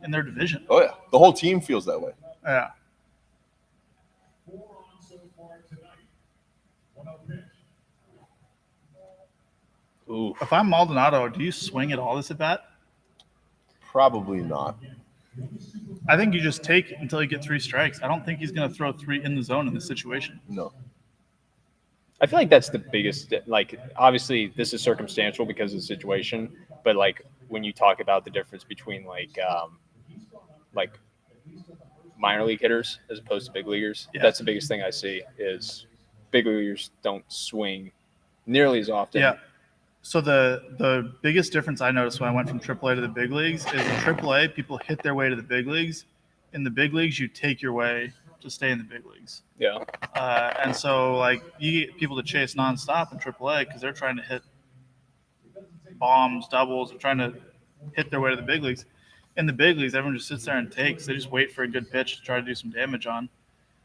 in their division. oh yeah, the whole team feels that way. Yeah. 4 on so far tonight. 1 Ooh. If I'm Maldonado, do you swing at all this at bat? Probably not. I think you just take it until you get 3 strikes. I don't think he's going to throw 3 in the zone in this situation. No. I feel like that's the biggest. Like, obviously, this is circumstantial because of the situation, but like when you talk about the difference between like minor league hitters as opposed to big leaguers, Yeah. that's the biggest thing I see is big leaguers don't swing nearly as often. Yeah. So the biggest difference I noticed when I went from AAA to the big leagues is in AAA, people hit their way to the big leagues. In the big leagues, you take your way to stay in the big leagues. Yeah. And so, like, you get people to chase nonstop in AAA because they're trying to hit bombs, doubles, they're trying to hit their way to the big leagues. In the big leagues, everyone just sits there and takes. They just wait for a good pitch to try to do some damage on.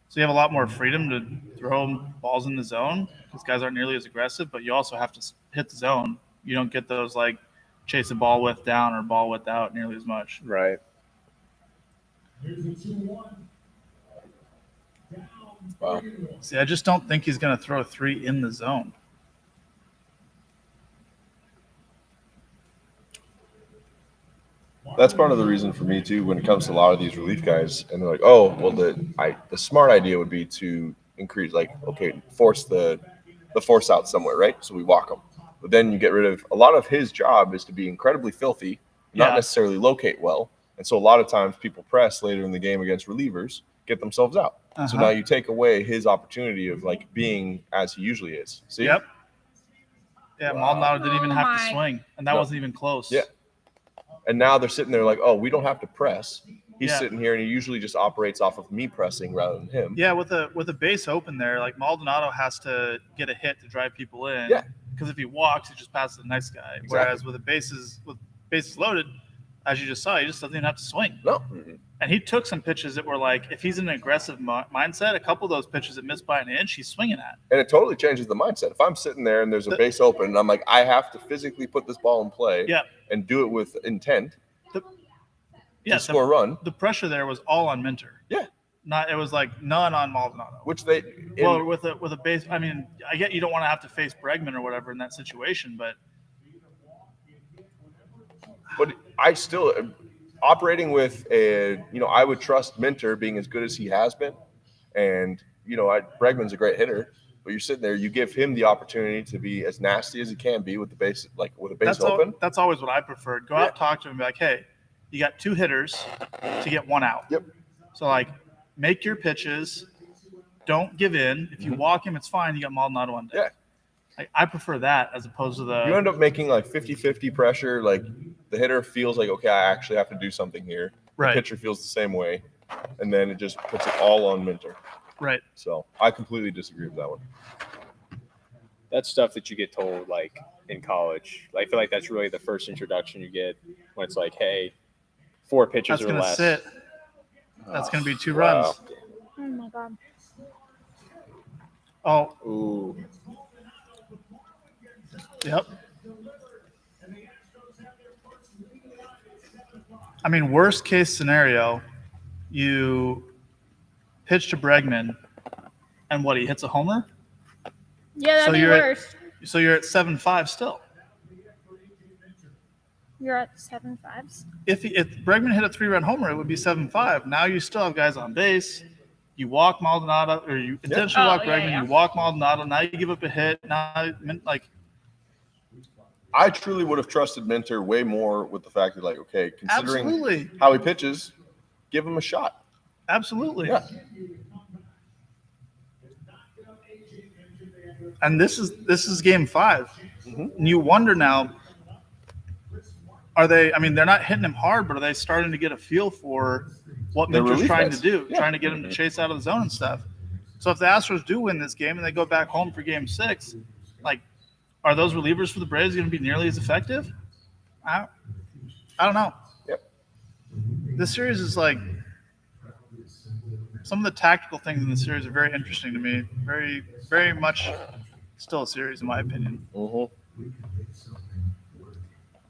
So you have a lot more freedom to throw balls in the zone because guys aren't nearly as aggressive, but you also have to hit the zone. You don't get those, like, chase a ball width down or ball width out nearly as much. Right. Wow. See, I just don't think he's going to throw 3 in the zone. That's part of the reason for me too when it comes to a lot of these relief guys, and they're like, oh, well, the smart idea would be to increase, like, okay, force the force out somewhere, right? So we walk him, but then you get rid of a lot of his job is to be incredibly filthy, not Yeah. necessarily locate well, and so a lot of times people press later in the game against relievers, get themselves out. So Uh-huh. now you take away his opportunity of like being as he usually is. See? Yep. Yeah, Wow. Maldonado didn't even Oh have to my. swing, and that No. wasn't even close. Yeah. And now they're sitting there like, oh, we don't have to press. He's Yeah. sitting here and he usually just operates off of me pressing rather than him. Yeah, with a base open there, like Maldonado has to get a hit to drive people in. Yeah. Because if he walks, he just passes the next guy. Exactly. Whereas with bases loaded, as you just saw, he just doesn't even have to swing. No. And he took some pitches that were like, if he's in an aggressive mindset, a couple of those pitches that missed by an inch, he's swinging at. And it totally changes the mindset. If I'm sitting there and there's a base open and I'm like, I have to physically put this ball in play Yeah. and do it with intent Yeah, to score a run, the pressure there was all on Minter. Yeah. It was like none on Maldonado. which they Well, with a base, I mean, I get you don't want to have to face Bregman or whatever in that situation, but I still operating with I would trust Minter being as good as he has been. And, Bregman's a great hitter, but you're sitting there, you give him the opportunity to be as nasty as he can be with the base, like with a base open. that's always what I preferred. Go out, talk to him, and be like, hey, you got 2 hitters to get 1 out. Yep. So, like, make your pitches. Don't give in. If you walk him, it's fine. You got Maldonado on deck. Yeah. I prefer that as opposed to You end up making like 50-50 pressure. Like the hitter feels like, okay, I actually have to do something here. Right. The pitcher feels the same way. And then it just puts it all on Minter. Right. So I completely disagree with that one. That's stuff that you get told like in college. I feel like that's really the first introduction you get when it's like, hey, 4 pitches That's or going to less. sit. That's going to be 2 Wow. runs. Oh my god. Oh, Ooh. yep. I mean, worst case scenario, you pitch to Bregman, and he hits a homer. Yeah, that'd So be you're at- worse. So you're at 7-5 still. You're at 7-5s. If Bregman hit a 3-run homer, it would be 7-5. Now you still have guys on base. You walk Maldonado, or you intentionally walk yeah, Bregman. yeah. You walk Maldonado. Now you give up a hit. Now, like, I truly would have trusted Minter way more with the fact that, like, okay, considering absolutely, how he pitches, give him a shot. absolutely. Yeah. And this is game 5. Mhm. And you wonder now, are they? I mean, they're not hitting him hard, but are they starting to get a feel for what They're Minter's relief trying guys. to do, Yeah. trying to get him to chase out of the zone and stuff? So if the Astros do win this game and they go back home for game 6, like, are those relievers for the Braves going to be nearly as effective? I don't know. Yep. This series is like, some of the tactical things in the series are very interesting to me. Very, very much still a series, in my opinion. Mhm.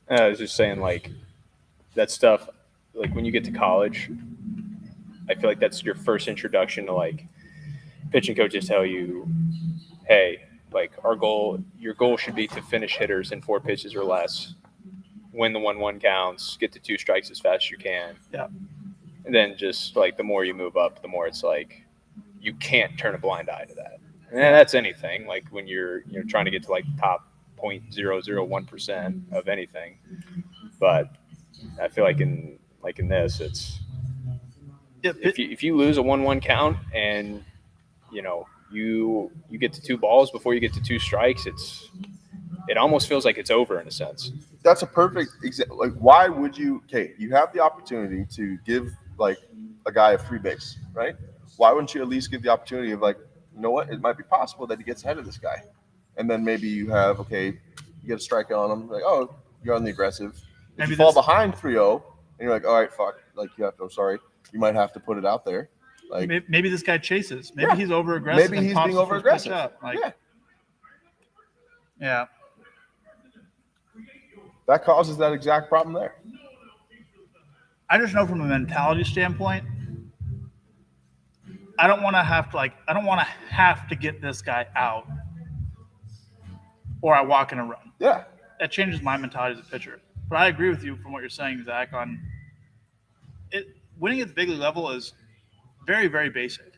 I was just saying, like, that stuff, like, when you get to college, I feel like that's your first introduction to, like, pitching coaches tell you, hey, like your goal should be to finish hitters in 4 pitches or less, win the 1-1 counts, get to 2 strikes as fast as you can. Yeah. And then just like the more you move up, the more it's like you can't turn a blind eye to that. And that's anything. Like when you're trying to get to like the top 0.001% of anything. But I feel like in this, it's if you lose a 1-1 count and you get to 2 balls before you get to 2 strikes, it almost feels like it's over in a sense. That's a perfect example. Like, why would you? Okay, you have the opportunity to give like a guy a free base, right? Why wouldn't you at least give the opportunity of like, you know what? It might be possible that he gets ahead of this guy, and then maybe you get a strike on him. Like, oh, you're on the aggressive. If Maybe you fall this- behind 3-0, and you're like, all right, fuck. Like I'm sorry. You might have to put it out there. Like maybe this guy chases. Maybe Yeah. he's over aggressive. maybe he's being over aggressive. Like, Yeah, yeah. that causes that exact problem there. I just know from a mentality standpoint, I don't want to have to get this guy out, or I walk in a run. Yeah, That changes my mentality as a pitcher. But I agree with you from what you're saying, Zach. On it, winning at the big league level is very, very basic.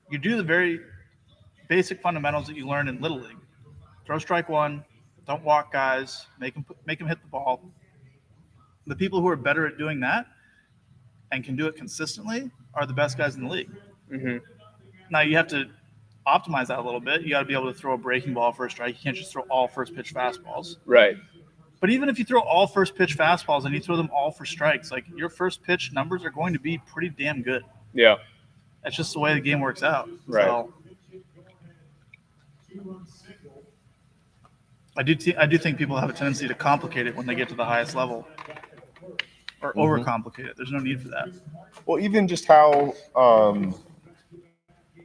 You do the very basic fundamentals that you learn in Little League. Throw strike one, don't walk guys, make them hit the ball. The people who are better at doing that and can do it consistently are the best guys in the league. Mm-hmm. Now you have to optimize that a little bit. You got to be able to throw a breaking ball for a strike. You can't just throw all first pitch fastballs. Right. But even if you throw all first pitch fastballs and you throw them all for strikes, like your first pitch numbers are going to be pretty damn good. Yeah. That's just the way the game works out. Right. So, I do think people have a tendency to complicate it when they get to the highest level, or overcomplicate it. There's no need for that. Well, even just how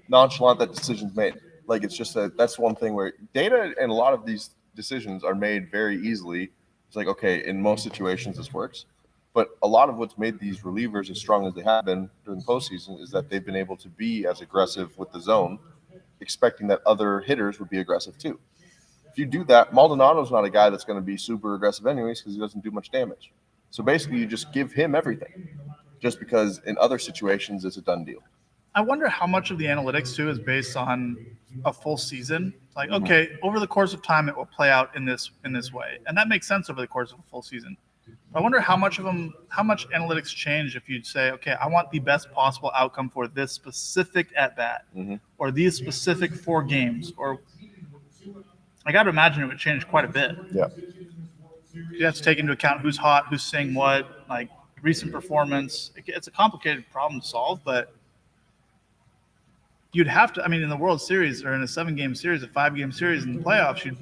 nonchalant that decision's made. Like, it's just that's one thing where data and a lot of these decisions are made very easily. It's like, okay, in most situations this works. But a lot of what's made these relievers as strong as they have been during the postseason is that they've been able to be as aggressive with the zone, expecting that other hitters would be aggressive too. If you do that, Maldonado's not a guy that's going to be super aggressive anyways because he doesn't do much damage. So basically, you just give him everything, just because in other situations it's a done deal. I wonder how much of the analytics too is based on a full season. Like, okay, over the course of time, it will play out in this way, and that makes sense over the course of a full season. I wonder how much analytics change if you'd say, okay, I want the best possible outcome for this specific at bat, or these specific 4 games, or I got to imagine it would change quite a bit. Yeah. You have to take into account who's hot, who's saying what, like recent performance. It's a complicated problem to solve, but you'd have to. I mean, in the World Series or in a 7-game series, a 5-game series in the playoffs, you'd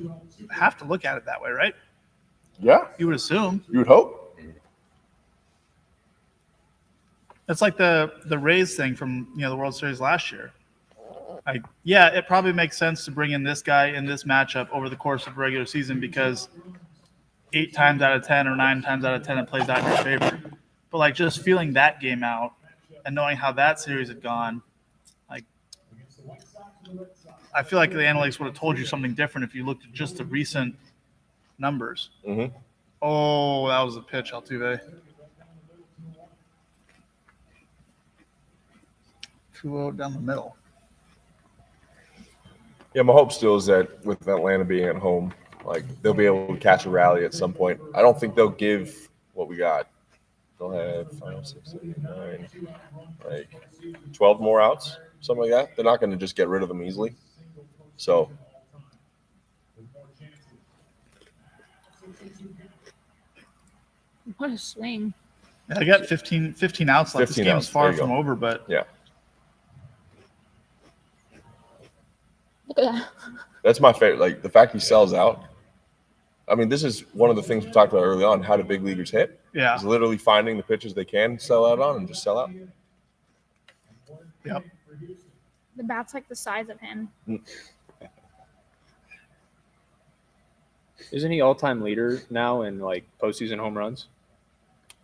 have to look at it that way, right? Yeah. You would assume. You would hope. It's like the Rays thing from the World Series last year. It probably makes sense to bring in this guy in this matchup over the course of the regular season because 8 times out of 10 or 9 times out of 10 it plays out in your favor. But like just feeling that game out and knowing how that series had gone, like I feel like the analytics would have told you something different if you looked at just the recent numbers. Mm-hmm. Oh, that was a pitch, Altuve. 2-0 down the middle. Yeah, my hope still is that with Atlanta being at home, like they'll be able to catch a rally at some point. I don't think they'll give what we got. They'll have 5, 6, 7, 9, like 12 more outs, something like that. They're not going to just get rid of them easily. So What a swing. Yeah, I got 15 outs left. This 15 game's outs. far There you from go. over, but yeah, Look at that. that's my favorite. Like the fact he sells out. I mean, this is one of the things we talked about early on. How do big leaguers hit? yeah. Is literally finding the pitches they can sell out on and just sell out. Yep. The bat's like the size of him. Isn't he all-time leader now in like postseason home runs?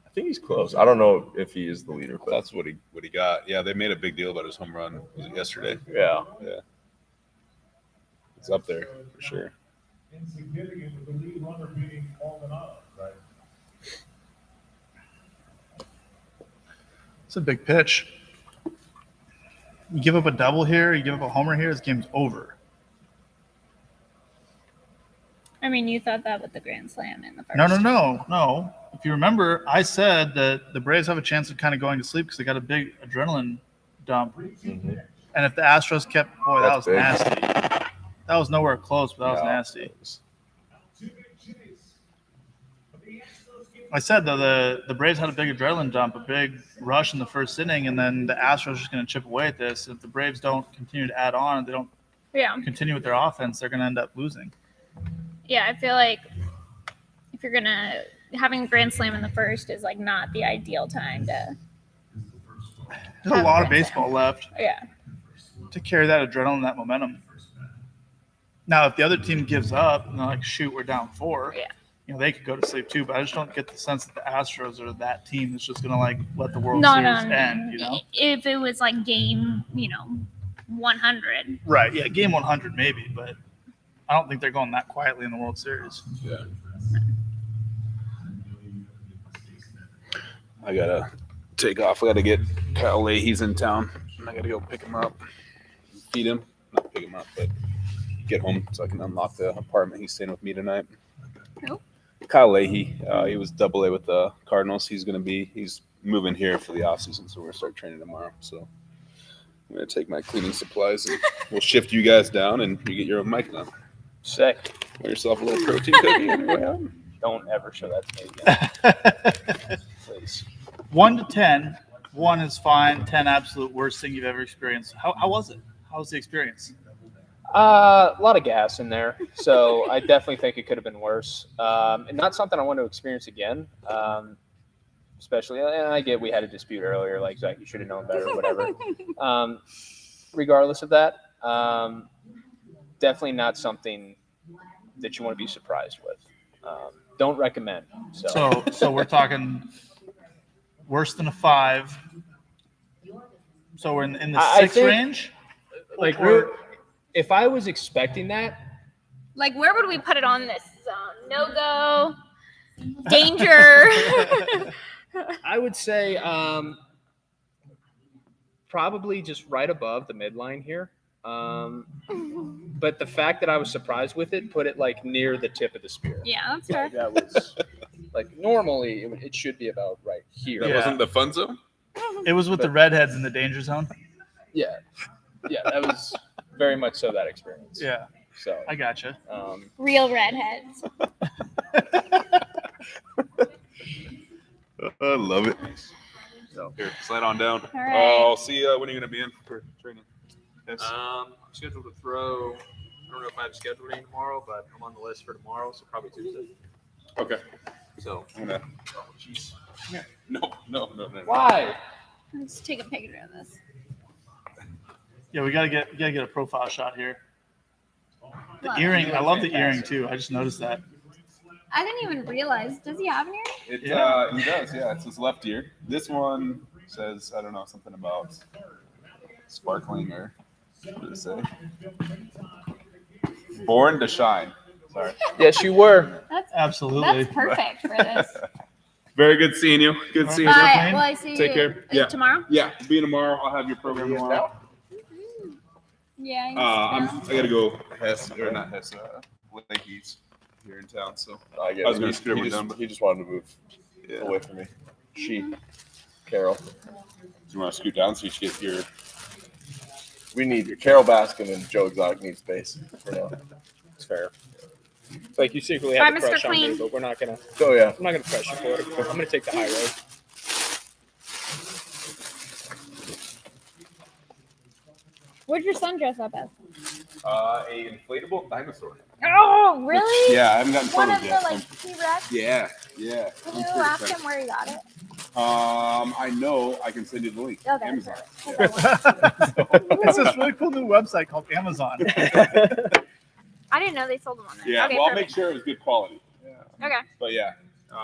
I think he's close. I don't know if he is the leader, but That's what he got. Yeah, they made a big deal about his home run. Was it yesterday? Yeah. Yeah. It's up there for sure. Insignificant with the lead runner being Maldonado, right? It's a big pitch. You give up a double here, you give up a homer here, this game's over. I mean, you thought that with the grand slam in the first. No. If you remember, I said that the Braves have a chance of kind of going to sleep because they got a big adrenaline dump. Mm-hmm. And if the Astros kept, boy, that That's was big. nasty. That was nowhere close, but that was nasty. I said, though, the Braves had a big adrenaline dump, a big rush in the first inning, and then the Astros are just going to chip away at this. If the Braves don't continue to add on, they don't Yeah. continue with their offense, they're going to end up losing. Yeah, I feel like if you're gonna having a grand slam in the first is like not the ideal time to. There's a lot of baseball left Yeah. to carry that adrenaline, that momentum. Now, if the other team gives up and they're like, shoot, we're down 4, Yeah. they could go to sleep too. But I just don't get the sense that the Astros are that team that's just going to like let the World No. Series end, If it was like game, 100. Right. Yeah. Game 100, maybe. But I don't think they're going that quietly in the World Series. Yeah. I gotta take off. I gotta get Kyle Leahy's in town. I gotta go pick him up, feed him. Not pick him up, but get home so I can unlock the apartment. He's staying with me tonight. Who? Kyle Leahy. He was AA with the Cardinals. He's moving here for the offseason, so we're gonna start training tomorrow. So I'm gonna take my cleaning supplies and we'll shift you guys down and you get your own mic now. Sick. Pour yourself a little protein cookie on your way out. Don't ever show that to me again, please. 1 to 10. 1 is fine. 10, absolute worst thing you've ever experienced. How was it? How was the experience? A lot of gas in there, so I definitely think it could have been worse. And not something I want to experience again. Especially, and I get we had a dispute earlier, like Zach, you should have known better, or whatever. Regardless of that, definitely not something that you want to be surprised with. Don't recommend. So we're talking worse than a 5. So we're in the 6 think- range. Like, if I was expecting that, Like, where would we put it on this zone? No go, danger. I would say probably just right above the midline here. But the fact that I was surprised with it put it like near the tip of the spear. Yeah, that's fair. That was like normally it should be about right here. That Yeah. wasn't the fun zone? It was with the redheads in the danger zone. Yeah, that was very much so that experience. Yeah, So I gotcha. Real redheads. I love it. So here, slide on down. All right. I'll see you. When are you gonna be in for training? Yes. I'm scheduled to throw. I don't know if I have scheduled any tomorrow, but I'm on the list for tomorrow, so probably Tuesday. Okay. So, I'm gonna. oh, jeez. No. why? Let's take a picture of this. Yeah, we gotta get a profile shot here. The Love earring, it. I love the earring too. I just noticed that. I didn't even realize. Does he have an earring? He does. Yeah, it's his left ear. This one says I don't know something about sparkling or what does it say? Born to shine. Sorry. Yes, you were. Absolutely. That's perfect for this. Very good seeing you. Good seeing All you. right. Well, I see Take you. care. Is Yeah. it tomorrow? Yeah, be in tomorrow. I'll have your program tomorrow. Yeah. I gotta go Hess or not Hess. Leahy's here in town, so I get I was it. gonna He- scribble he, just, down, but- he just wanted to move yeah. away from me. Carol. Do you want to scoot down so you can get your? We need Carol Baskin and Joe Exotic need space for now. It's fair. It's like you secretly Bye, have a Mr. crush on me, Clean. but we're not gonna. Oh yeah. I'm not gonna press you for it. I'm gonna take the high road. What'd your son dress up as? A inflatable dinosaur. Oh, really? Yeah, I haven't gotten One of photos the yet. like T-Rex. Yeah. Can I'm you pretty ask excited. him where he got it? I know. I can send you the link. Okay. Amazon. It's this really cool new website called Amazon. I didn't know they sold them on there. Yeah. Okay, Well, I'll make perfect. sure it was good quality. Yeah. Okay. But yeah.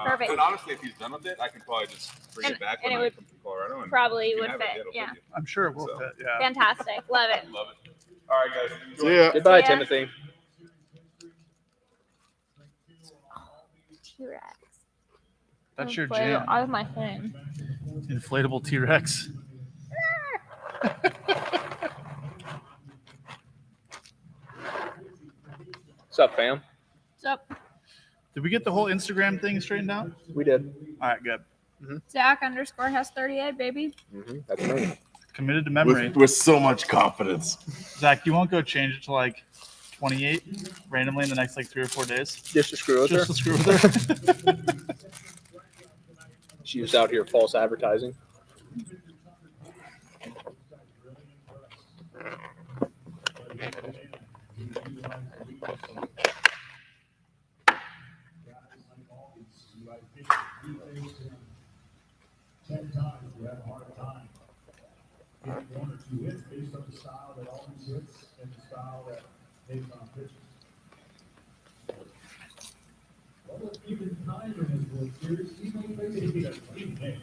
Perfect. But honestly, if he's done with it, I can probably just bring And- it back and when it I would come to Colorado. And Probably you can would have it. fit. It'll Yeah. fit you. I'm sure it will So. fit. Yeah. Fantastic. Love it. Love it. All right, guys. Enjoy. See ya. Goodbye, Yeah. Timothy. T-Rex. That's your Inflatable- jam. I have my thing. Inflatable T-Rex. What's up, fam? So Did we get the whole Instagram thing straightened out? We did. All right, good. Zach _ has 38, baby. That's me. Committed to memory. With so much confidence. Zach, you won't go change it to like 28 randomly in the next like 3 or 4 days? Just to screw with her. Just to screw with her. She was out here false advertising. Ten times we have a hard time getting 1 or 2 hits based on the style that always hits and the style that takes on pitches. Well, even time in his World Series, he's only made a clean hit.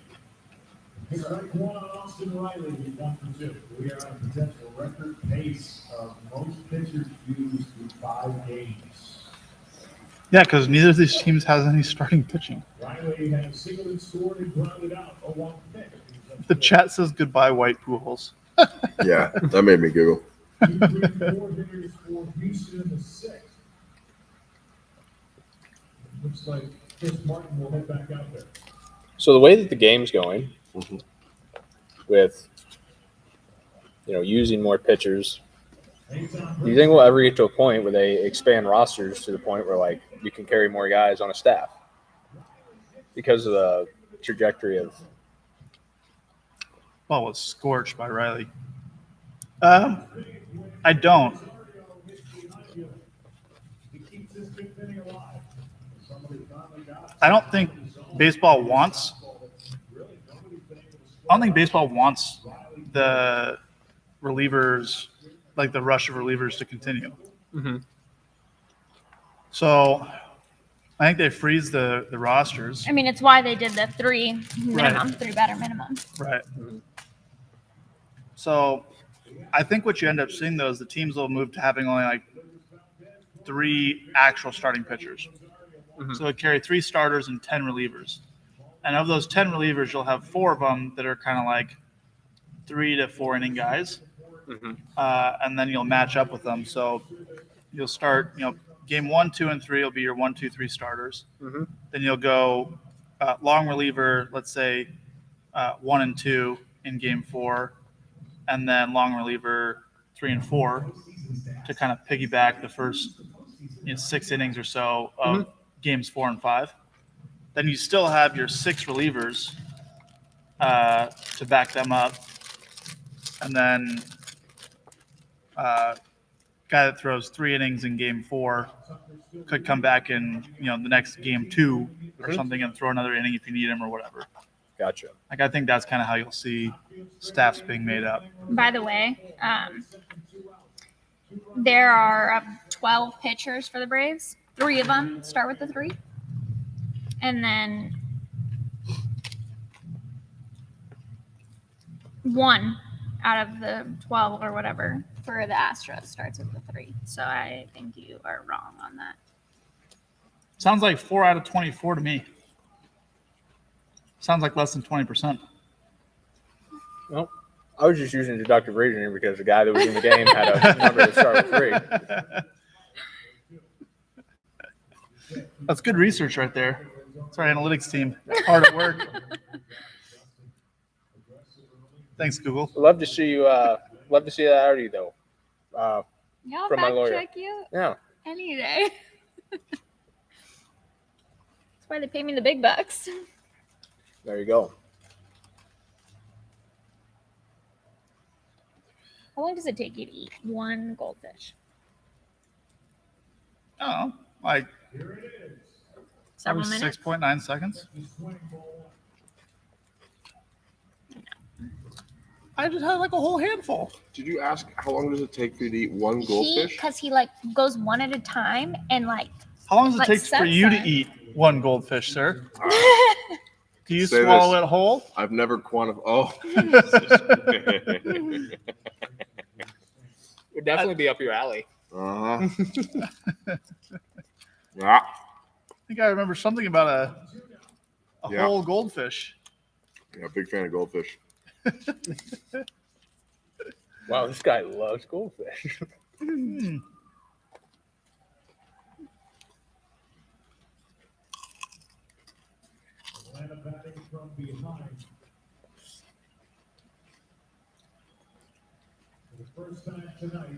Strike 1 on Austin Riley with 1 for 2. We are on a potential record pace of most pitchers used in 5 games. Yeah, because neither of these teams has any starting pitching. Riley had singled and scored and grounded out a 1 pitch. The chat says goodbye, White Pujols. Yeah, that made me giggle. 2, 3, 4 hitters for Houston in the 6th. Looks like Chris Martin will head back out there. So the way that the game's going, Mhm. with using more pitchers, do you think we'll ever get to a point where they expand rosters to the point where like you can carry more guys on a staff because of the trajectory of? Ball was scorched by Riley. I don't. I don't think baseball wants. I don't think baseball wants the relievers, like the rush of relievers, to continue. Mm-hmm. So I think they freeze the rosters. I mean, it's why they did the 3 minimum, 3 batter minimum. Right. So I think what you end up seeing, though, is the teams will move to having only like 3 actual starting pitchers. Mhm. So they carry 3 starters and 10 relievers. And of those 10 relievers, you'll have 4 of them that are kind of like 3 to 4 inning guys. Mm-hmm. And then you'll match up with them. So you'll start, game 1, 2, and 3 will be your 1, 2, 3 starters. Mm-hmm. Then you'll go long reliever, let's say 1 and 2 in game 4, and then long reliever 3 and 4 to kind of piggyback the first 6 innings or so of games 4 and 5. Then you still have your 6 relievers to back them up, and then guy that throws 3 innings in game 4 could come back in the next game 2 or something and throw another inning if you need him or whatever. Gotcha. Like I think that's kind of how you'll see staffs being made up. By the way, there are 12 pitchers for the Braves. 3 of them start with the 3. And then 1 out of the 12 or whatever for the Astros starts with the 3. So I think you are wrong on that. Sounds like 4 out of 24 to me. Sounds like less than 20%. Well, I was just using deductive reasoning because the guy that was in the game had a number to start with 3. That's good research right there. It's our analytics team. Hard at work. Thanks, Google. Love to see you. Love to see that out of you, though. Yeah, From my fact lawyer. check you Yeah. any day. That's why they pay me the big bucks. There you go. How long does it take you to eat 1 goldfish? Oh, like Several probably minutes. 6.9 seconds. I just had like a whole handful. Did you ask how long does it take for you to eat 1 goldfish? Because he like goes 1 at a time and like. How long does it Like take for you to Samsung. eat 1 goldfish, sir? Do you Say swallow this. it whole? I've never quantified. Oh. Would definitely be up your alley. Uh-huh. Yeah. think I remember something about a Yeah. whole goldfish. Yeah, big fan of goldfish. Wow, this guy loves goldfish. Hmm. Atlanta batting from behind. For the first time tonight,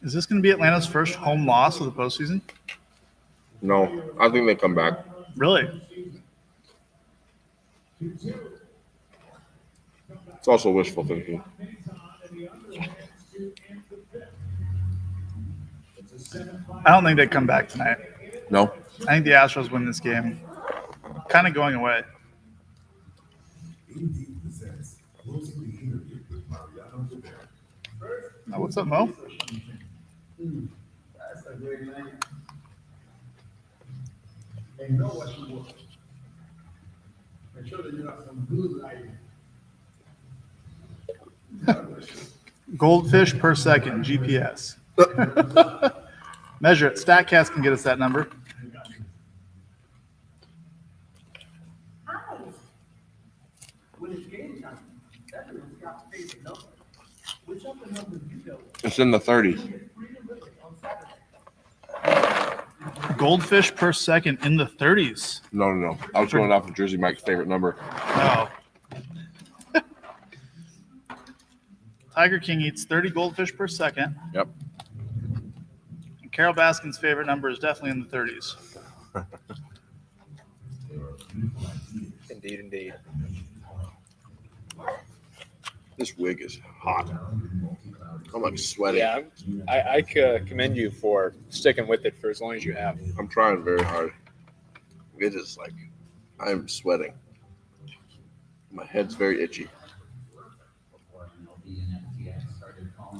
Is this going to be Atlanta's first home loss of the postseason? No, I think they come back. Really? It's also wishful thinking. I don't think they come back tonight. No, I think the Astros win this game. Kind of going away. Now, what's up, Mo? and know what you want. Make sure that you got some good lighting. Goldfish per second, GPS. Measure it. StatCast can get us that number. When it's game time, everyone's got to face a number. Whichever number you go with, it's in the 30s. on Saturday. Goldfish per second in the 30s. No. I was going off of Jersey Mike's favorite number. No. Tiger King eats 30 goldfish per second. Yep. And Carol Baskin's favorite number is definitely in the 30s. Indeed. This wig is hot. I'm like sweating. Yeah, I commend you for sticking with it for as long as you have. I'm trying very hard. It is like I'm sweating. My head's very itchy.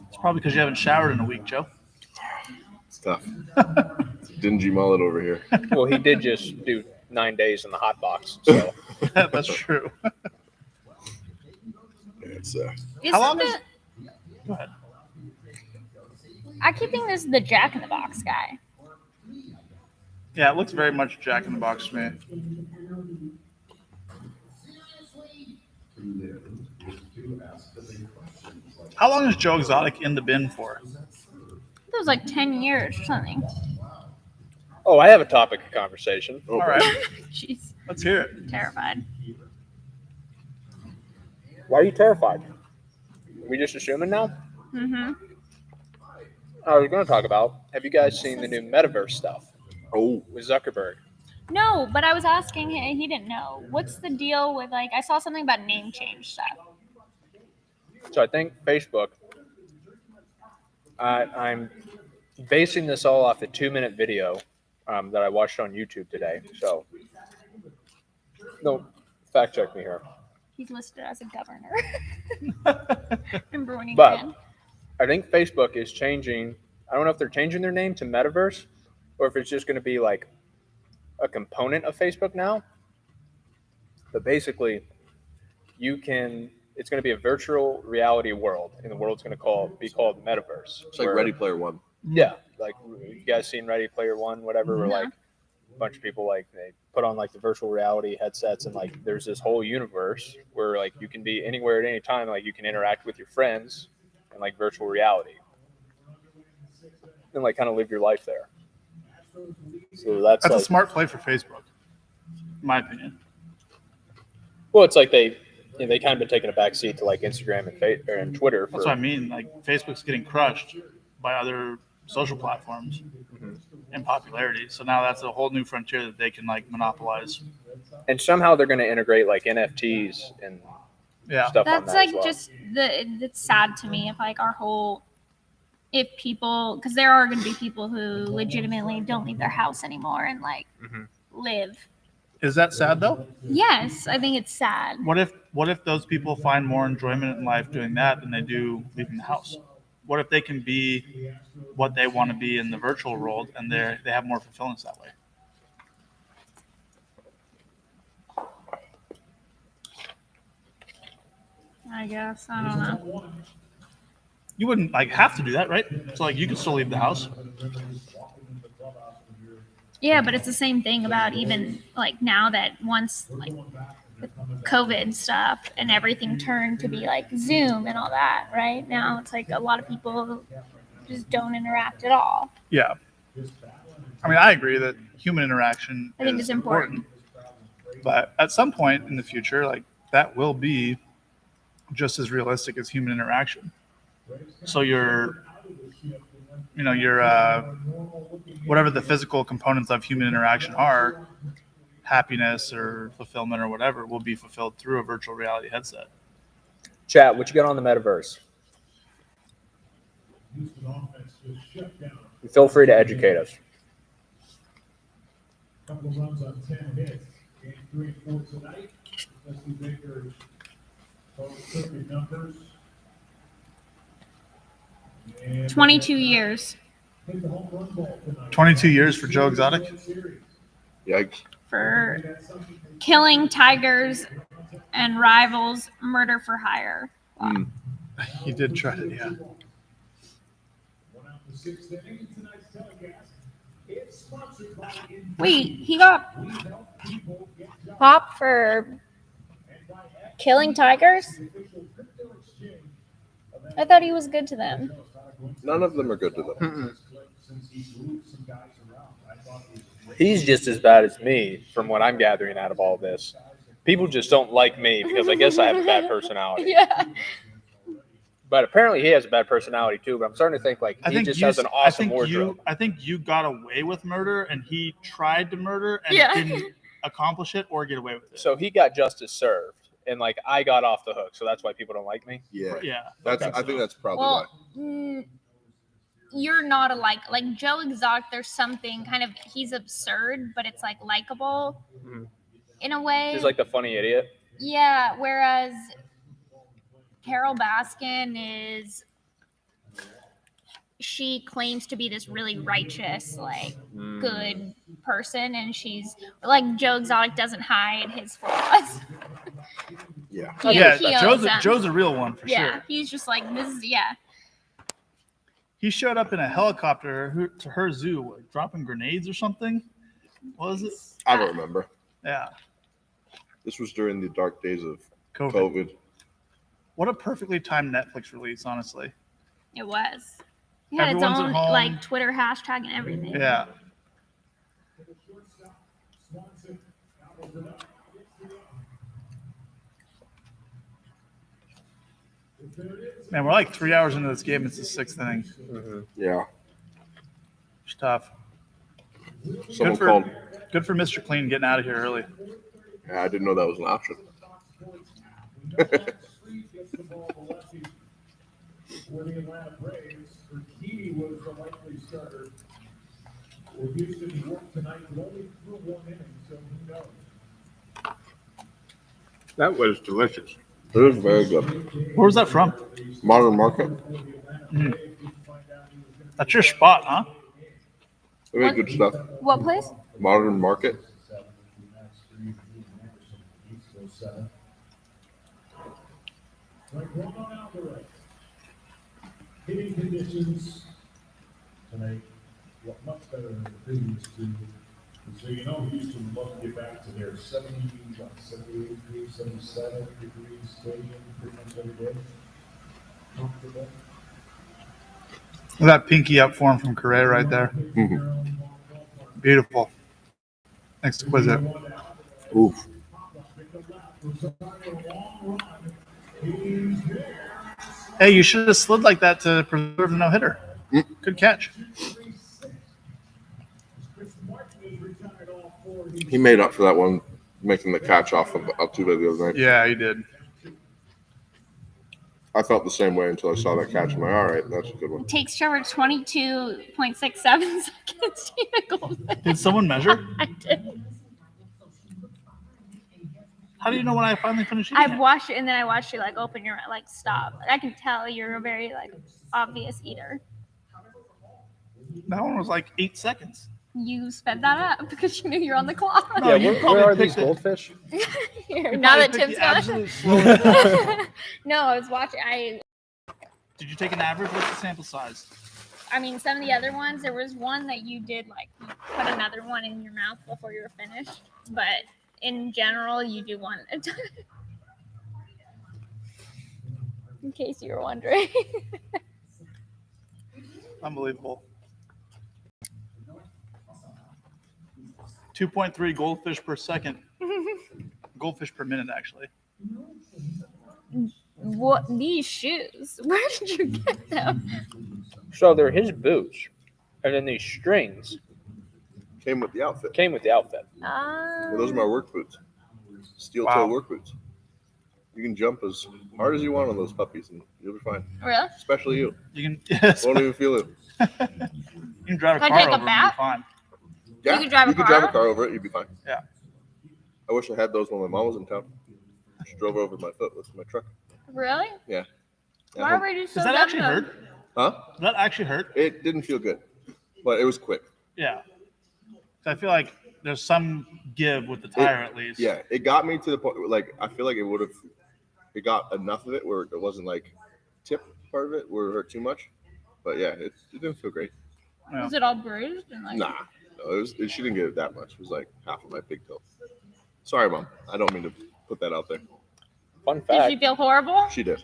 It's probably because you haven't showered in a week, Joe. It's tough. It's a dingy mullet over here. Well, he did just do 9 days in the hot box, so That's true. It's How long Isn't is- the- Go ahead. I keep thinking this is the Jack in the Box guy. Yeah, it looks very much Jack in the Box to me. How long is Joe Exotic in the bin for? It was like 10 years or something. Oh, I have a topic of conversation. oh, All right, She's let's hear it. terrified. Why are you terrified? Are we just assuming now? Mm-hmm. I was going to talk about, have you guys seen the new metaverse stuff Oh, with Zuckerberg? No, but I was asking him, he didn't know. What's the deal with, like, I saw something about name change stuff. So I think Facebook, I'm basing this all off a 2-minute video that I watched on YouTube today. So, no, fact check me here. He's listed as a governor. Remember when he But- ran? I think Facebook is changing. I don't know if they're changing their name to Metaverse or if it's just going to be like a component of Facebook now. But basically, it's going to be a virtual reality world, and the world's going to be called Metaverse. it's like where- Ready Player One. Yeah, like you guys seen Ready Player One, whatever, where No. like a bunch of people like they put on like the virtual reality headsets and like there's this whole universe where like you can be anywhere at any time, like you can interact with your friends in like virtual reality and like kind of live your life there. So that's That's like, a smart play for Facebook, in my opinion. well, it's like they kind of been taking a back seat to like Instagram and Twitter. That's what I mean. Like Facebook's getting crushed by other social platforms in popularity. So now that's a whole new frontier that they can like monopolize. And somehow they're going to integrate like NFTs and Yeah. stuff on That's that like as well. just it's sad to me if like our whole if people because there are going to be people who legitimately don't leave their house anymore and like Mhm. live. Is that sad though? Yes, I think it's sad. What if those people find more enjoyment in life doing that than they do leaving the house? What if they can be what they want to be in the virtual world and they have more fulfillment that way? I guess I don't know. You wouldn't like have to do that, right? So like you could still leave the house. Yeah, but it's the same thing about even like now that once like the COVID stuff and everything turned to be like Zoom and all that, right? Now it's like a lot of people just don't interact at all. Yeah. I mean, I agree that human interaction I think is it's important. but at some point in the future, like that will be just as realistic as human interaction. So your whatever the physical components of human interaction are, happiness or fulfillment or whatever, will be fulfilled through a virtual reality headset. Chat, what you got on the metaverse? Feel free to educate us. Couple runs on 10 hits. Game 3 and 4 tonight. Leslie Baker's total circuit numbers. And 22 years hit the home run ball tonight. 22 years for Joe Exotic. Yikes. for killing tigers and rivals, murder for hire. Wow. He did try to, yeah. Wait, he got popped for killing tigers? I thought he was good to them. None of them are good to them. He's just as bad as me from what I'm gathering out of all this. People just don't like me because I guess I have a bad personality. Yeah. But apparently he has a bad personality too. But I'm starting to think like he just has an awesome wardrobe. I think you got away with murder and he tried to murder and Yeah. didn't accomplish it or get away with it. So he got justice served, and like I got off the hook. So that's why people don't like me. Yeah. Yeah. That's. I think that's probably Well, why. you're not like Joe Exotic. There's something kind of he's absurd, but it's like likable in a way. He's like the funny idiot. Yeah. Whereas Carol Baskin is, she claims to be this really righteous, like good person, and she's like Joe Exotic doesn't hide his flaws. Yeah. He owns them. Joe's a real one for Yeah, sure. he's just like this. Yeah. He showed up in a helicopter to her zoo, like, dropping grenades or something. What was it? I don't remember. Yeah. This was during the dark days of COVID. COVID. What a perfectly timed Netflix release, honestly. It was. It had Everyone's its at own home. like Twitter hashtag and everything. Yeah. Man, we're like 3 hours into this game. It's the sixth inning. Yeah. It's tough. Someone called. Good for Mr. Clean getting out of here early. Yeah, I didn't know that was an option. For the Atlanta Braves, Urquidy was the likely starter. For Houston, he worked tonight, but only threw 1 inning, so who knows? That was delicious. It was very good. Where was that from? Modern Market. That's your spot, huh? They make good stuff. What place? Modern Market. Hitting conditions tonight look much better than the previous two. And so you know Houston would love to get back to their 78 degrees, 77 degrees stadium pretty much every day. Comfortable. Look at that pinky up form from Correa right there. Beautiful. Exquisite. Oof. Hey, you should have slid like that to preserve the no-hitter. Good catch. He made up for that one, making the catch off of Altuve the other night. Yeah, he did. I felt the same way until I saw that catch. I'm like, all right, that's a good one. It takes Trevor 22.67 seconds to get a goal. Did someone measure? I did. How do you know when I finally finished eating I it? watched it and then I watched you like open your like stop. I can tell you're a very like obvious eater. That one was like 8 seconds. You sped that up because you knew you're on the clock. No, Yeah, you where probably are picked these it. goldfish? Here, now that Probably Tim's picked the gone. absolute slowest. No, I was watching. Did you take an average? What's the sample size? I mean, some of the other ones, there was one that you did like you put another one in your mouth before you were finished, but in general, you do one at a time. In case you were wondering. Unbelievable. 2.3 goldfish per second. Goldfish per minute, actually. What these shoes? Where did you get them? So they're his boots, and then these strings Came with the outfit. came with the outfit. Yeah, those are my work boots. Steel toe Wow. work boots. You can jump as hard as you want on those puppies, and you'll be fine. Really? Especially you. You can, yes, Won't even feel it. you can drive a Can I car take a over and be bat? fine. Yeah, You could drive a could car? drive a car over it. You'd be fine. Yeah. I wish I had those when my mom was in town. She drove over my foot with my truck. Really? Yeah. Why were you so Does that dumb, actually though? hurt? Huh? Does that actually hurt? It didn't feel good, but it was quick. Yeah. So I feel like there's some give with the tire at least. Yeah, it got me to the point where, like, I feel like it got enough of it where it wasn't like tip part of it where it hurt too much. But yeah, it didn't feel great. Yeah. Was it all bruised and like? Nah, no, she didn't get it that much. It was like half of my big toe. Sorry, Mom. I don't mean to put that out there. Fun Did fact: she feel horrible? She did.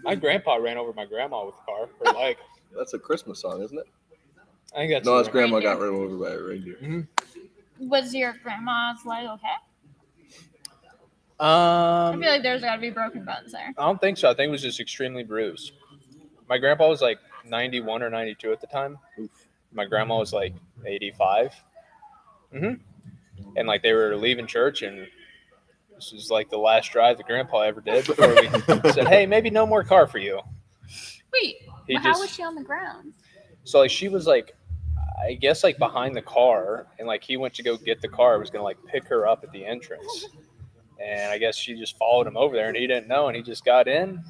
my grandpa ran over my grandma with a car. Her leg. That's a Christmas song, isn't it? I think that's No, his the- grandma got Reindeer. run over by a reindeer. Was your grandma's leg okay? I feel like there's got to be broken bones there. I don't think so. I think it was just extremely bruised. My grandpa was like 91 or 92 at the time. My grandma was like 85. And like they were leaving church, and this was like the last drive that grandpa ever did before we said, hey, maybe no more car for you. Wait, He well, how just- was she on the ground? So like she was like, I guess like behind the car, and like he went to go get the car, was gonna like pick her up at the entrance. And I guess she just followed him over there, and he didn't know, and he just got in,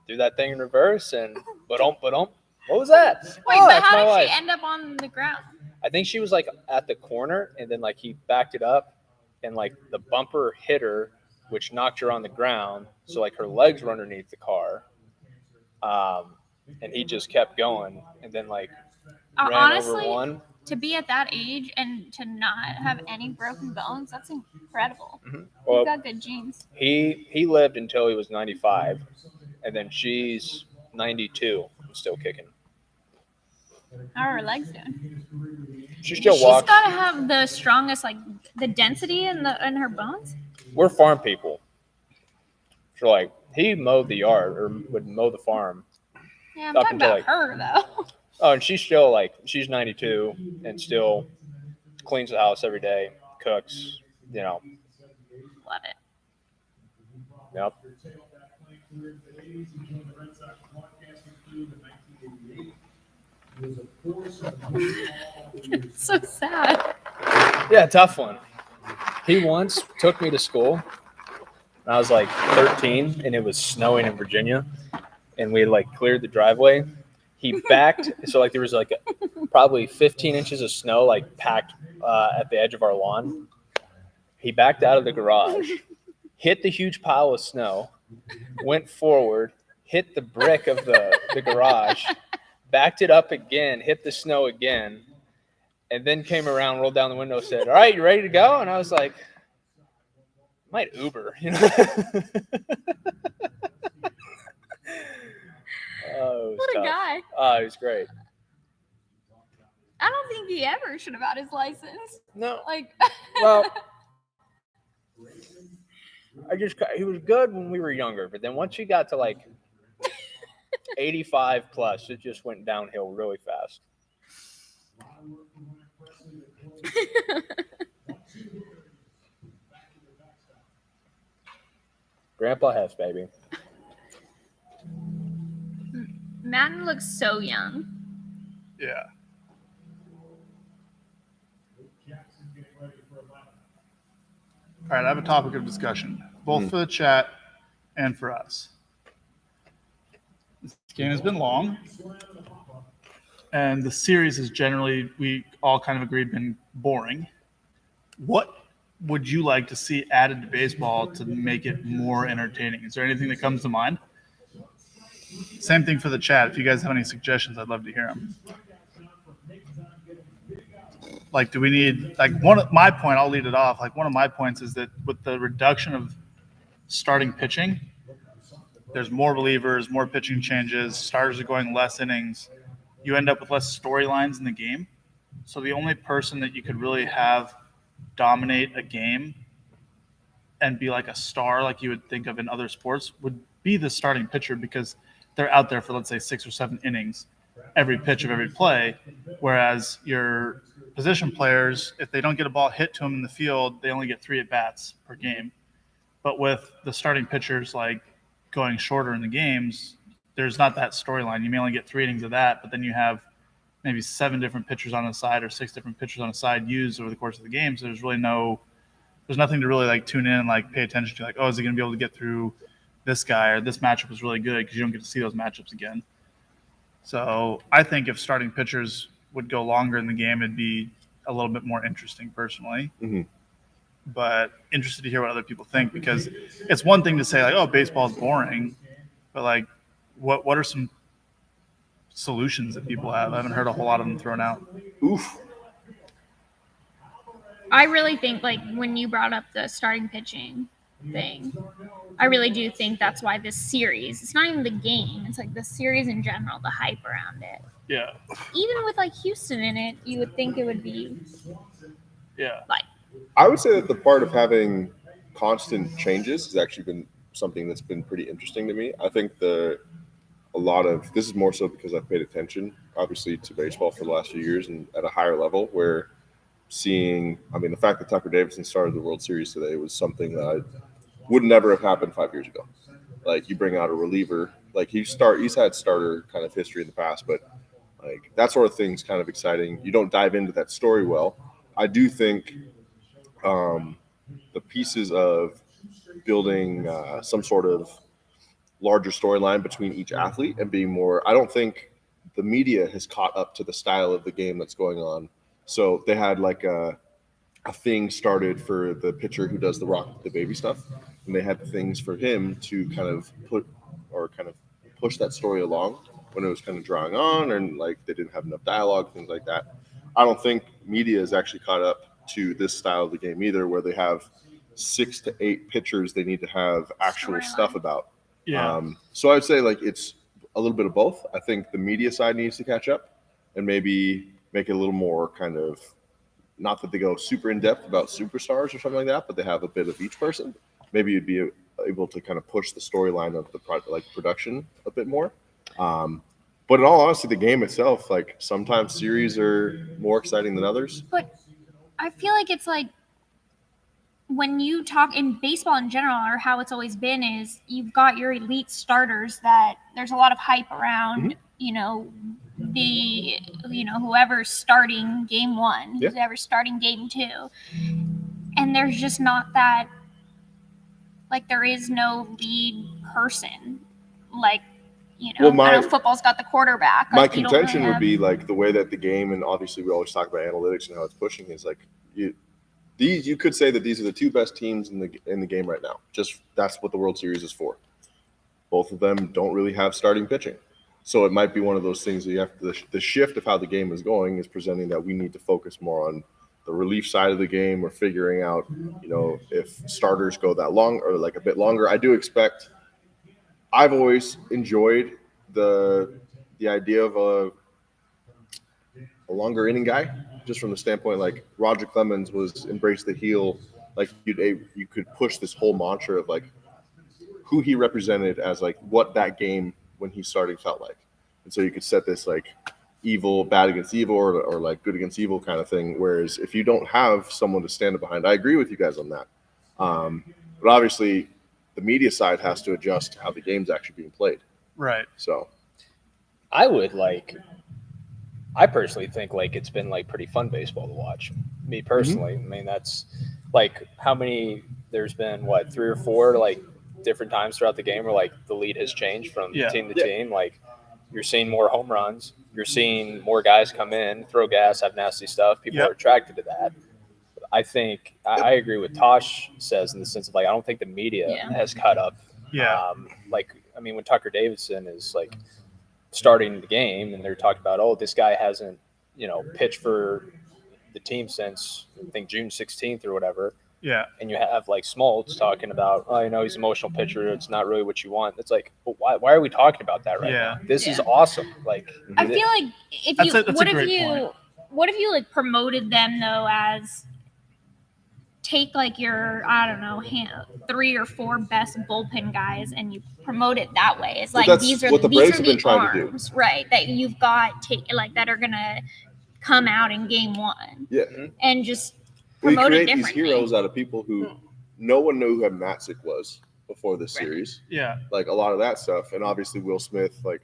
threw that thing in reverse, and what was that? Wait, Oh, but that's how my did wife. she end up on the ground? I think she was like at the corner, and then like he backed it up, and like the bumper hit her, which knocked her on the ground. So like her legs were underneath the car, and he just kept going, and then like ran Honestly, over one. to be at that age and to not have any broken bones, that's incredible. Well, You've got good genes. he lived until he was 95, and then she's 92 and still kicking. How are her legs doing? She still She's walks. got to have the strongest, like the density in her bones. We're farm people. So like he mowed the yard or would mow the farm. Yeah, I'm Up talking until, about like- her though. Oh, and she's still like she's 92 and still cleans the house every day, cooks, you know. Love it. Yep. It's so sad. Yeah, tough one. He once took me to school. And I was like 13, and it was snowing in Virginia, and we like cleared the driveway. He backed, so like there was like probably 15 inches of snow like packed at the edge of our lawn. He backed out of the garage, hit the huge pile of snow, went forward, hit the brick of the garage, backed it up again, hit the snow again, and then came around, rolled down the window, said, "All right, you ready to go?" And I was like, I might Uber, you know. Oh, it was What a tough. guy. Oh, he was great. I don't think he ever should have had his license. No, Like, well, he was good when we were younger, but then once he got to like 85 plus, it just went downhill really fast. Grandpa Hess, baby. Madden looks so young. Yeah. All right, I have a topic of discussion, both for the chat and for us. This game has been long, and the series has generally, we all kind of agreed, been boring. What would you like to see added to baseball to make it more entertaining? Is there anything that comes to mind? Same thing for the chat. If you guys have any suggestions, I'd love to hear them. Like, do we need like one of my point? I'll lead it off. Like one of my points is that with the reduction of starting pitching, there's more relievers, more pitching changes. Starters are going less innings. You end up with less storylines in the game. So the only person that you could really have dominate a game and be like a star, like you would think of in other sports, would be the starting pitcher because they're out there for, let's say, 6 or 7 innings, every pitch of every play. Whereas your position players, if they don't get a ball hit to them in the field, they only get 3 at-bats per game. But with the starting pitchers like going shorter in the games, there's not that storyline. You may only get 3 innings of that, but then you have maybe 7 different pitchers on the side or 6 different pitchers on the side used over the course of the game. So there's nothing to really like tune in and like pay attention to. Like, oh, is he going to be able to get through this guy, or this matchup was really good, because you don't get to see those matchups again. So I think if starting pitchers would go longer in the game, it'd be a little bit more interesting personally. Mhm. But interested to hear what other people think, because it's one thing to say like, oh, baseball's boring, but like what are some solutions that people have? I haven't heard a whole lot of them thrown out. Oof. I really think, like, when you brought up the starting pitching thing, I really do think that's why this series, it's not even the game, it's like the series in general, the hype around it. Yeah. Even with like Houston in it, you would think it would be Yeah. like, I would say that the part of having constant changes has actually been something that's been pretty interesting to me. I think this is more so because I've paid attention, obviously, to baseball for the last few years and at a higher level, where the fact that Tucker Davidson started the World Series today was something that would never have happened 5 years ago. Like, you bring out a reliever, like he's had starter kind of history in the past, but like that sort of thing's kind of exciting. You don't dive into that story well. I do think the pieces of building some sort of larger storyline between each athlete and being more, I don't think the media has caught up to the style of the game that's going on. So they had like a thing started for the pitcher who does the rock the baby stuff, and they had things for him to kind of push that story along when it was kind of drawing on, and like they didn't have enough dialogue, things like that. I don't think media is actually caught up to this style of the game either, where they have 6 to 8 pitchers they need to have actual stuff about. Yeah. So I'd say like it's a little bit of both. I think the media side needs to catch up and maybe make it a little more kind of, not that they go super in depth about superstars or something like that, but they have a bit of each person. Maybe you'd be able to kind of push the storyline of the production a bit more. But in all honesty, the game itself, like sometimes series are more exciting than others. but I feel like it's like when you talk in baseball in general, or how it's always been, is you've got your elite starters that there's a lot of hype around, whoever's starting game 1, Yeah. whoever's starting game 2. And there's just not that, like, there is no lead person. Like, Well, I know football's got the quarterback. My Like, you don't contention really would be like the way that the game, and obviously we always talk about analytics and how it's pushing, is like you could say that these are the 2 best teams in the game right now. Just that's what the World Series is for. Both of them don't really have starting pitching. So it might be one of those things that you have to, the shift of how the game is going is presenting that we need to focus more on the relief side of the game, or figuring out, if starters go that long or like a bit longer. I've always enjoyed the idea of a longer inning guy, just from the standpoint, like Roger Clemens was embrace the heel. Like you could push this whole mantra of like who he represented as like what that game when he started felt like. And so you could set this like evil, bad against evil, or like good against evil kind of thing. Whereas if you don't have someone to stand behind, I agree with you guys on that. But obviously the media side has to adjust to how the game's actually being played. Right. So I personally think like it's been like pretty fun baseball to watch. Me personally, I mean, that's like there's been 3 or 4 like different times throughout the game where like the lead has changed from team to team. Like you're seeing more home runs, you're seeing more guys come in, throw gas, have nasty stuff. People are attracted to that. I think I agree with Tosh says in the sense of like I don't think the media has caught up. Yeah. I mean, when Tucker Davidson is like starting the game and they're talking about, oh, this guy hasn't, pitched for the team since I think June 16th or whatever. Yeah. And you have like Smoltz talking about, oh, he's an emotional pitcher. It's not really what you want. It's like, well, why are we talking about that right now? This is awesome. Like, I feel like if That's you a- that's a what if great you point. what if you like promoted them though as take like your I don't know 3 or 4 best bullpen guys and you promote it that way. It's But like that's these are what the these Braves are have been the trying to do. arms, right? That you've got like that are gonna come out in game 1 Yeah. and just We promote it create these differently. heroes out of people who no one knew who Matzik was before this series. Yeah. Like a lot of that stuff. And obviously Will Smith, like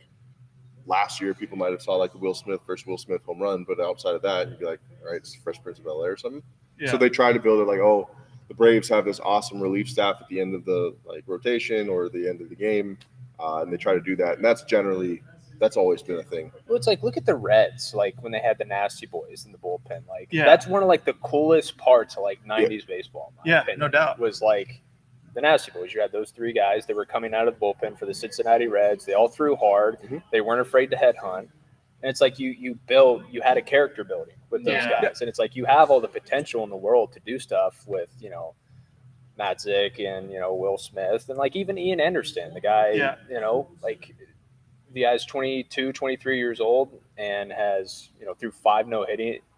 last year, people might have saw like the Will Smith versus Will Smith home run, but outside of that, you'd be like, all right, it's Fresh Prince of Bel-Air or something. Yeah. So they try to build it like, oh, the Braves have this awesome relief staff at the end of the like rotation or the end of the game, and they try to do that. And that's always been a thing. well, it's like, look at the Reds, like when they had the Nasty Boys in the bullpen. Like, Yeah. that's one of like the coolest parts of like 90s baseball. In my Yeah, opinion, no doubt. was like the Nasty Boys. You had those 3 guys that were coming out of the bullpen for the Cincinnati Reds. They all threw hard. Mhm. They weren't afraid to headhunt. And it's like you had a character building with those Yeah. guys. And it's like you have all the potential in the world to do stuff with, Matzik and, Will Smith and like even Ian Anderson, the guy, Yeah. like the guy's 22, 23 years old and has, threw 5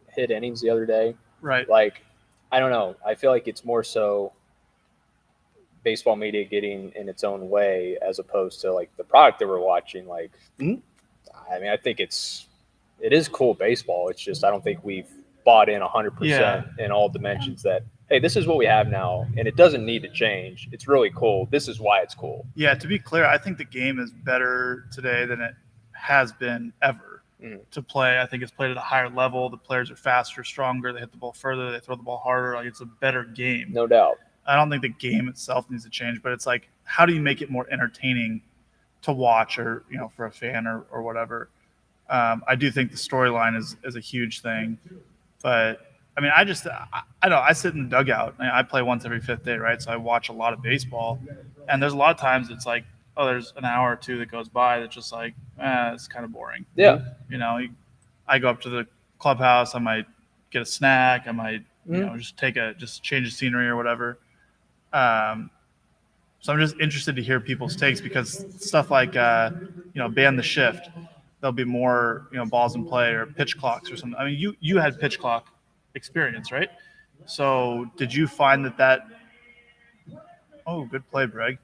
hit innings the other day. Right. Like, I don't know. I feel like it's more so baseball media getting in its own way as opposed to like the product that we're watching. Like, Mhm. I mean, I think it is cool baseball. It's just I don't think we've bought in 100% in all dimensions that, hey, this is what we have now, and it doesn't need to change. It's really cool. This is why it's cool. Yeah, to be clear, I think the game is better today than it has been ever to play. I think it's played at a higher level. The players are faster, stronger. They hit the ball further. They throw the ball harder. Like, it's a better game. No doubt. I don't think the game itself needs to change, but it's like, how do you make it more entertaining to watch or, for a fan or whatever? I do think the storyline is a huge thing, but I mean, I know I sit in the dugout. I play once every 5th day, right? So I watch a lot of baseball, and there's a lot of times it's like, oh, there's an hour or 2 that goes by that's just like, it's kind of boring. Yeah. I go up to the clubhouse. I might get a snack. I might, just change the scenery or whatever. So I'm just interested to hear people's takes because stuff like, ban the shift. There'll be more, balls in play or pitch clocks or something. I mean, you had pitch clock experience, right? So did you find that oh, good play, Breg.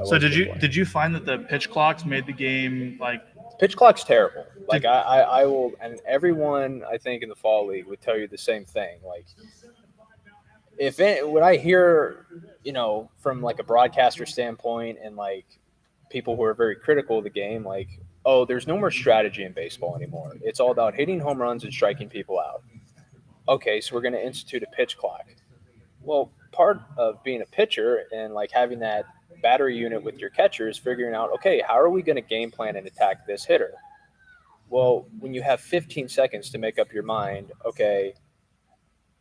So did you find that the pitch clocks made the game like pitch clock's terrible? Like I will, and everyone I think in the fall league would tell you the same thing. Like when I hear, from like a broadcaster standpoint and like people who are very critical of the game, like, oh, there's no more strategy in baseball anymore. It's all about hitting home runs and striking people out. Okay, so we're going to institute a pitch clock. Well, part of being a pitcher and like having that battery unit with your catcher is figuring out, okay, how are we going to game plan and attack this hitter? Well, when you have 15 seconds to make up your mind, okay,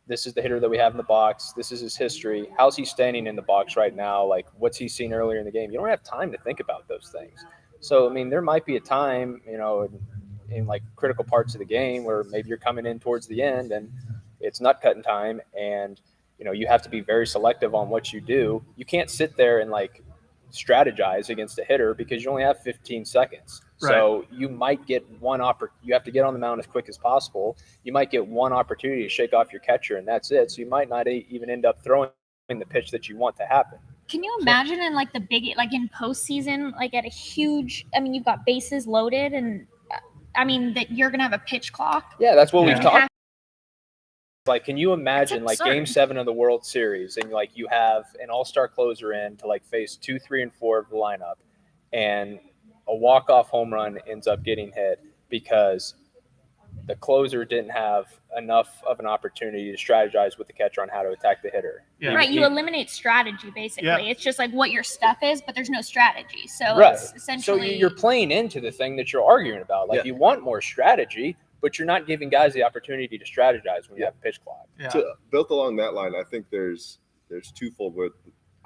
this is the hitter that we have in the box. This is his history. How's he standing in the box right now? Like, what's he seen earlier in the game? You don't have time to think about those things. So, I mean, there might be a time, in like critical parts of the game where maybe you're coming in towards the end and it's nut cutting time and, you have to be very selective on what you do. You can't sit there and like strategize against a hitter because you only have 15 seconds. Right. So you might get you have to get on the mound as quick as possible. You might get one opportunity to shake off your catcher and that's it. So you might not even end up throwing the pitch that you want to happen. Can you imagine in like in postseason, like at a huge, I mean, you've got bases loaded and that you're going to have a pitch clock. Yeah, that's what we've talked. Like, can you imagine like absurd. Game 7 of the World Series and like you have an all-star closer in to like face 2, 3, and 4 of the lineup and a walk-off home run ends up getting hit because the closer didn't have enough of an opportunity to strategize with the catcher on how to attack the hitter. Yeah. Right, you eliminate strategy basically. Yeah. It's just like what your stuff is, but there's no strategy. So Right. it's So essentially you're playing into the thing that you're arguing about. Like Yeah. you want more strategy, but you're not giving guys the opportunity to strategize when you have a pitch clock. yeah. Built along that line, I think there's twofold. With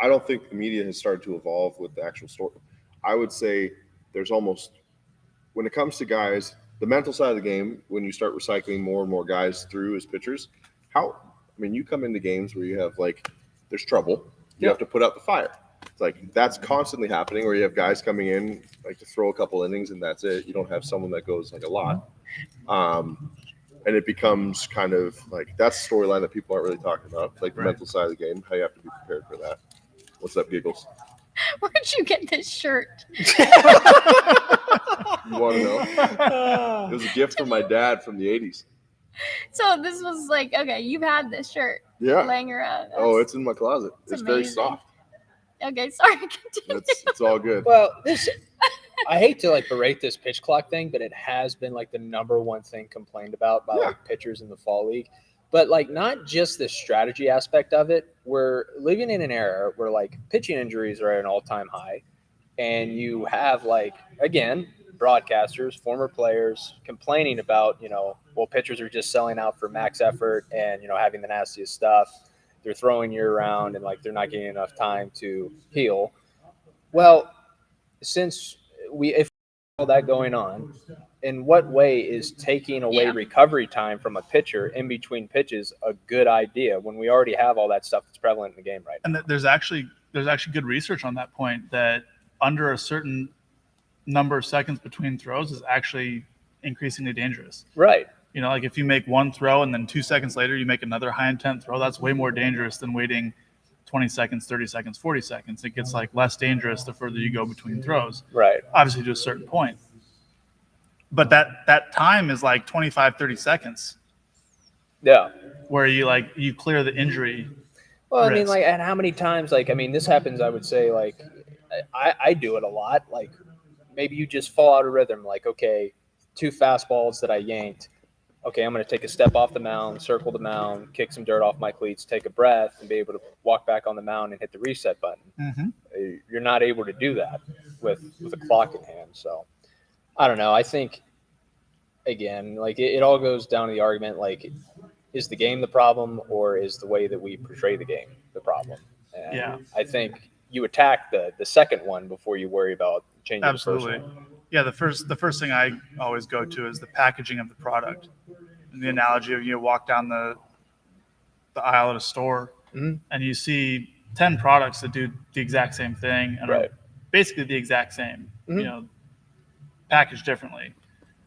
I don't think the media has started to evolve with the actual story. I would say there's almost, when it comes to guys, the mental side of the game, when you start recycling more and more guys through as pitchers, you come into games where you have there's trouble. You have to put out the fire. It's like that's constantly happening where you have guys coming in to throw a couple innings and that's it. You don't have someone that goes a lot. And it becomes kind of that's the storyline that people aren't really talking about, the mental side of the game, how you have to be prepared for that. What's up, Giggles? Where'd you get this shirt? You want to know? It was a gift from my dad from the 80s. So this was okay, you've had this shirt laying around. Oh, it's in my closet. It's very amazing. soft. Okay, sorry. Continue. It's all good. Well, I hate to berate this pitch clock thing, but it has been the number one thing complained about by pitchers in the fall league. But not just the strategy aspect of it. We're living in an era where pitching injuries are at an all-time high, and you have again, broadcasters, former players complaining about pitchers are just selling out for max effort and having the nastiest stuff. They're throwing year round and they're not getting enough time to heal. Well, since if all that going on, in what way is taking away recovery time from a pitcher in between pitches a good idea when we already have all that stuff that's prevalent in the game right now? And there's actually good research on that point that under a certain number of seconds between throws is actually increasingly dangerous. Right. If you make one throw and then 2 seconds later you make another high intent throw, that's way more dangerous than waiting 20 seconds, 30 seconds, 40 seconds. It gets less dangerous the further you go between throws. Right. Obviously to a certain point. But that time is 25, 30 seconds. Yeah. Where you clear the injury. Well, risk. and how many times, this happens, I would say, I do it a lot. Maybe you just fall out of rhythm. Okay, 2 fastballs that I yanked. Okay, I'm going to take a step off the mound, circle the mound, kick some dirt off my cleats, take a breath, and be able to walk back on the mound and hit the reset button. Mm-hmm. You're not able to do that with a clock in hand. So, I don't know. I think, again, it all goes down to the argument, is the game the problem or is the way that we portray the game the problem? And I think you attack the second one before you worry about changing Absolutely. the first one. Yeah, the first thing I always go to is the packaging of the product. And the analogy of you walk down the aisle at a store and you see 10 products that do the exact same thing and are basically the exact same, packaged differently.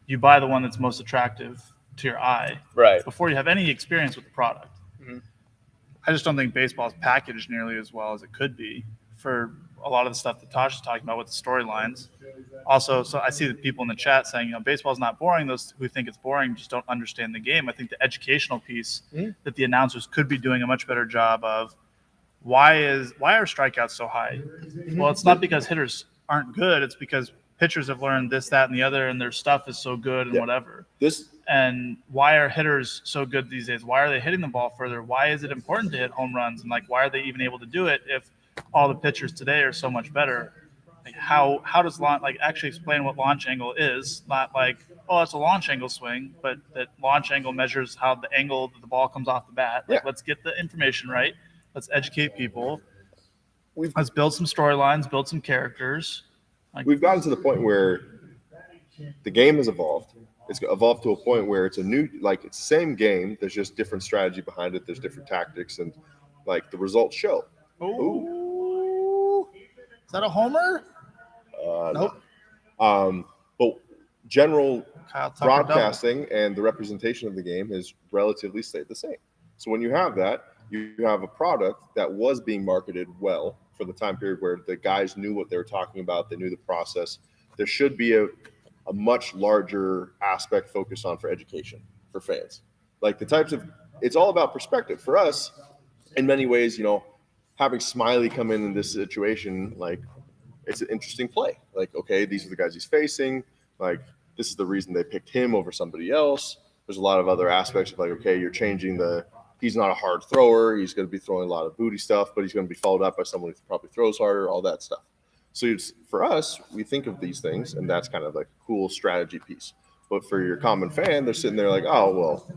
You buy the one that's most attractive to your eye before you have any experience with the product. Mm-hmm. I just don't think baseball is packaged nearly as well as it could be for a lot of the stuff that Tosh is talking about with the storylines. Also, so I see the people in the chat saying, baseball is not boring. Those who think it's boring just don't understand the game. I think the educational piece that the announcers could be doing a much better job of, why are strikeouts so high? Well, it's not because hitters aren't good. It's because pitchers have learned this, that, and the other, and their stuff is so good and whatever. And why are hitters so good these days? Why are they hitting the ball further? Why is it important to hit home runs? And why are they even able to do it if all the pitchers today are so much better? How does actually explain what launch angle is? Not it's a launch angle swing, but that launch angle measures how the angle that the ball comes off the bat. Let's get the information right. Let's educate people. Let's build some storylines, build some characters. We've gotten to the point where the game has evolved. It's evolved to a point where it's a new, it's the same game. There's just different strategy behind it. There's different tactics, and the results show. Ooh. Is that a homer? Nope. No. But general Kyle Tucker broadcasting and the representation of the game has relatively stayed the same. So when you have that, you have a product that was being marketed well for the time period where the guys knew what they were talking about. They knew the process. There should be a much larger aspect focused on for education for fans. It's all about perspective. For us, in many ways, having Smiley come in this situation, it's an interesting play. Okay, these are the guys he's facing. This is the reason they picked him over somebody else. There's a lot of other aspects of okay, you're changing he's not a hard thrower. He's going to be throwing a lot of booty stuff, but he's going to be followed up by someone who probably throws harder, all that stuff. So for us, we think of these things, and that's kind of a cool strategy piece. But for your common fan, they're sitting there oh, well,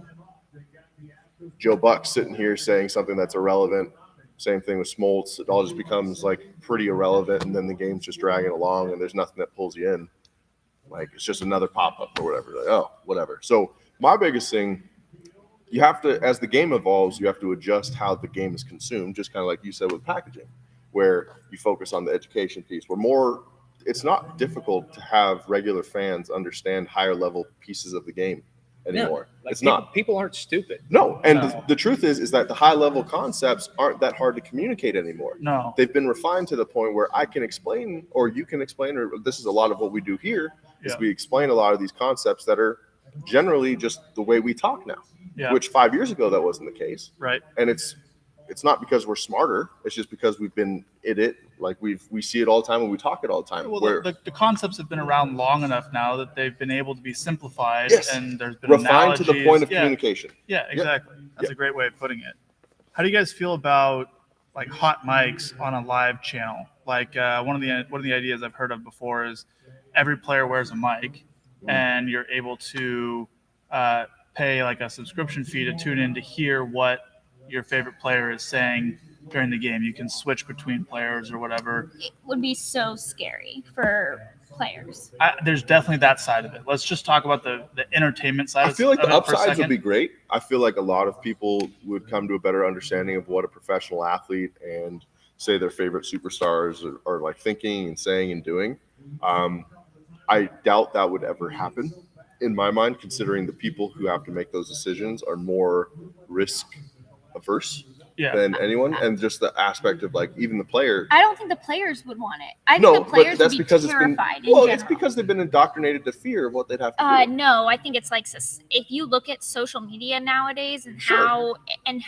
Joe Buck's sitting here saying something that's irrelevant Same thing with Smoltz. It all just becomes like pretty irrelevant, and then the game's just dragging along, and there's nothing that pulls you in. Like it's just another pop up or whatever. Like, oh, whatever. So my biggest thing, you have to, as the game evolves, you have to adjust how the game is consumed. Just kind of like you said with packaging, where you focus on the education piece. It's not difficult to have regular fans understand higher level pieces of the game anymore. Like It's people, not. People aren't stupid. No, and No. the truth is that the high level concepts aren't that hard to communicate anymore. No. They've been refined to the point where I can explain, or you can explain, or this is a lot of what we do here, is Yeah. we explain a lot of these concepts that are generally just the way we talk now, Yeah. which 5 years ago that wasn't the case. Right. And it's not because we're smarter. It's just because we've been in it. Like we see it all the time and we talk it all the time. Well, Where the concepts have been around long enough now that they've been able to be simplified, Yes. and there's been refined to the point of analogies. communication. Yeah, exactly. That's a great way of putting it. How do you guys feel about like hot mics on a live channel? Like one of the ideas I've heard of before is every player wears a mic, and you're able to pay like a subscription fee to tune in to hear what your favorite player is saying during the game. You can switch between players or whatever. It would be so scary for players. There's definitely that side of it. Let's just talk about the entertainment side. I feel like of the it for a upsides would second. be great. I feel like a lot of people would come to a better understanding of what a professional athlete and say their favorite superstars are like thinking and saying and doing. I doubt that would ever happen in my mind, considering the people who have to make those decisions are more risk averse Yeah. than anyone, and just the aspect of like even the player. I don't think the players would want it. I think No, the but players that's would be because it's been terrified in well. general. It's because they've been indoctrinated to fear of what they'd have to do. No, I think it's like if you look at social media nowadays and Sure. how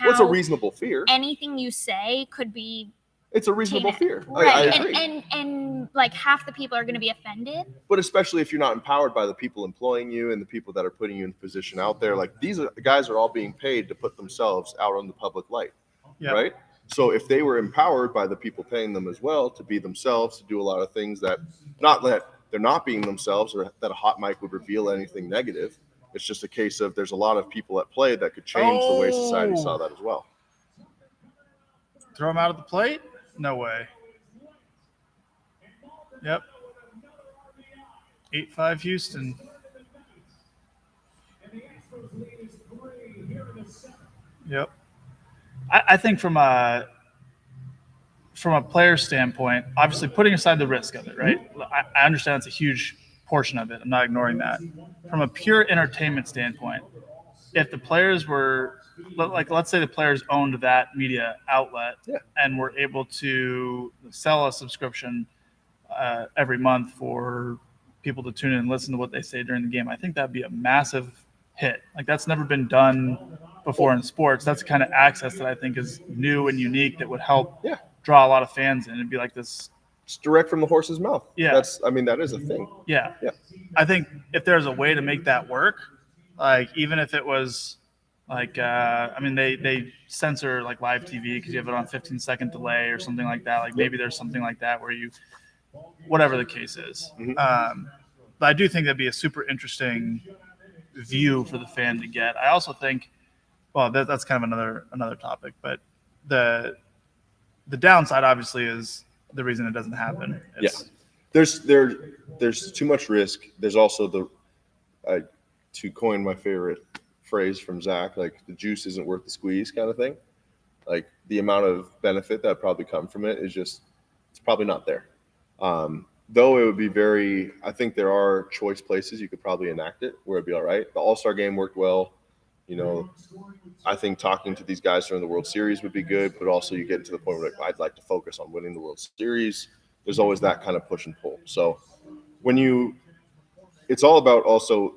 What's a reasonable fear? anything you say could be It's a reasonable tainted. fear. Right. I agree. And like half the people are going to be offended. But especially if you're not empowered by the people employing you and the people that are putting you in position out there, like the guys are all being paid to put themselves out on the public light, Yeah. right? So if they were empowered by the people paying them as well to be themselves, to do a lot of things that, not that they're not being themselves or that a hot mic would reveal anything negative. It's just a case of there's a lot of people at play that could change the way society saw that as well. Throw him out of the plate? No way. Yep. 8-5 Houston. Yep. I think from a player standpoint, obviously putting aside the risk of it, right? I understand it's a huge portion of it. I'm not ignoring that. From a pure entertainment standpoint, if the players were like, let's say the players owned that media outlet and were able to sell a subscription every month for people to tune in and listen to what they say during the game, I think that'd be a massive hit. Like that's never been done before in sports. That's the kind of access that I think is new and unique that would help draw a lot of fans in. It'd be like this. It's direct from the horse's mouth. Yeah. That is a thing. Yeah. Yeah. I think if there's a way to make that work, like even if it was like, they censor like live TV because you have it on 15-second delay or something like that. Like maybe there's something like that where whatever the case is. Mm-hmm. But I do think that'd be a super interesting view for the fan to get. I also think, well, that's kind of another topic, but the downside obviously is the reason it doesn't happen. There's too much risk. There's also to coin my favorite phrase from Zach, like the juice isn't worth the squeeze kind of thing. Like the amount of benefit that probably come from it is it's probably not there. Though it would be I think there are choice places you could probably enact it where it'd be all right. The All-Star game worked well. I think talking to these guys during the World Series would be good, but also you get to the point where I'd like to focus on winning the World Series. There's always that kind of push and pull. So it's all about also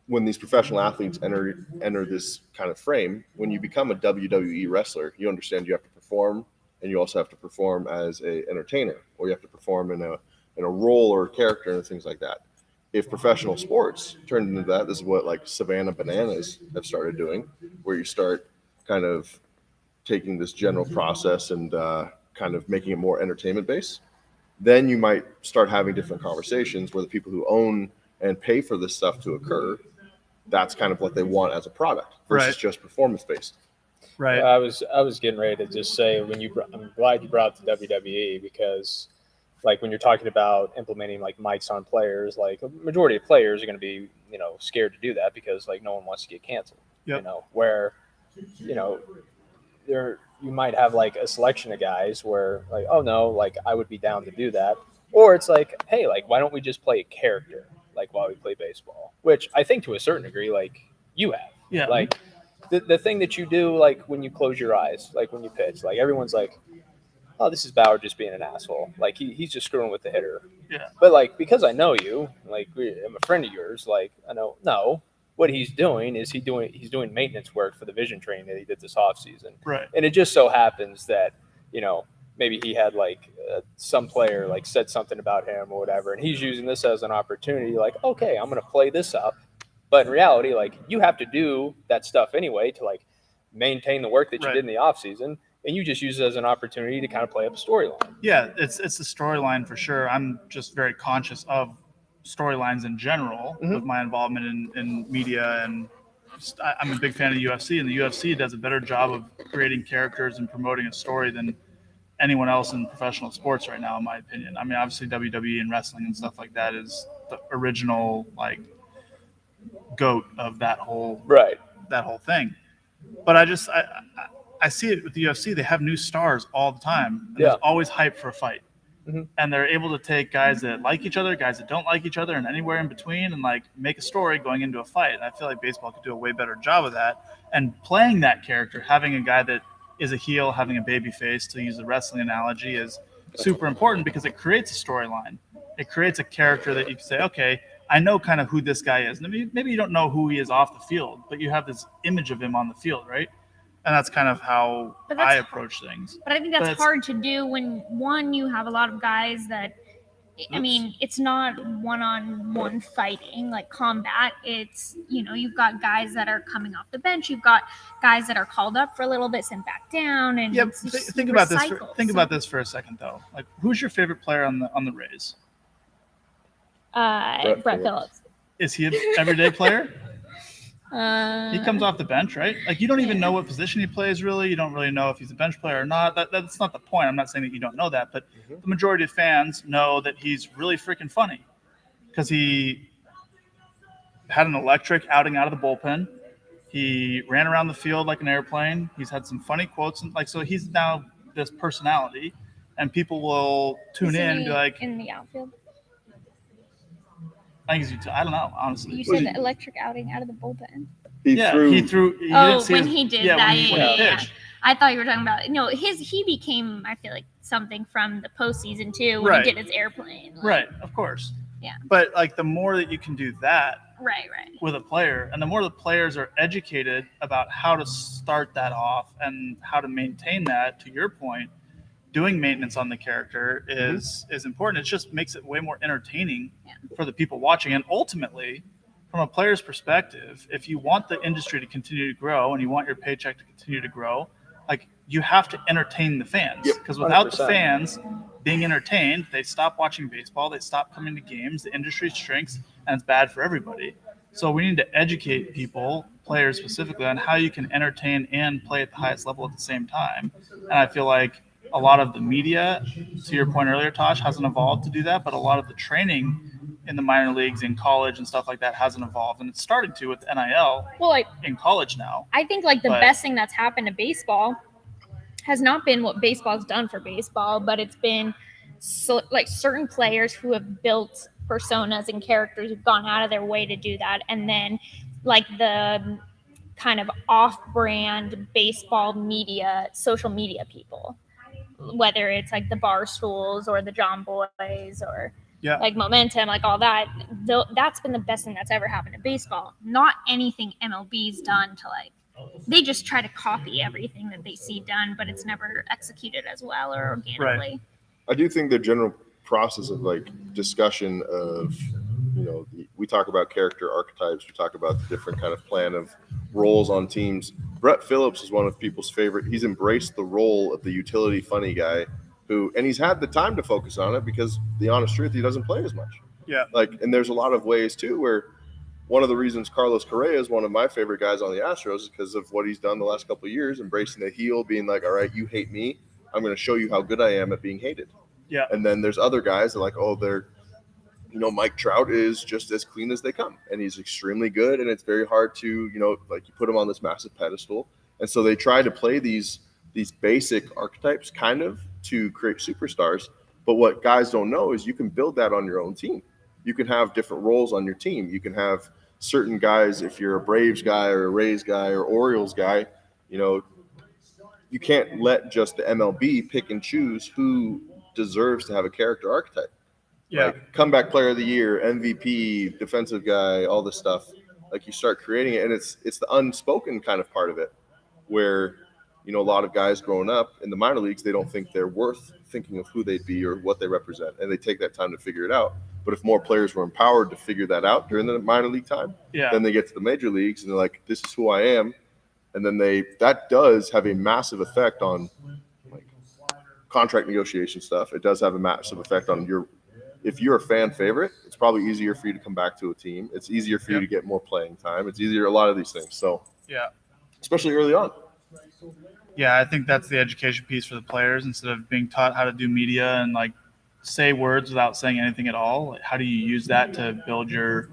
when these professional athletes enter this kind of frame, when you become a WWE wrestler, you understand you have to perform, and you also have to perform as a entertainer, or you have to perform in a role or a character and things like that. If professional sports turned into that, this is what like Savannah Bananas have started doing, where you start kind of taking this general process and kind of making it more entertainment based. Then you might start having different conversations where the people who own and pay for this stuff to occur, that's kind of what they want as a product versus just performance based. Right. I was getting ready to just say I'm glad you brought up the WWE because like when you're talking about implementing like mics on players, like a majority of players are going to be scared to do that because like no one wants to get canceled. Yep. Where there you might have like a selection of guys where like, oh no, like I would be down to do that, or it's like, hey, like why don't we just play a character like while we play baseball, which I think to a certain degree like you have. Yeah. Like the thing that you do like when you close your eyes, like when you pitch, like everyone's like, oh, this is Bauer just being an asshole. Like he's just screwing with the hitter. Yeah. But like because I know you, like I'm a friend of yours, like I know no. What he's doing is he's doing maintenance work for the vision training that he did this off season. Right. And it just so happens that maybe he had like some player like said something about him or whatever, and he's using this as an opportunity. Like, okay, I'm going to play this up, but in reality, like you have to do that stuff anyway to like maintain the work that you Right. did in the off season, and you just use it as an opportunity to kind of play up a storyline. Yeah, it's the storyline for sure. I'm just very conscious of storylines in general with my involvement in media, and I'm a big fan of the UFC, and the UFC does a better job of creating characters and promoting a story than anyone else in professional sports right now, in my opinion. I mean, obviously WWE and wrestling and stuff like that is the original like goat of that whole thing. But I see it with the UFC. They have new stars all the time. And There's always hype for a fight. And they're able to take guys that like each other, guys that don't like each other, and anywhere in between, and like make a story going into a fight. And I feel like baseball could do a way better job of that. And playing that character, having a guy that is a heel, having a baby face, to use the wrestling analogy, is super important because it creates a storyline. It creates a character that you can say, okay, I know kind of who this guy is. Maybe you don't know who he is off the field, but you have this image of him on the field, right? And that's kind of how I approach things. But I think that's hard to do when, one, you have a lot of guys that, I mean, it's not one-on-one fighting like combat. It's, you've got guys that are coming off the bench. You've got guys that are called up for a little bit, sent back down, and think about this. Think about this for a second, though. Like, who's your favorite player on the Rays? Brett Phillips. Is he an everyday player? He comes off the bench, right? Like you don't even know what position he plays. Really, you don't really know if he's a bench player or not. That's not the point. I'm not saying that you don't know that, but the majority of fans know that he's really freaking funny because he had an electric outing out of the bullpen. He ran around the field like an airplane. He's had some funny quotes, and so he's now this personality, and people will tune in and be like, in the outfield. I don't know, honestly. You said the electric outing out of the bullpen. He threw. He did that. I thought you were talking about he became, I feel like, something from the postseason too when he did his airplane. Right, of course. Yeah. But like the more that you can do that right with a player, and the more the players are educated about how to start that off and how to maintain that, to your point, doing maintenance on the character is important. It just makes it way more entertaining for the people watching. And ultimately, from a player's perspective, if you want the industry to continue to grow and you want your paycheck to continue to grow, like you have to entertain the fans. Because without the fans being entertained, they stop watching baseball, they stop coming to games, the industry shrinks, and it's bad for everybody. So we need to educate people, players specifically, on how you can entertain and play at the highest level at the same time. And I feel like a lot of the media, to your point earlier, Tosh, hasn't evolved to do that, but a lot of the training in the minor leagues, in college and stuff like that hasn't evolved, and it's starting to with NIL in college now. I think the best thing that's happened to baseball has not been what baseball's done for baseball, but it's been certain players who have built personas and characters who've gone out of their way to do that, and then the kind of off-brand baseball media, social media people, whether it's like the Barstools or the John Boys or like Momentum, like all that. That's been the best thing that's ever happened to baseball. Not anything MLB's done to they just try to copy everything that they see done, but it's never executed as well or organically. Right. I do think the general process of discussion of, we talk about character archetypes, we talk about the different kind of plan of roles on teams. Brett Phillips is one of people's favorite. He's embraced the role of the utility funny guy and he's had the time to focus on it because the honest truth, he doesn't play as much. Yeah. And there's a lot of ways too where one of the reasons Carlos Correa is one of my favorite guys on the Astros is because of what he's done the last couple of years, embracing the heel, being like, all right, you hate me. I'm going to show you how good I am at being hated. Yeah. And then there's other guys that are like, oh, they're, Mike Trout is just as clean as they come, and he's extremely good. And it's very hard to, like you put him on this massive pedestal. And so they try to play these basic archetypes kind of to create superstars. But what guys don't know is you can build that on your own team. You can have different roles on your team. You can have certain guys, if you're a Braves guy or a Rays guy or Orioles guy, you can't let just the MLB pick and choose who deserves to have a character archetype. Yeah. Like comeback player of the year, MVP, defensive guy, all this stuff. Like you start creating it, and it's the unspoken kind of part of it where, a lot of guys growing up in the minor leagues, they don't think they're worth thinking of who they'd be or what they represent, and they take that time to figure it out. But if more players were empowered to figure that out during the minor league time, then they get to the major leagues and they're like, this is who I am. And then that does have a massive effect on like contract negotiation stuff. It does have a massive effect on if you're a fan favorite, it's probably easier for you to come back to a team. It's easier for you to get more playing time. It's easier, a lot of these things. So especially early on. Yeah, I think that's the education piece for the players. Instead of being taught how to do media and like say words without saying anything at all, like, how do you use that to build your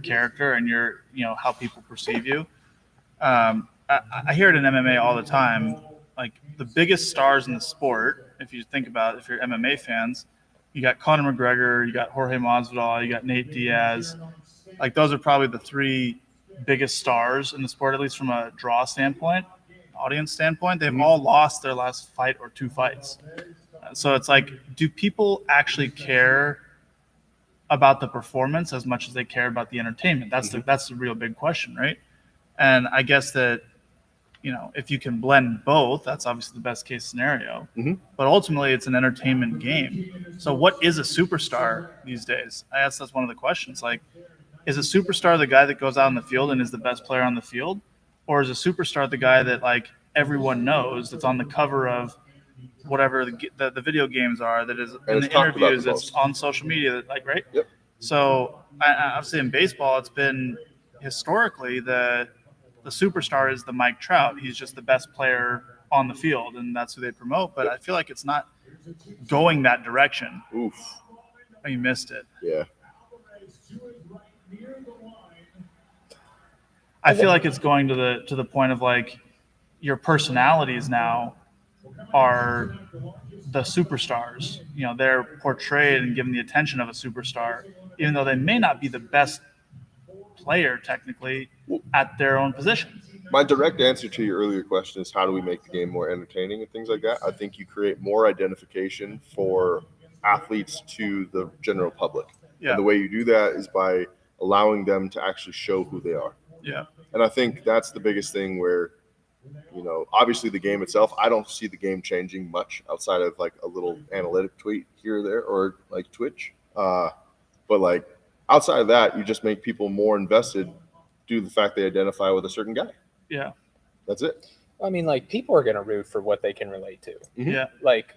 character and your how people perceive you? I hear it in MMA all the time. Like the biggest stars in the sport, if you think about it, if you're MMA fans, you got Conor McGregor, you got Jorge Masvidal, you got Nate Diaz. Like those are probably the three biggest stars in the sport, at least from a draw standpoint, audience standpoint. They've all lost their last fight or two fights. So it's like, do people actually care about the performance as much as they care about the entertainment? That's the real big question, right? And I guess that, if you can blend both, that's obviously the best case scenario. But ultimately, it's an entertainment game. So what is a superstar these days? I guess that's one of the questions. Like, is a superstar the guy that goes out on the field and is the best player on the field? Or is a superstar the guy that, like, everyone knows, that's on the cover of whatever the video games are, that is in the interviews, that's on social media, right? Yep. So obviously in baseball, it's been historically the superstar is the Mike Trout. He's just the best player on the field, and that's who they promote. But I feel like it's not going that direction. Oof. Oh, you missed it. Yeah. I feel like it's going to the point of like your personalities now are the superstars. They're portrayed and given the attention of a superstar, even though they may not be the best player technically at their own position. My direct answer to your earlier question is, how do we make the game more entertaining and things like that? I think you create more identification for athletes to the general public. Yeah. And the way you do that is by allowing them to actually show who they are. Yeah. And I think that's the biggest thing where, obviously the game itself, I don't see the game changing much outside of like a little analytic tweet here or there, or like Twitch. But like outside of that, you just make people more invested due to the fact they identify with a certain guy. Yeah. That's it. I mean, like, people are going to root for what they can relate to. Yeah. Like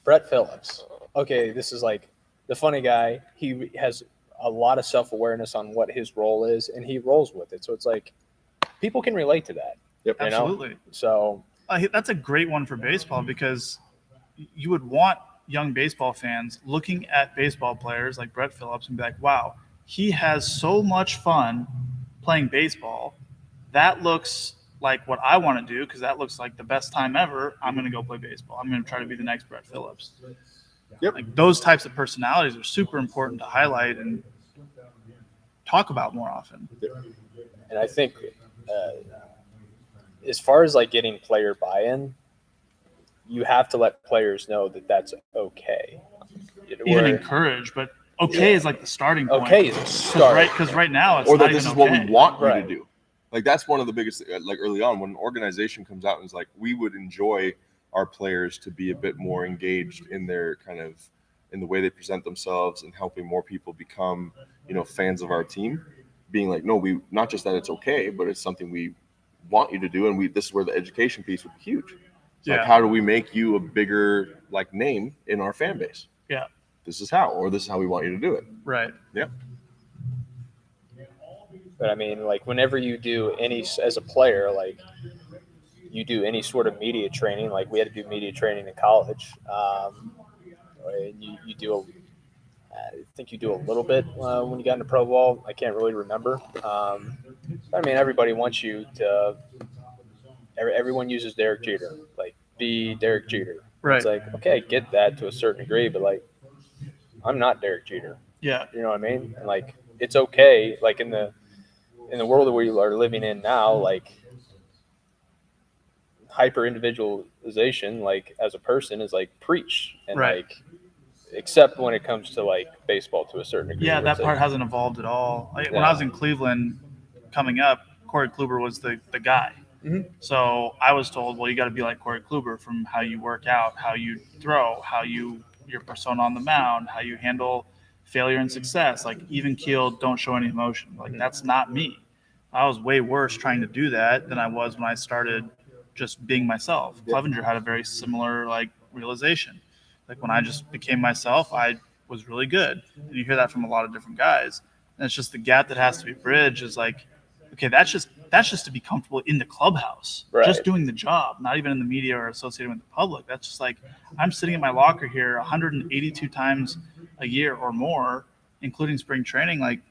Brett Phillips. Okay, this is like the funny guy. He has a lot of self-awareness on what his role is, and he rolls with it. So it's like people can relate to that. Yep. Absolutely. So that's a great one for baseball, because you would want young baseball fans looking at baseball players like Brett Phillips and be like, wow, he has so much fun playing baseball. That looks like what I want to do, because that looks like the best time ever. I'm going to go play baseball. I'm going to try to be the next Brett Phillips. Yep. Like those types of personalities are super important to highlight and talk about more often. And I think as far as like getting player buy-in, you have to let players know that that's okay. Even encourage, but okay is like the starting point. Okay is a start. Because right now it's Or not that this even is what okay. we want you Right. to do. Like that's one of the biggest, like early on when an organization comes out and is like, we would enjoy our players to be a bit more engaged in their kind of, in the way they present themselves and helping more people become, fans of our team. Being like, no, we, not just that it's okay, but it's something we want you to do. And this is where the education piece would be huge. It's like, how do we make you a bigger like name in our fan base? Yeah. This is how, or this is how we want you to do it. Right. Yep. But I mean, like whenever you do any as a player, like you do any sort of media training, like we had to do media training in college. And you do I think you do a little bit when you got into pro ball. I can't really remember. I mean, everybody wants you to. Everyone uses Derek Jeter, like be Derek Jeter. Right. It's like okay, I get that to a certain degree, but like I'm not Derek Jeter. Yeah. You know what I mean? And like it's okay, like in the world that we are living in now, like hyper individualization, like as a person, is like preach and Right. like except when it comes to like baseball to a certain degree. Yeah, where that it's part like, hasn't evolved at all. When Yeah. I was in Cleveland coming up, Corey Kluber was the guy. Mhm. So I was told, well, you got to be like Corey Kluber from how you work out, how you throw, your persona on the mound, how you handle failure and success, like even keeled, don't show any emotion. Like that's not me. I was way worse trying to do that than I was when I started just being myself. Clevenger had a very similar like realization. Like when I just became myself, I was really good. And you hear that from a lot of different guys. And it's just the gap that has to be bridged is like, okay, that's just to be comfortable in the clubhouse, just Right. doing the job, not even in the media or associated with the public. That's just like I'm sitting in my locker here 182 times a year or more, including spring training, like,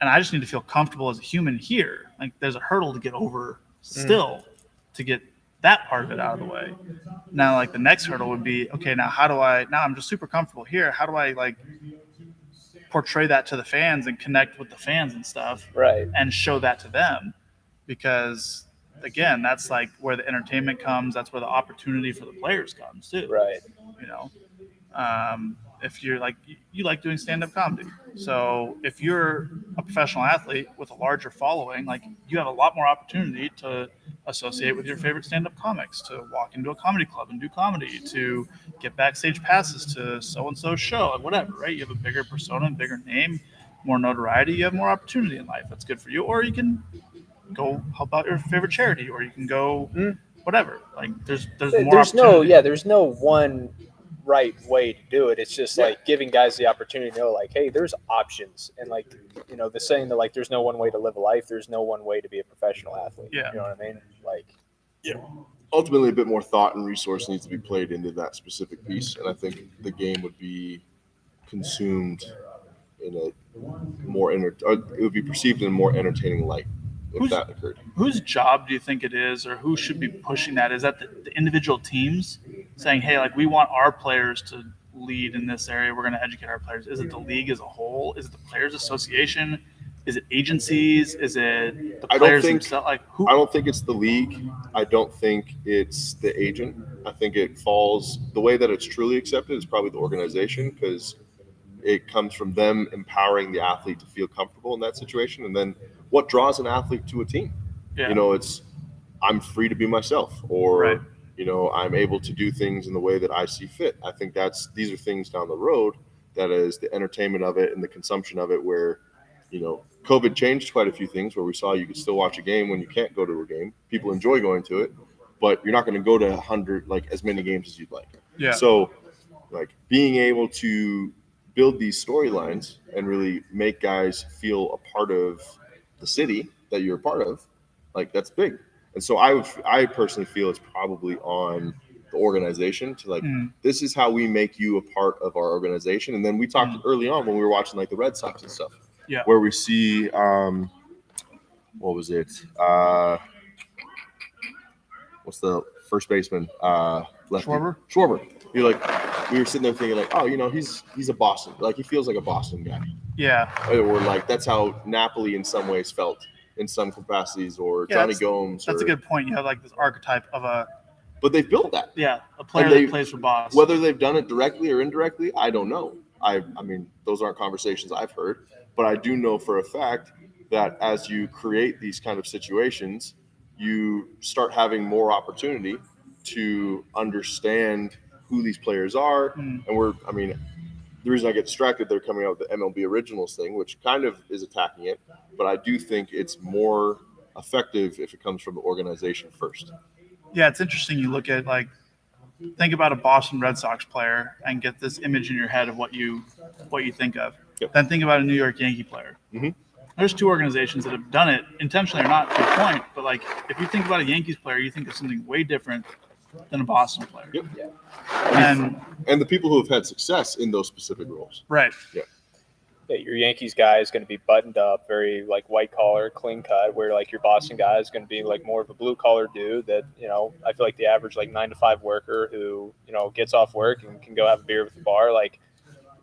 and I just need to feel comfortable as a human here. Like there's a hurdle to get over still to get that part of it out of the way. Now, like the next hurdle would be, okay, now I'm just super comfortable here. How do I like portray that to the fans and connect with the fans and stuff Right. and show that to them? Because again, that's like where the entertainment comes. That's where the opportunity for the players comes too. Right. You know, if you're like you like doing stand-up comedy, so if you're a professional athlete with a larger following, like you have a lot more opportunity to associate with your favorite stand-up comics, to walk into a comedy club and do comedy, to get backstage passes to so-and-so's show, like whatever, right? You have a bigger persona, bigger name, more notoriety. You have more opportunity in life. That's good for you. Or you can go help out your favorite charity, or you can go whatever. Like there's more opportunity. There's no one right way to do it. It's just like giving guys the opportunity to know like, hey, there's options. And like, you know, the saying that like there's no one way to live a life, there's no one way to be a professional athlete. Yeah. You know what I mean? Like Ultimately, a bit more thought and resource needs to be played into that specific piece, and I think the game would be consumed in a more it would be perceived in a more entertaining light if that occurred. Whose job do you think it is, or who should be pushing that? Is that the individual teams saying, hey, like we want our players to lead in this area, we're going to educate our players? Is it the league as a whole? Is it the Players Association? Is it agencies? Is it the players themselves? Like who? I don't think it's the league. I don't think it's the agent. I think it falls the way that it's truly accepted is probably the organization, because it comes from them empowering the athlete to feel comfortable in that situation. And then what draws an athlete to a team? Yeah. You know, it's I'm free to be myself, or Right. you know, I'm able to do things in the way that I see fit. I think these are things down the road that is the entertainment of it and the consumption of it, where, you know, COVID changed quite a few things, where we saw you could still watch a game when you can't go to a game. People enjoy going to it, but you're not going to go to 100, like as many games as you'd like. Yeah. So like being able to build these storylines and really make guys feel a part of the city that you're a part of, like that's big. And so I personally feel it's probably on the organization to like, this is how we make you a part of our organization. And then we talked early on when we were watching like the Red Sox and stuff, where we see, what was it? What's the first baseman? Lefty. Schwarber. You're like, we were sitting there thinking like, oh, you know, he's a Boston, like he feels like a Boston guy. Yeah. Or like that's how Napoli in some ways felt in some capacities, or Johnny Gomes. That's a good point. You have like this archetype of a. But they've built that. Yeah, a player that plays for Boston. Whether they've done it directly or indirectly, I don't know. I mean, those aren't conversations I've heard, but I do know for a fact that as you create these kind of situations, you start having more opportunity to understand who these players are. And the reason I get distracted, they're coming out with the MLB Originals thing, which kind of is attacking it, but I do think it's more effective if it comes from the organization first. Yeah, it's interesting. You look at like, think about a Boston Red Sox player and get this image in your head of what you think of. Yep. Then think about a New York Yankee player. Mm-hmm. There's two organizations that have done it intentionally or not, to your point. But like, if you think about a Yankees player, you think of something way different than a Boston player. Yep. And the people who have had success in those specific roles. right. Yeah, your Yankees guy is going to be buttoned up, very like white collar, clean cut, where like your Boston guy is going to be like more of a blue collar dude that, I feel like the average like 9 to 5 worker who, gets off work and can go have a beer with the bar. Like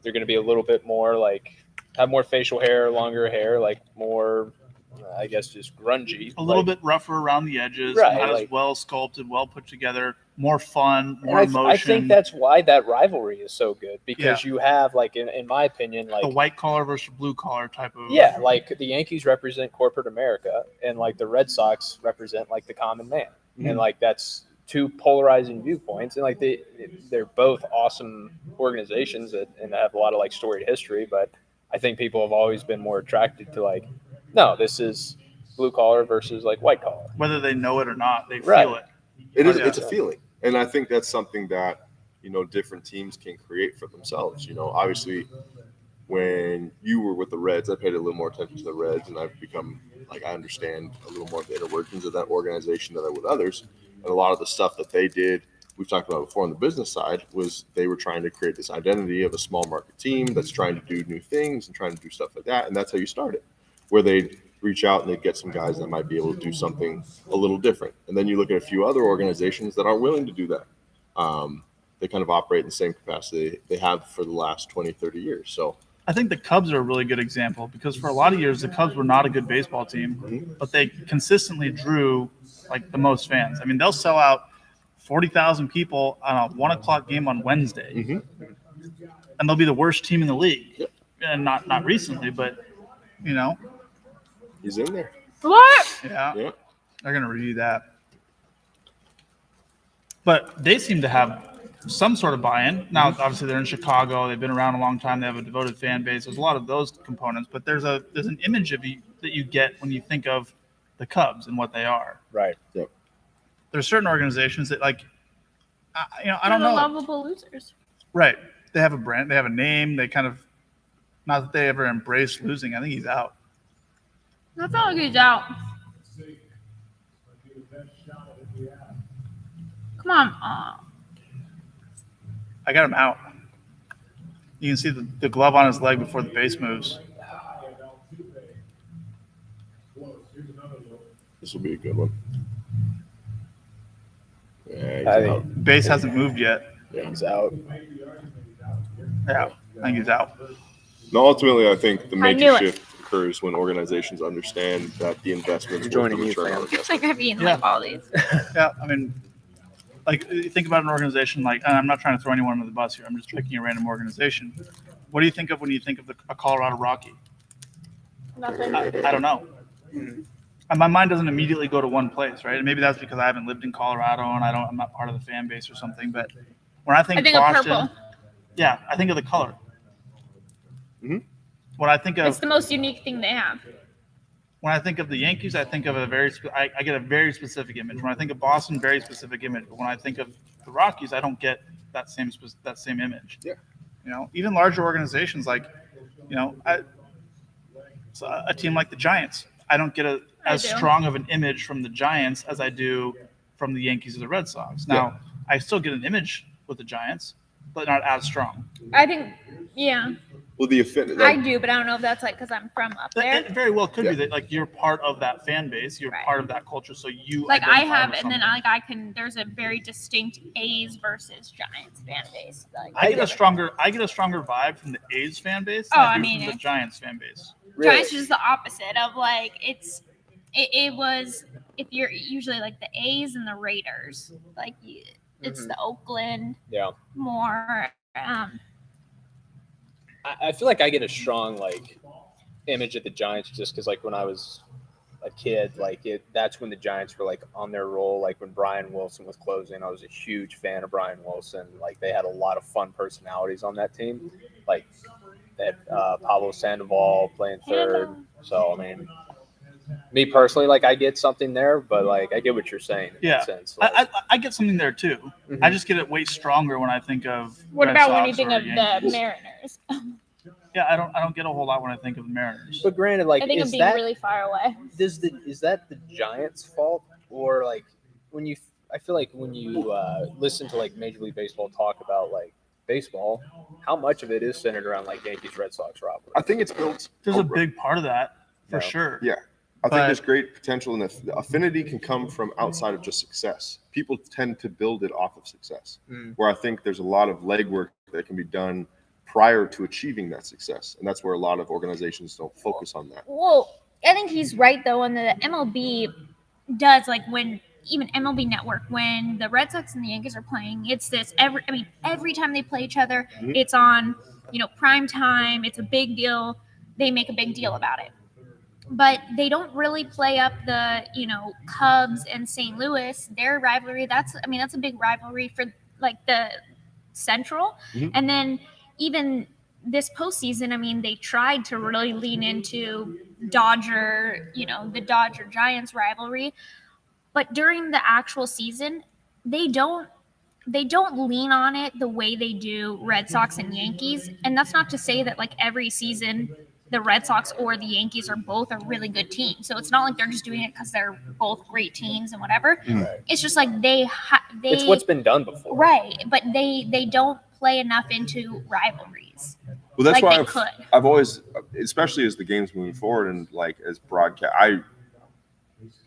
they're going to be a little bit more like have more facial hair, longer hair, like more, I guess, just grungy. A little like, bit rougher around the edges, Right, not like- as well sculpted, well put together, more fun, and more I emotion. think that's why that rivalry is so good because you have like, in my opinion, like the white collar versus blue collar type of. Yeah, like the Yankees represent corporate America, and like the Red Sox represent like the common man, and like that's two polarizing viewpoints, and like they're both awesome organizations and have a lot of like storied history. But I think people have always been more attracted to like, no, this is blue collar versus like white collar. Whether they know it or not, they Right. feel it. It's a feeling, and I think that's something that different teams can create for themselves. Obviously, when you were with the Reds, I paid a little more attention to the Reds, and I've become like I understand a little more of the inner workings of that organization than I would others. And a lot of the stuff that they did, we've talked about before on the business side, was they were trying to create this identity of a small market team that's trying to do new things and trying to do stuff like that, and that's how you started, where they'd reach out and they'd get some guys that might be able to do something a little different. And then you look at a few other organizations that aren't willing to do that. They kind of operate in the same capacity they have for the last 20, 30 years. So I think the Cubs are a really good example because for a lot of years the Cubs were not a good baseball team, but they consistently drew like the most fans. I mean, they'll sell out 40,000 people on a 1:00 game on Wednesday, and they'll be the worst team in the league. And not recently, but he's in there. What? yeah. They're gonna review that. But they seem to have some sort of buy-in. Now, obviously, they're in Chicago. They've been around a long time. They have a devoted fan base. There's a lot of those components, but there's an image of you that you get when you think of the Cubs and what they are. Right. There's certain organizations that I don't They're the know. lovable losers. Right. They have a brand. They have a name. They kind of, not that they ever embrace losing. I think he's out. I felt like he's out. Come on. I got him out. You can see the glove on his leg before the base moves. This will be a good one. Yeah, he's I out. think Base hasn't moved yet. he's out. Yeah, I think he's out. No, ultimately, I think the I major knew it. shift occurs when organizations understand that the investments You're worth the joining you, return on fam. It's like I've eaten Yeah. like all these. Yeah, I mean, like think about an organization like, and I'm not trying to throw anyone under the bus here. I'm just picking a random organization. What do you think of when you think of a Colorado Rocky? Nothing. I don't know. And my mind doesn't immediately go to one place, right? And maybe that's because I haven't lived in Colorado and I'm not part of the fan base or something. But when I think, I think of Boston, purple. yeah, I think of the color. Mhm. When I think It's of the most unique thing they have. when I think of the Yankees, I think of I get a very specific image. When I think of Boston, very specific image. But when I think of the Rockies, I don't get that same image. Yeah. Even larger organizations like, so a team like the Giants, I don't get as do. strong of an image from the Giants as I do from the Yankees or the Red Sox. Now, I still get an image with the Giants, but not as strong. I think, yeah, Well, the affinity. I do, but I don't know if that's like because I'm from up there. It very well could Yeah. be that like you're part of that fan base, you're Right. part of that culture, so you Like I identify have, with and then something. I can. There's a very distinct A's versus Giants fan base. Like I get a stronger vibe from the A's fan base than Oh, I I do mean, from the it- Giants fan base. Giants is just the opposite of like it was if you're usually like the A's and the Raiders, like it's the Oakland Yeah. more. I feel like I get a strong like image of the Giants just because like when I was a kid, that's when the Giants were like on their roll. Like when Brian Wilson was closing, I was a huge fan of Brian Wilson. Like they had a lot of fun personalities on that team. Like they had Pablo Sandoval playing third. So I mean, me personally, like I get something there, but like I get what you're saying. In Yeah. that sense. Like, I get something there too. I just get it way stronger when I think of. What Red about when Sox you think or of the Yankees. Mariners? Yeah, I don't get a whole lot when I think of the Mariners. But granted, like, I think I'm is being that really far away. is that the Giants' fault, or like when you? I feel like when you listen to like Major League Baseball talk about like baseball, how much of it is centered around like Yankees Red Sox rivalry? I think it's built. There's a big part of that for No. sure. Yeah. I But- think there's great potential, and the affinity can come from outside of just success. People tend to build it off of success, where I think there's a lot of legwork that can be done prior to achieving that success, and that's where a lot of organizations don't focus on that. Well, I think he's right though. And the MLB does, like, when even MLB Network, when the Red Sox and the Yankees are playing, it's this every time they play each other, Mhm. it's on, prime time. It's a big deal. They make a big deal about it. But they don't really play up the, Cubs and St. Louis, their rivalry. That's a big rivalry for like the Central. Mhm. And then even this postseason, they tried to really lean into the Dodger Giants rivalry. But during the actual season, they don't lean on it the way they do Red Sox and Yankees. And that's not to say that like every season the Red Sox or the Yankees are both a really good team. So it's not like they're just doing it because they're both great teams and whatever. Right. It's just like It's what's been done before. right, but they don't play enough into rivalries. Well, that's Like why they could. I've always, especially as the game's moving forward and like as broadcast,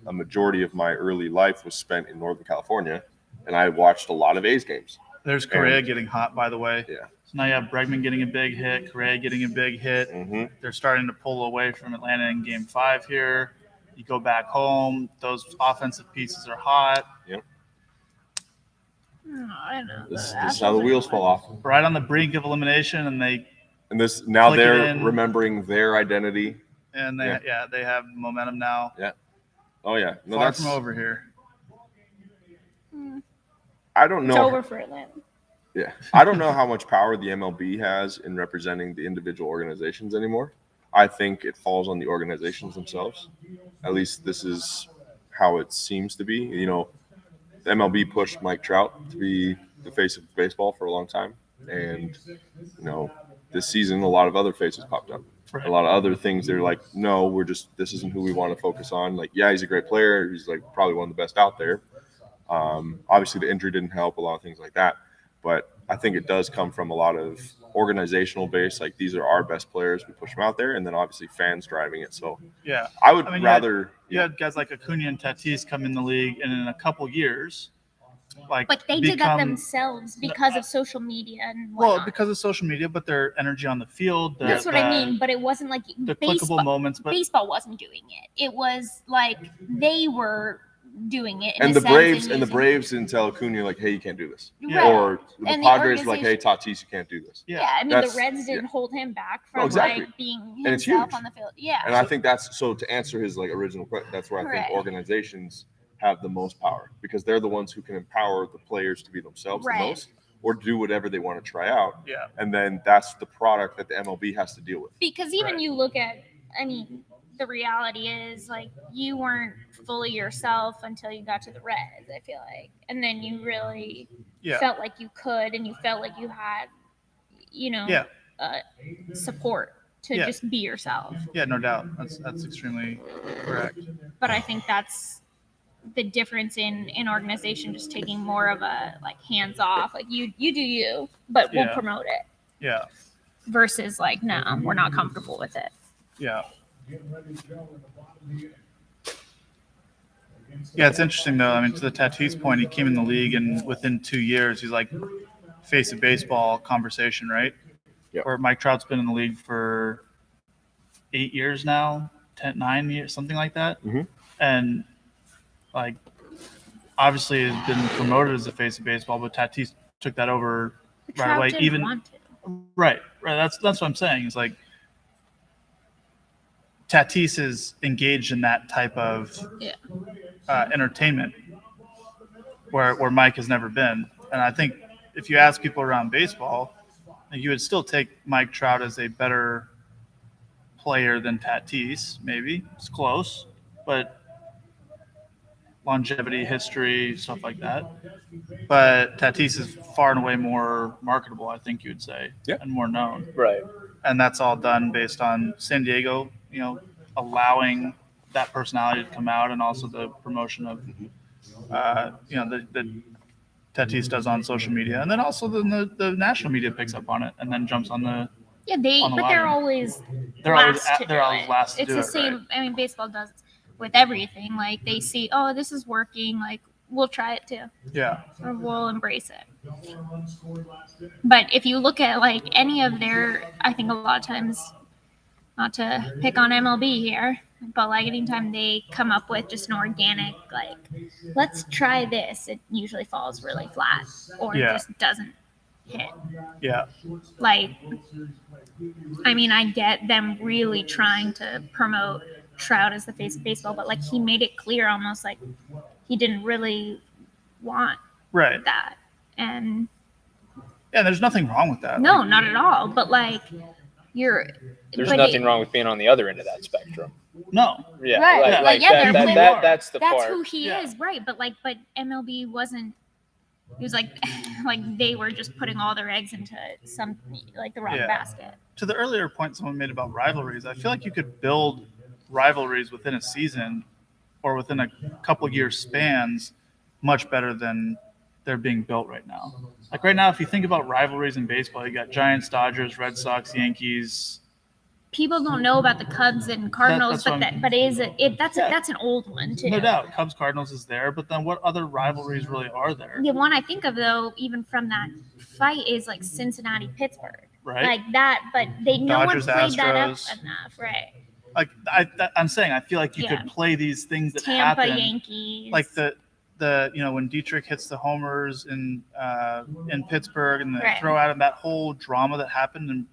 a majority of my early life was spent in Northern California, and I watched a lot of A's games. There's Correa getting hot, by the way. Yeah. So now you have Bregman getting a big hit, Correa getting a big hit. Mm-hmm. They're starting to pull away from Atlanta in Game 5 here. You go back home, those offensive pieces are hot. I don't know. This is how the wheels fall off. Right on the brink of elimination, and they And this now Click it they're in. remembering their identity. they have momentum now. Oh yeah, no, Far that's from over here. I don't It's know. over for Atlanta. Yeah, I don't know how much power the MLB has in representing the individual organizations anymore. I think it falls on the organizations themselves. At least this is how it seems to be. You know, the MLB pushed Mike Trout to be the face of baseball for a long time, and this season a lot of other faces popped up. A lot of other things. They're like, no, this isn't who we want to focus on. Like, yeah, he's a great player. He's like probably one of the best out there. Obviously, the injury didn't help. A lot of things like that. But I think it does come from a lot of organizational base. Like, these are our best players. We push them out there, and then obviously fans driving it. So Yeah. I would I mean, rather. You had guys like Acuna and Tatis come in the league, and in a couple years, But they did that become- themselves because of social media and Well, whatnot. because of social media, but their energy on the field. That's what I mean. But it wasn't like The baseball. clickable moments, but Baseball wasn't doing it. It was like they were doing it. In And a the sense Braves using- Braves didn't tell Acuna like, hey, you can't do this. Right. Or the And the Padres like, hey, Tatis, you can't do this. Yeah, I mean That's- the Reds didn't yeah. hold him back from exactly. like being And it's himself huge. on the field. Yeah. And I think that's so to answer his like original question, that's where I think Right. organizations have the most power because they're the ones who can empower the players to be themselves Right. the most or do whatever they want to try out. Yeah. And then that's the product that the MLB has to deal with. Because even Right. you look at, the reality is like you weren't fully yourself until you got to the Reds, I feel like. And then you really Yeah. felt like you could and you felt like you had, Yeah. support to Yeah. just be yourself. Yeah, no doubt. That's extremely correct. But I think that's the difference in organization just taking more of a like hands off, like you do you, but we'll Yeah. promote it Yeah. versus like, no, we're not comfortable with it. Yeah. Getting ready to go in the bottom of the inning. Yeah, it's interesting though. I mean, to the Tatis point, he came in the league, and within 2 years, he's like face of baseball conversation, right? Yeah. Where Mike Trout's been in the league for 8 years now, 9 years, something like that. Mhm. And like, obviously, has been promoted as the face of baseball, but Tatis took that over right Trout away. didn't Even want to. right. That's what I'm saying. It's like Tatis is engaged in that type of Yeah. entertainment where Mike has never been. And I think if you ask people around baseball, you would still take Mike Trout as a better player than Tatis. Maybe it's close, but longevity, history, stuff like that. But Tatis is far and away more marketable, I think you would say, Yeah. and more known. Right. and that's all done based on San Diego, allowing that personality to come out, and also the promotion of, the Tatis does on social media, and then also the national media picks up on it and then jumps on the. Yeah, on the but they're wagon. always They're always last to they're do always it. last to It's do the it, same. right? I mean, baseball does with everything. Like they see, oh, this is working. Like we'll try it too, Yeah. or we'll embrace it. But if you look at like any of their, I think a lot of times, not to pick on MLB here, but like anytime they come up with just an organic, like, let's try this, it usually falls really flat or Yeah. just doesn't hit. Yeah. Like, I mean, I get them really trying to promote Trout as the face of baseball, but like he made it clear almost like he didn't really want Right. that. And Yeah, there's nothing wrong with that. no, not at all. But like, There's but nothing wrong with being on the other end of that spectrum. No. Yeah, Right. like, Like, like yeah, that, they're that's the that's part. who he Yeah. is, right? But MLB wasn't. It was like they were just putting all their eggs into the wrong Yeah. basket. To the earlier point someone made about rivalries, I feel like you could build rivalries within a season or within a couple year spans much better than they're being built right now. Like right now, if you think about rivalries in baseball, you got Giants, Dodgers, Red Sox, Yankees. People don't know about the Cubs and Cardinals, that's what that's an old one too. No doubt, Cubs Cardinals is there, but then what other rivalries really are there? The one I think of though, even from that fight, is like Cincinnati Pittsburgh, Right. like that. But no Dodgers, one played that up Astros. enough, right? Like I'm saying, I feel like you Yeah. could play these things that Tampa happen, Yankees, like the when Dietrich hits the homers in Pittsburgh, and they Right. throw out that whole drama that happened and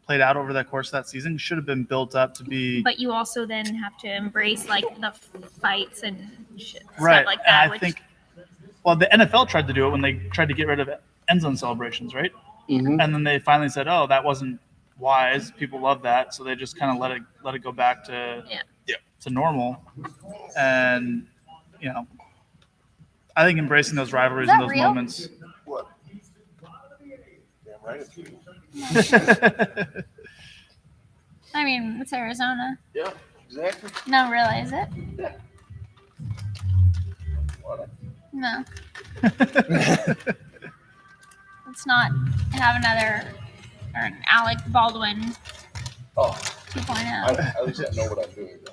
played out over the course of that season should have been built up to be But you also then have to embrace like the fights and shit, right. stuff like that. And I think, well, the NFL tried to do it when they tried to get rid of end zone celebrations, right? Mhm. And then they finally said, "Oh, that wasn't wise. People love that," so they just kind of let it go back to to normal. And I think embracing those rivalries Is and that those real? moments. What? Damn right it's real. I mean, it's Arizona. Yeah, exactly. No, really, is it? What? No. Let's not have another or an Alec Baldwin Oh, 2.0. at least I know what I'm doing. Though.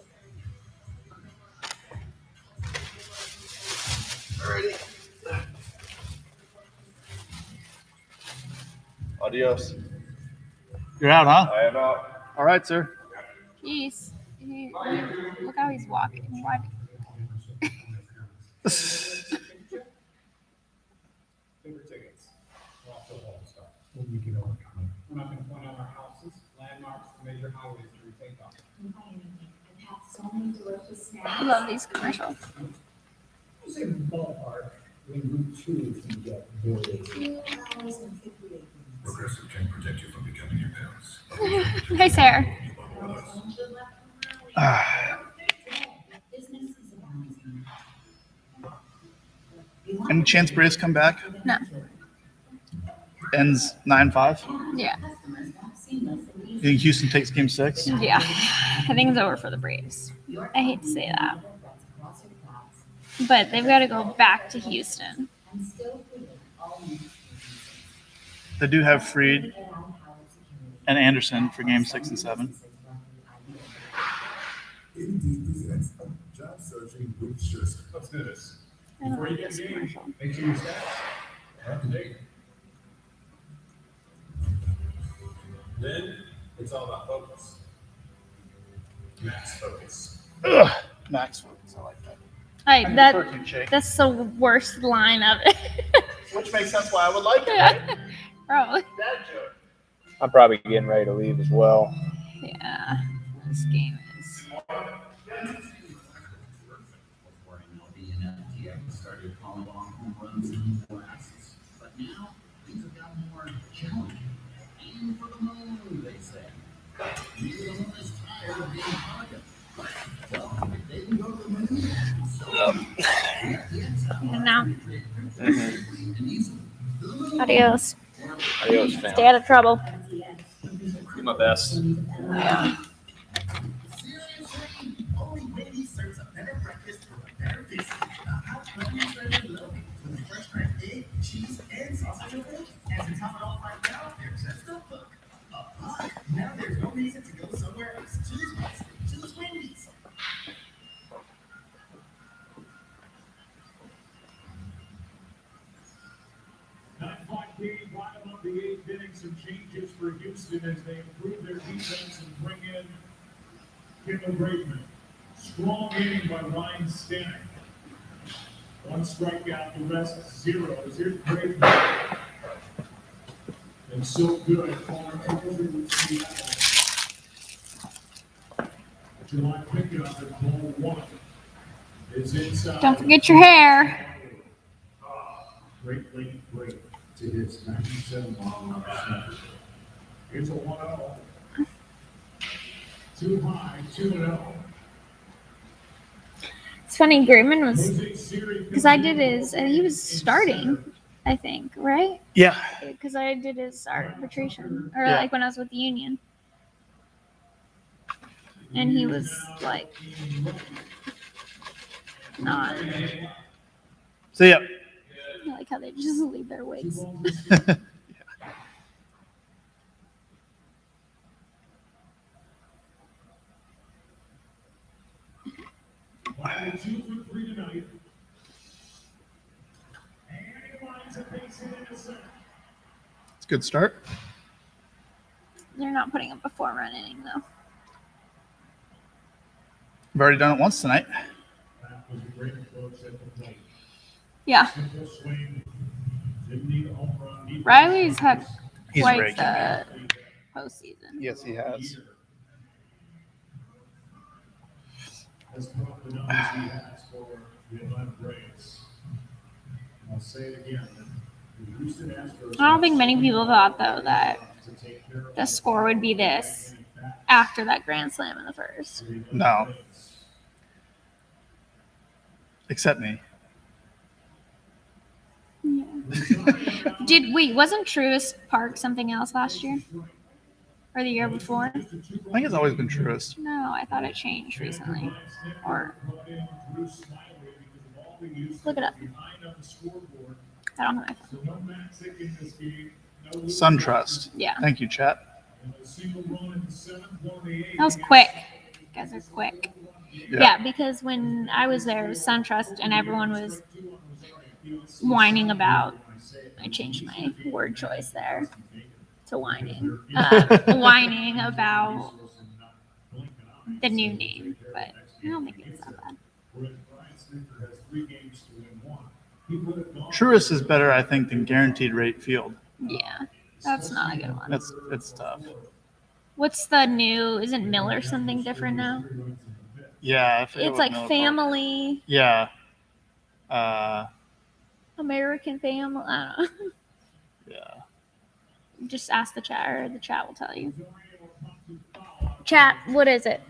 Alrighty. Adios. You're out, huh? I am out. All right, sir. Jeez. Look how he's walking. What? Paper tickets. We're off to a whole start. We'll make it over. We're not gonna point out our houses, landmarks, major highways to retake on. I love these commercials. Say ballpark, when Route 2 can get very. Progressive can protect you from becoming your parents. Nice hair. Any chance Braves come back? No. Ends 9-5. Yeah. You think Houston takes Game 6? Yeah. I think it's over for the Braves. I hate to say that. But they've got to go back to Houston. They do have Fried and Anderson for Game 6 and 7. Indeed presents job searching with Scherzer. Let's do this. I don't Before you like get this game, commercial. make sure your stats are up to date. Then it's all about focus. Max focus. Ugh. Max Focus, I like that. Like Protein shake. that's the worst line of it. Which makes sense why I would like it, Yeah. right? Probably. That joke. I'm probably getting ready to leave as well. Yeah. This game is. And now. Adios. Adios, fam. Stay out of trouble. Do my best. Yeah. Only Wendy's serves a better breakfast for a better visit. A hot breakfast ready to load with fresh cracked egg, cheese, and sausage oil. And to top it off right now, there's just a book. A book? Now there's no reason to go somewhere else. Choose Wendy's. Bottom of the eighth inning, some changes for Houston as they improve their defense and bring in Kendall Braidman. Strong inning by Ryan Stanek. One strikeout, the rest zeros. Here's Braidman. And so good. Corner over with Seattle. July pickup at ball one. Is inside. Don't forget your hair. Great late break to his 97-mile-an-hour sniper. Here's a 1-0. Too high, 2-0. It's funny, Grayman was, because I did his, he was starting, I think, right? Yeah. Because I did his arbitration, or Yeah. like when I was with the union. And he was like, not. So yeah. I like how they just leave their wigs. Wiley 2 for 3 tonight. And he lines a base hit in the center. It's a good start. They're not putting up a 4-run inning, though. We've already done it once tonight. That was a great approach at the plate. Yeah. Simple swing. Didn't need a home run. Needed Riley's had He's quite raking. the postseason. Yes, he has. Has put up the numbers he has for the Atlanta Braves. I'll say it again. The Houston Astros I don't think many people thought, though, that to take care of the score would be this after that grand slam in the first. No. Except me. Yeah. Wasn't Truist Park something else last year? Or the year before? I think it's always been Truist. No, I thought it changed recently. Or look it up. I don't have my phone. SunTrust. Yeah. Thank you, chat. That was quick. You guys are quick. Yeah, because when I was there, it was SunTrust, and everyone was whining about. I changed my word choice there to whining. Whining about the new name, but I don't think it's that bad. Truist is better, I think, than Guaranteed Rate Field. Yeah, that's not a good one. It's tough. What's the new? Isn't Miller something different now? Yeah, I forget It's what like Miller family, Yeah. American family. I don't know. Yeah. Just ask the chat, or the chat will tell you. Chat, what is it?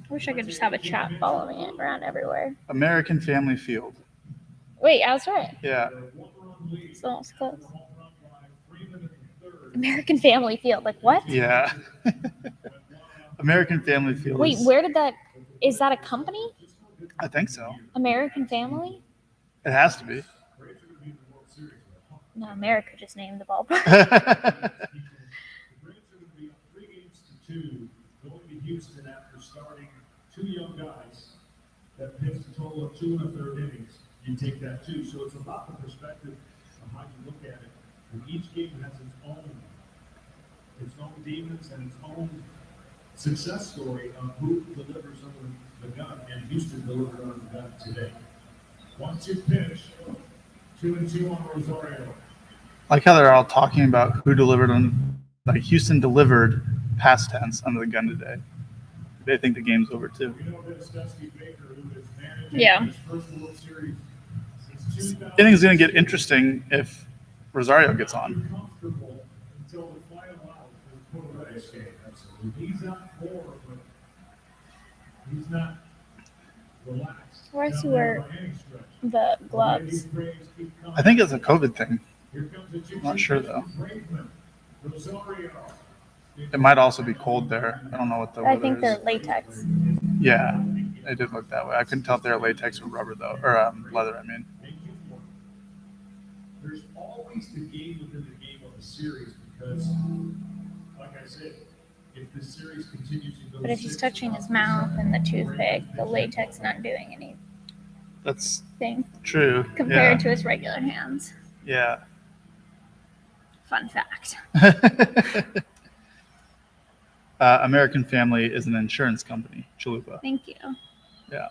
I wish I could just have a chat follow me around everywhere. American Family Field. Wait, I was right. Yeah. It's almost close. American Family Field. Like what? Yeah. American Family Field. Wait, where did that? Is that a company? I think so. American Family? It has to be. No, America just named the ballpark. Going to Houston after starting 2 young guys that pitched a total of 2 1/3 innings. You take that too. So it's about the perspective of how you look at it. And each game has its own demons and its own success story of who delivers under the gun. And Houston delivered under the gun today. Once you pitch, 2-2 on Rosario. Like how they're all talking about who delivered on, like Houston delivered past tense under the gun today. They think the game's over too. You know this Dusty Baker, who is managing Yeah. his first World Series since 2000. Inning's going to get interesting if Rosario gets on. Comfortable until the final out for the total race game. Absolutely. He's up 4, but he's not relaxed. Why does he Not wear by any stretch. the gloves? These Braves keep coming. I think it's a COVID thing. Here comes the 2-2 I'm not sure, though. Braidman. Rosario. It might also be cold there. I don't know what the I weather think is. they're latex. Yeah, it did look that way. I couldn't tell if they're latex or rubber though, or leather. I mean, There's always the game within the game of the series because, like I said, if the series continues to go. But if he's touching his mouth and the toothpick, the latex not doing anything that's true. compared to his regular hands. Yeah. Fun fact. American Family is an insurance company, Chalupa. Thank you. Yeah.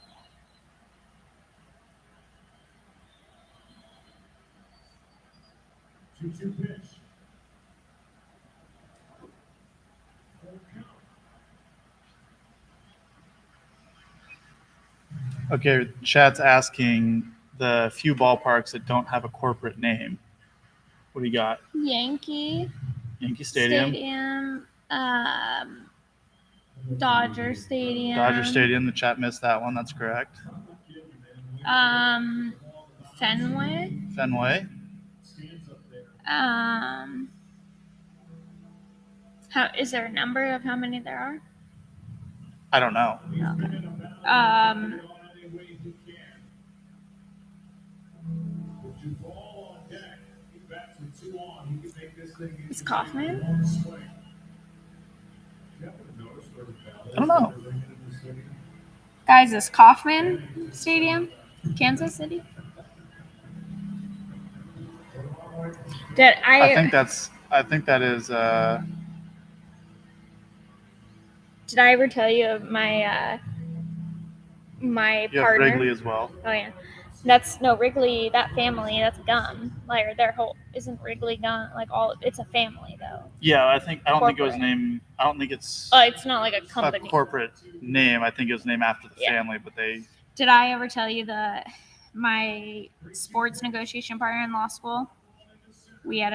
Two pitch. Okay, chat's asking the few ballparks that don't have a corporate name. What do you got? Yankee Yankee Stadium. Dodger Stadium. Dodger Stadium. The chat missed that one. That's correct. Fenway. Fenway. How is there a number of how many there are? I don't know. Okay. Is Kaufman? I don't know. Guys, is Kaufman Stadium, Kansas City? I think that is. Did I ever tell you of my my You have partner? Wrigley as well. Oh yeah, that's no Wrigley. That family, that's Gum. Like their whole isn't Wrigley Gum. Like all, it's a family though. Yeah, I don't think it was Corporate. named. I don't think it's. It's not like a a company. corporate name. I think it was named after the Yeah. family, but they. Did I ever tell you that my sports negotiation partner in law school? We had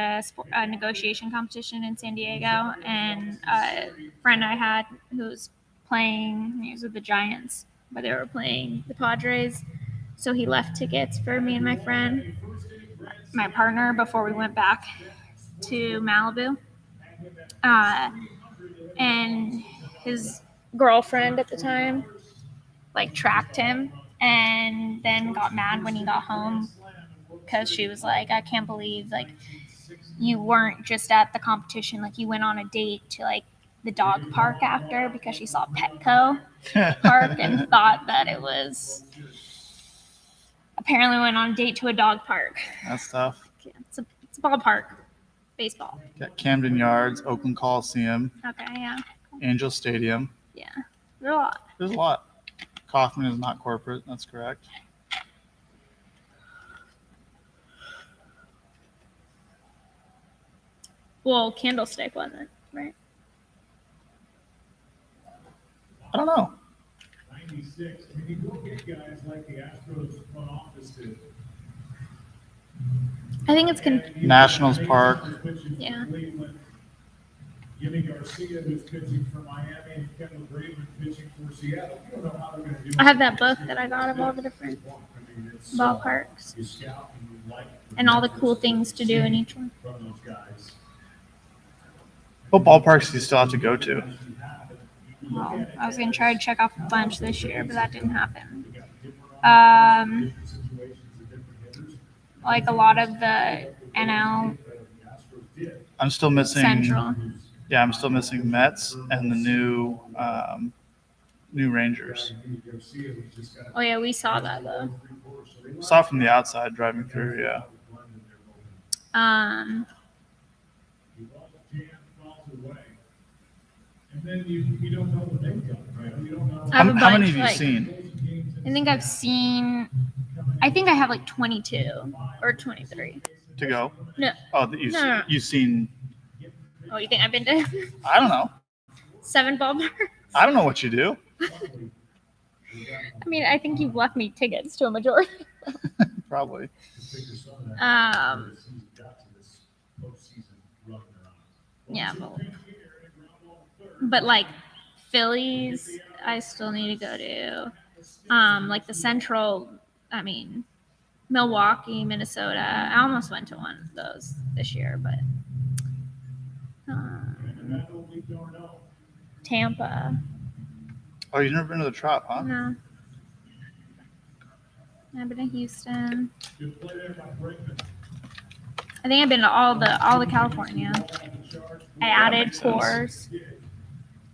a negotiation competition in San Diego, and a friend I had who was playing, he was with the Giants, but they were playing the Padres. So he left tickets for me and my friend, my partner, before we went back to Malibu. And his girlfriend at the time, like, tracked him and then got mad when he got home because she was like, I can't believe, like, you weren't just at the competition, like you went on a date to like the dog park after because she saw Petco park and thought that it was apparently went on a date to a dog park. That's tough. Yeah, it's a ballpark, baseball. Got Camden Yards, Oakland Coliseum, Okay, yeah, Angel Stadium. yeah, there's a lot. There's a lot. Kaufman is not corporate. That's correct. Well, Candlestick wasn't, right? I don't know. 96. I mean, you go get guys like the Astros front office did. I think it's Nationals Park. Yeah. Jimmy Garcia, who's pitching for Miami, and Kendall Graveman pitching for Seattle. You don't know how they're going to do. I have that book that I got of all the different ballparks You scout and you like and all the cool things to do in each one. from those guys. What ballparks do you still have to go to? Well, I was gonna try to check off a bunch this year, but that didn't happen. Like a lot of the NL I'm still missing Central. Yeah, I'm still missing Mets and the new Rangers. Oh yeah, we saw that though. Saw it from the outside driving through. Yeah. And then you don't know what they've done, right? You don't know. I have a How many bunch, have you seen? I think I have like 22 or 23. To go? No. Oh, No. you've seen. Oh, you think I've been to I don't know. 7 ballparks? I don't know what you do. I mean, I think you've left me tickets to a majority. Probably. Yeah, but like Phillies, I still need to go to. Like the Central, I mean, Milwaukee, Minnesota. I almost went to one of those this year, but Tampa. Oh, you've never been to the Trop, huh? No. I've been to Houston. Good play there by Brakeman. I think I've been to all the California. I added makes sense. Coors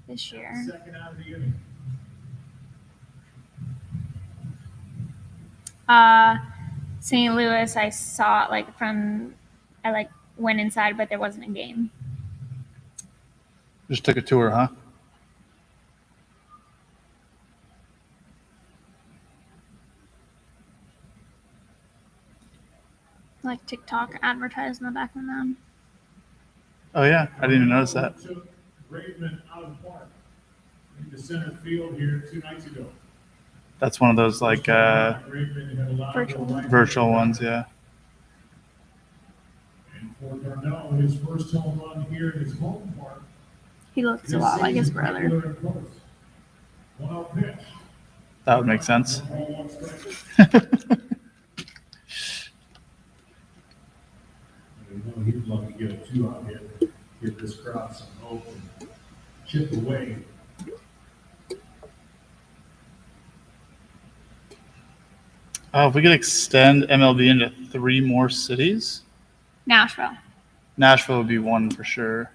this year. Second out of the inning. St. Louis, I saw it I went inside, but there wasn't a game. Just took a tour, huh? Like TikTok advertised in the back of them. Oh yeah, I didn't even notice that. Took Brakeman out of the park into center field here 2 nights ago. That's one of those like Brakeman had allowed Virtual. the right virtual ones, yeah. And for Darnell, his first home run here in his home park. He looks a lot like his brother. 1-0 pitch. That would make sense. Ball one strike. You know, he'd love to get a 2 out here, give this crowd some hope and chip away. If we could extend MLB into 3 more cities, Nashville. Nashville would be one for sure.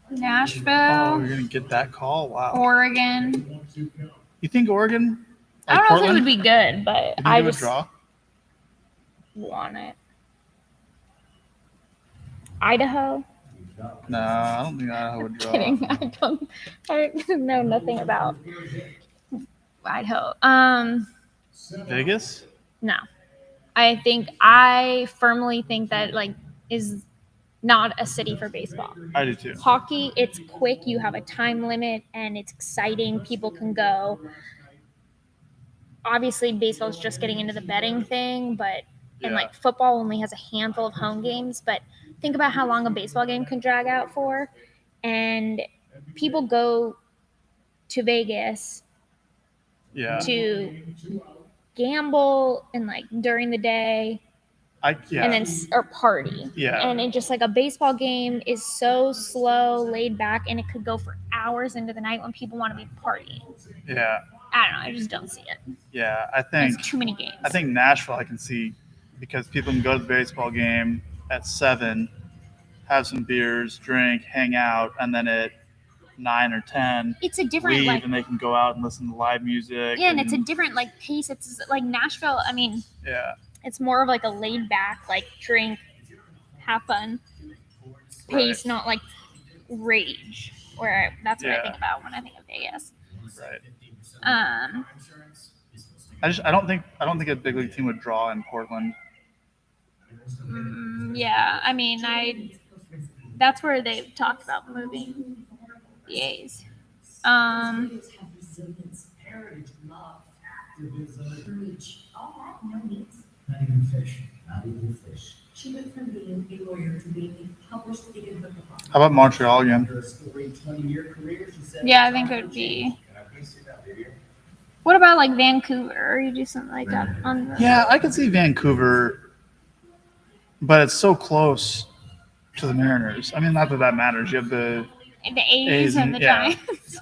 Oh, Nashville, you're gonna get that call? Wow. Oregon. 1-2 count. You think Oregon? I Like don't know if it Portland? would be good, but You think I it would just draw? want it. Idaho. No, I don't think Idaho would draw. Kidding. I know nothing about Idaho. Vegas? No. I firmly think that is not a city for baseball. I do too. Hockey, it's quick, you have a time limit, and it's exciting. People can go. Obviously, baseball is just getting into the betting thing, and Yeah. football only has a handful of home games. But think about how long a baseball game can drag out for, and people go to Vegas Yeah. to gamble and during the day. Yeah. And then or party. Yeah. And it just a baseball game is so slow, laid back, and it could go for hours into the night when people want to be partying. Yeah. I don't know. I just don't see it. Yeah. I think It's too many games. I think Nashville I can see because people can go to the baseball game at 7, have some beers, drink, hang out, and then at 9 or 10 it's a different leave and they can go out and listen to live music. and it's a different pace. It's like Nashville. I mean, yeah. it's more of a laid back drink, have fun pace, not rage. Where that's what I think about when I think of Vegas. Right. Um, I don't think a big league team would draw in Portland. Yeah, I mean, that's where they've talked about moving the A's. Heritage, love, activism, reach. All that, no meats. Not even fish. Not even fish. She went from being a lawyer to being a published vegan book author. How about Montreal again? After a storied 20-year career, she said, Yeah, I think it would be. What about Vancouver? Or you do something like that on the. Yeah, I could see Vancouver, but it's so close to the Mariners. I mean, not that that matters. You have the A's and the yeah. Giants.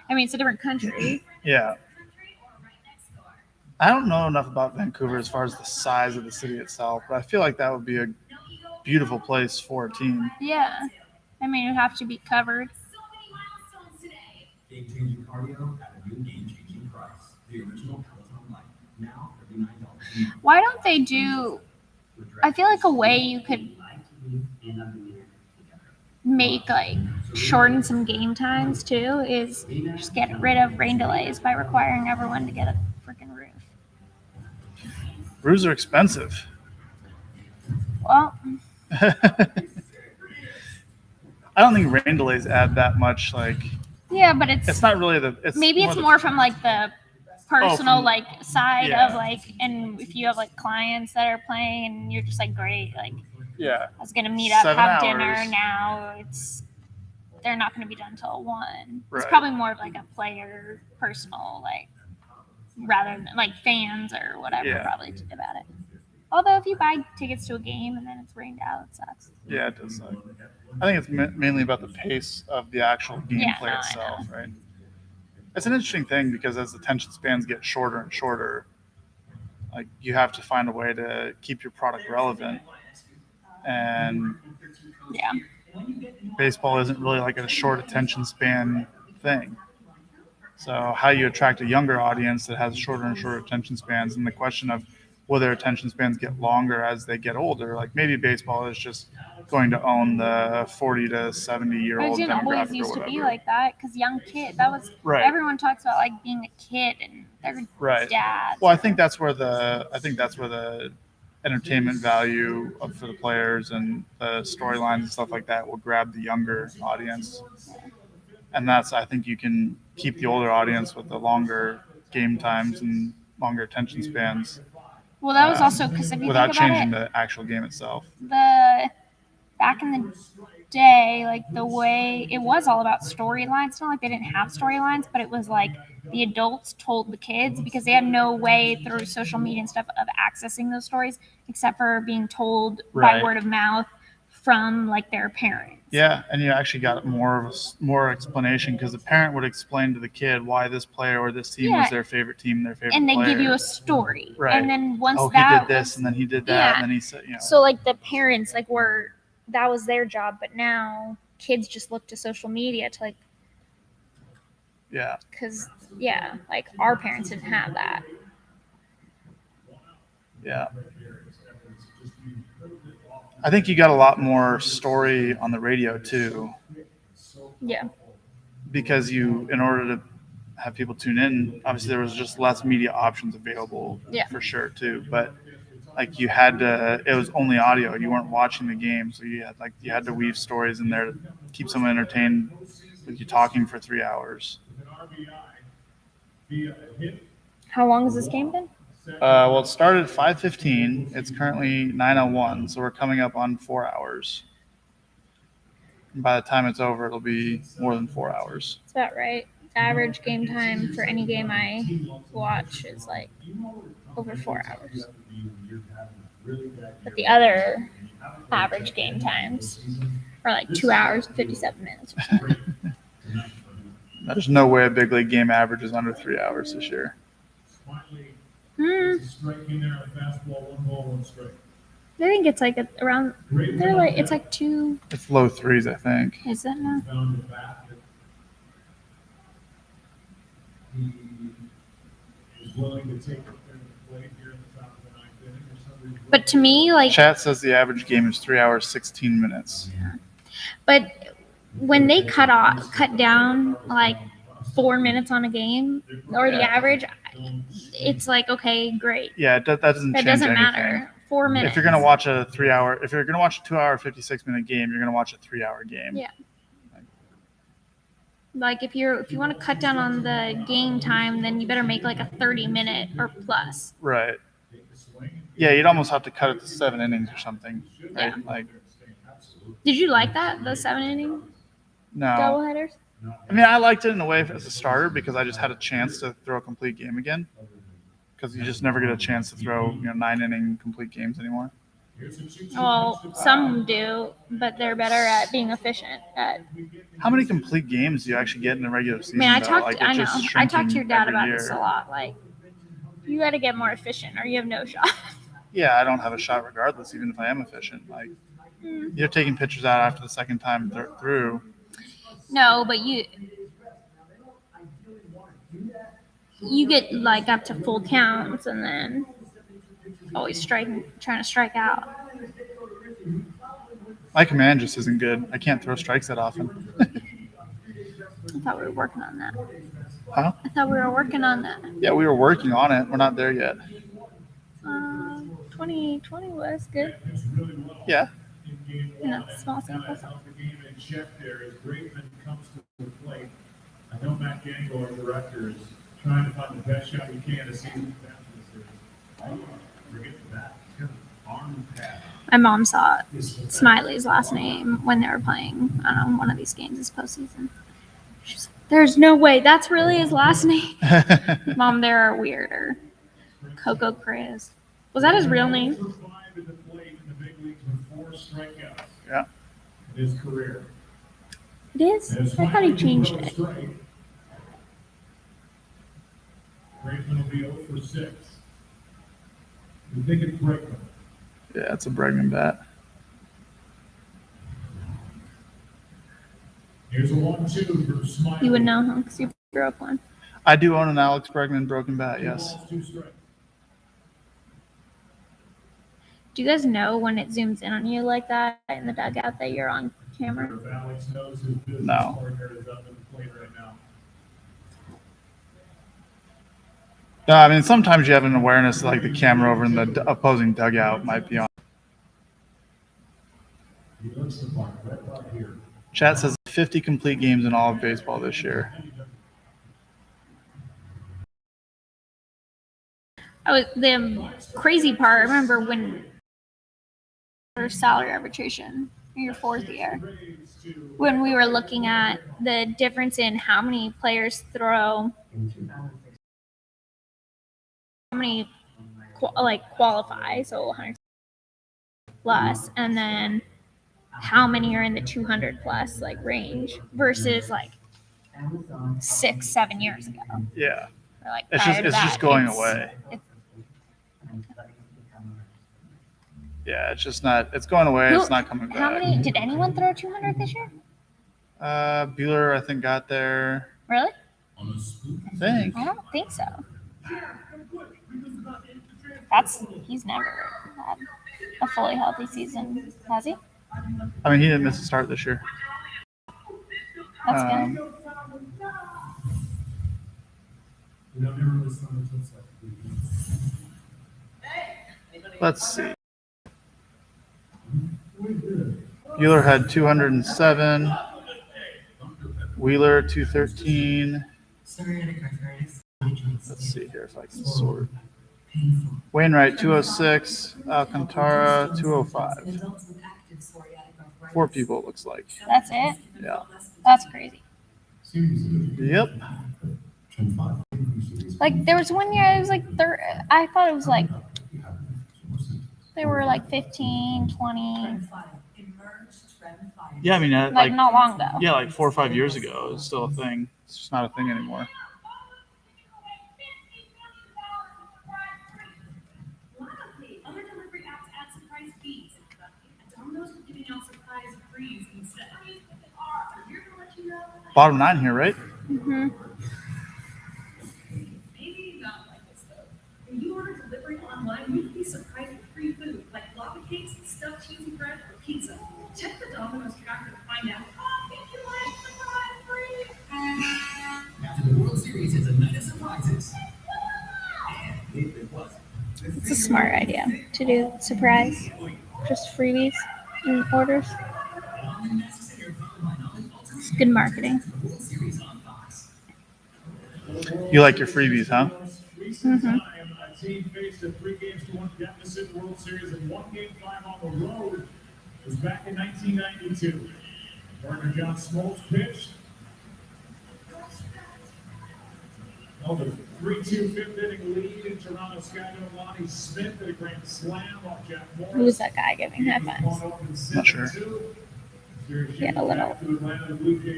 I mean, it's a different country. Yeah. I don't know enough about Vancouver as far as the size of the city itself, but I feel like that would be a beautiful place for a team. Yeah. I mean, it would have to be covered. Game-changing cardio at a new game-changing price. The original Peloton Light. Now $39. Why don't they do? I feel like a way you could make shorten some game times too is just get rid of rain delays by requiring everyone to get a freaking roof. Roofs are expensive. Well, I don't think rain delays add that much. yeah, but it's not really maybe it's more from the personal side yeah. of and if you have clients that are playing and you're just great, yeah. I was gonna meet up, 7 have dinner. hours. Now they're not gonna be done until 1. It's Right. probably more of a player personal rather than fans or whatever Yeah. probably about it. Although if you buy tickets to a game and then it's rained out, it sucks. Yeah, it does suck. I think it's mainly about the pace of the actual Yeah, gameplay no, I itself, right? It's an interesting thing because as attention spans get shorter and shorter, like you have to find a way to keep your product relevant. And Yeah. baseball isn't really like a short attention span thing. So how you attract a younger audience that has shorter and shorter attention spans, and the question of will their attention spans get longer as they get older? Like maybe baseball is just going to own the 40 to 70-year-old But it didn't always demographic or used to be whatever. like that because young kid, that was Right. everyone talks about like being a kid and their Right. dads. Well, I think that's where the entertainment value for the players and the storylines and stuff like that will grab the younger audience. And I think you can keep the older audience with the longer game times and longer attention spans. Well, that was also because if you without think about changing it, the actual game itself. Back in the day, like the way it was all about storylines. It's not like they didn't have storylines, but it was like the adults told the kids because they had no way through social media and stuff of accessing those stories except for being told by Right. word of mouth from like their parents. Yeah, and you actually got more explanation because the parent would explain to the kid why this player or this team Yeah. was their favorite team, their favorite And they player. give you a story. Right. And then once Oh, he that did this, was, and then he did that, Yeah. and then he said, so like the parents like that was their job, but now kids just look to social media to like yeah. because like our parents didn't have that. Yeah. I think you got a lot more story on the radio too, Yeah. because in order to have people tune in, obviously there was just less media options available Yeah. for sure too. But like it was only audio. You weren't watching the game, so you had to weave stories in there to keep someone entertained with you talking for 3 hours. How long has this game been? Well, it started at 5:15. It's currently 9:01, so we're coming up on 4 hours. And by the time it's over, it'll be more than 4 hours. That's about right. Average game time for any game I watch is like over 4 hours. But the other average game times are like 2 hours and 57 minutes or something. There's no way a big league game average is under 3 hours this year. I think it's like around. It's like 2. It's low threes, I think. Is that now? But to me, like, Chat says the average game is 3 hours 16 minutes. but when they cut down like 4 minutes on a game or the average, it's like okay, great. Yeah, that doesn't That change doesn't anything. matter. 4 minutes. If you're gonna watch a 2-hour 56-minute game, you're gonna watch a 3-hour game. Yeah. Like if you want to cut down on the game time, then you better make like a 30-minute or plus. Right. Yeah, you'd almost have to cut it to 7 innings or something. Right? Yeah. Like, Did you like that, the 7-inning no. doubleheaders? I mean, I liked it in a way as a starter because I just had a chance to throw a complete game again. Because you just never get a chance to throw 9-inning complete games anymore. Well, some do, but they're better at being efficient. How many complete games do you actually get in the regular season? I though? talked. Like, I it's know. just I talked to your shrinking dad every about year. this a lot. Like, you got to get more efficient, or you have no shot. Yeah, I don't have a shot regardless, even if I am efficient. Like, you're taking pitchers out after the second time through. No, but you get like up to full counts, and then always trying to strike out. My command just isn't good. I can't throw strikes that often. I thought we were working on that. Huh? I thought we were working on that. Yeah, we were working on it. We're not there yet. 2020 was good. Yeah. Small samples. I know Matt Gangle, our director, is trying to find the best shot he can to see who's back in the series. Forget that. Arm pad. My mom saw Smiley's last name when they were playing, I don't know, one of these games this postseason. She's like, there's no way that's really his last name. Mom, there are weirder. Coco Chris. Was that his real name? For 5 at the plate in the big leagues with 4 strikeouts Yeah. in his career. It is? I thought he changed it. Brakeman will be 0 for 6. You think it's Brakeman? Yeah, it's a Bregman bat. Here's a 1-2 from Smiley. You would know, huh? Because you broke one. I do own an Alex Bregman broken bat, yes. 2 strikes. Do you guys know when it zooms in on you like that in the dugout that you're on camera? If Alex knows his business No. partner is up at the plate right now. No, I mean, sometimes you have an awareness like the camera over in the opposing dugout might be on. He looks the part right about here. Chat says 50 complete games in all of baseball this year. The crazy part, I remember when first salary arbitration in your 4th year, when we were looking at the difference in how many players throw, how many qualify, so 100 plus, and then how many are in the 200 plus range versus 6-7 years ago. Yeah. Or, It's prior to just that, going away. it's- Yeah, it's just not. It's going away. It's not coming back. How many did anyone throw 200 this year? Bueller, I think, got there. Really? I think. I don't think so. He's never had a fully healthy season, has he? I mean, he didn't miss a start this year. That's good. Let's see. Bueller had 207. Wheeler 213. Let's see here if I can sort. Wainwright 206. Alcantara 205. 4 people, it looks like. That's it? Yeah. That's crazy. Yep. There was one year it was I thought it was they were 15, 20. Yeah, I mean, Not long ago. Yeah, 4 or 5 years ago, it was still a thing. It's just not a thing anymore. Other delivery apps add surprise fees. Domino's is giving out surprise frees instead. Here to let you know. Bottom 9 here, right? Mm-hmm. Maybe not like this though. When you order delivery online, you can be surprised with free food like lava cakes, stuffed cheesy bread, or pizza. Check the Domino's tracker to find out. Oh, if you like surprise free. After the World Series, it's a night of surprises. And if it was. It's a smart idea to do surprise, just freebies and orders. It's good marketing. You like your freebies, huh? Mm-hmm. A team faced a 3-1 deficit World Series and 1-5 on the road. It was back in 1992. Partner John Smoltz pitched. The 3-2 fifth inning lead in Toronto. Skyler Lonnie Smith at a grand slam off Jack Morris. Who's that guy giving high fives? Not sure. He had a little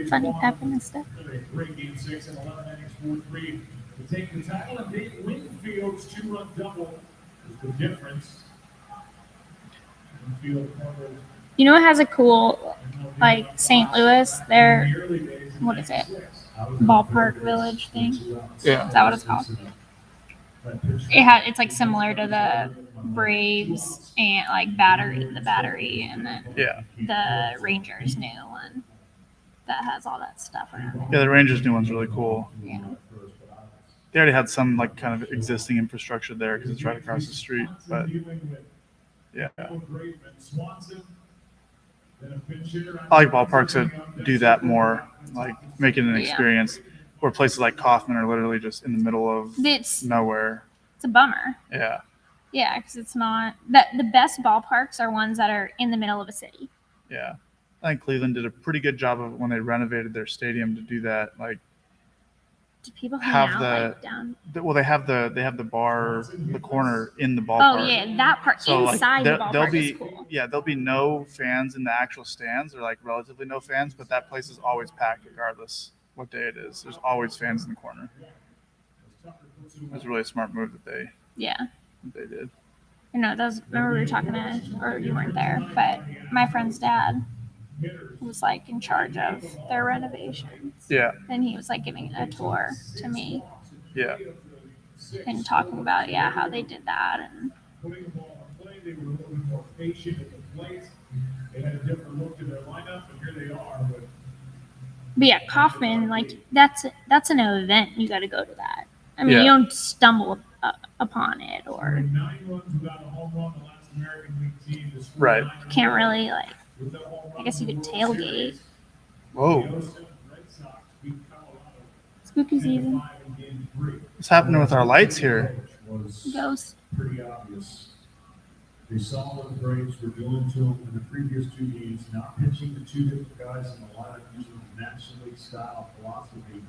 funny pep in his stuff. Great game 6 and 11 innings, 4-3 to take the title. And Dave Winfield's 2-run double is the difference. You know, it has a cool, St. Louis, their, what is it? Ballpark Village thing. Yeah. Is that what it's called? It's similar to the Braves and the Battery, and then the Rangers new one that has all that stuff around it. Yeah, the Rangers new one's really cool. Yeah. They already had some kind of existing infrastructure there because it's right across the street. But yeah, I like ballparks that do that more, make it an experience. Where places like Kaufman are literally just in the middle of nowhere. It's a bummer. Yeah. Yeah, because it's not that the best ballparks are ones that are in the middle of a city. Yeah, I think Cleveland did a pretty good job of when they renovated their stadium to do that. Do people hang have out the- like down? Well, they have the bar, the corner in the Oh ballpark. yeah, that part So like inside the there'll ballpark be is cool. there'll be no fans in the actual stands, or like relatively no fans, but that place is always packed regardless what day it is. There's always fans in the corner. It was really a smart move that Yeah. they did. No, that was, remember we were talking to, or you weren't there, but my friend's dad was like in charge of their renovations. Yeah, And he was like giving a tour to me yeah. and talking about, yeah, how they did that. And Putting the ball in play, they were a little bit more patient at the plate. They had a different look to their lineup, and here they are. but yeah, Kaufman, like that's an event. You got to go to that. I mean, Yeah. you don't stumble upon it, or 9 runs without a home run, the last American League team to score Right. 9 in a can't row. really like. With no home I guess you runs could in the World tailgate. Series. Whoa, The 07 Red Sox beat Colorado Spooky season 10-5 in Game 3. what's happening with our lights here? Was goes. pretty obvious. They saw what the Braves were doing to him in the previous 2 games, not pitching the 2 different guys in the lineup using the National League style philosophy, and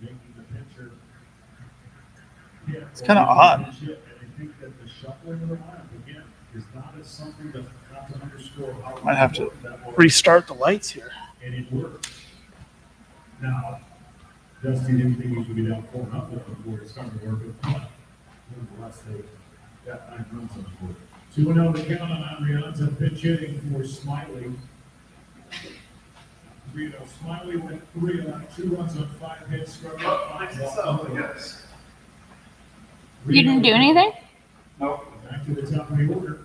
making the pitcher. It's kinda odd. And I think that the shuffling of the lineup again is not as something that not to underscore how. Might have to important that was. restart the lights here. And it worked. Now, Dusty didn't think he should be down 4-0 before it started working. Nonetheless, they got 9 runs on the board. 2-0 to count on Adrianza, pitch hitting for Smiley. 3-0. Smiley went 3 on 2 runs on 5 hits, struck out 5 walks. You didn't do anything? Back to the top of the order.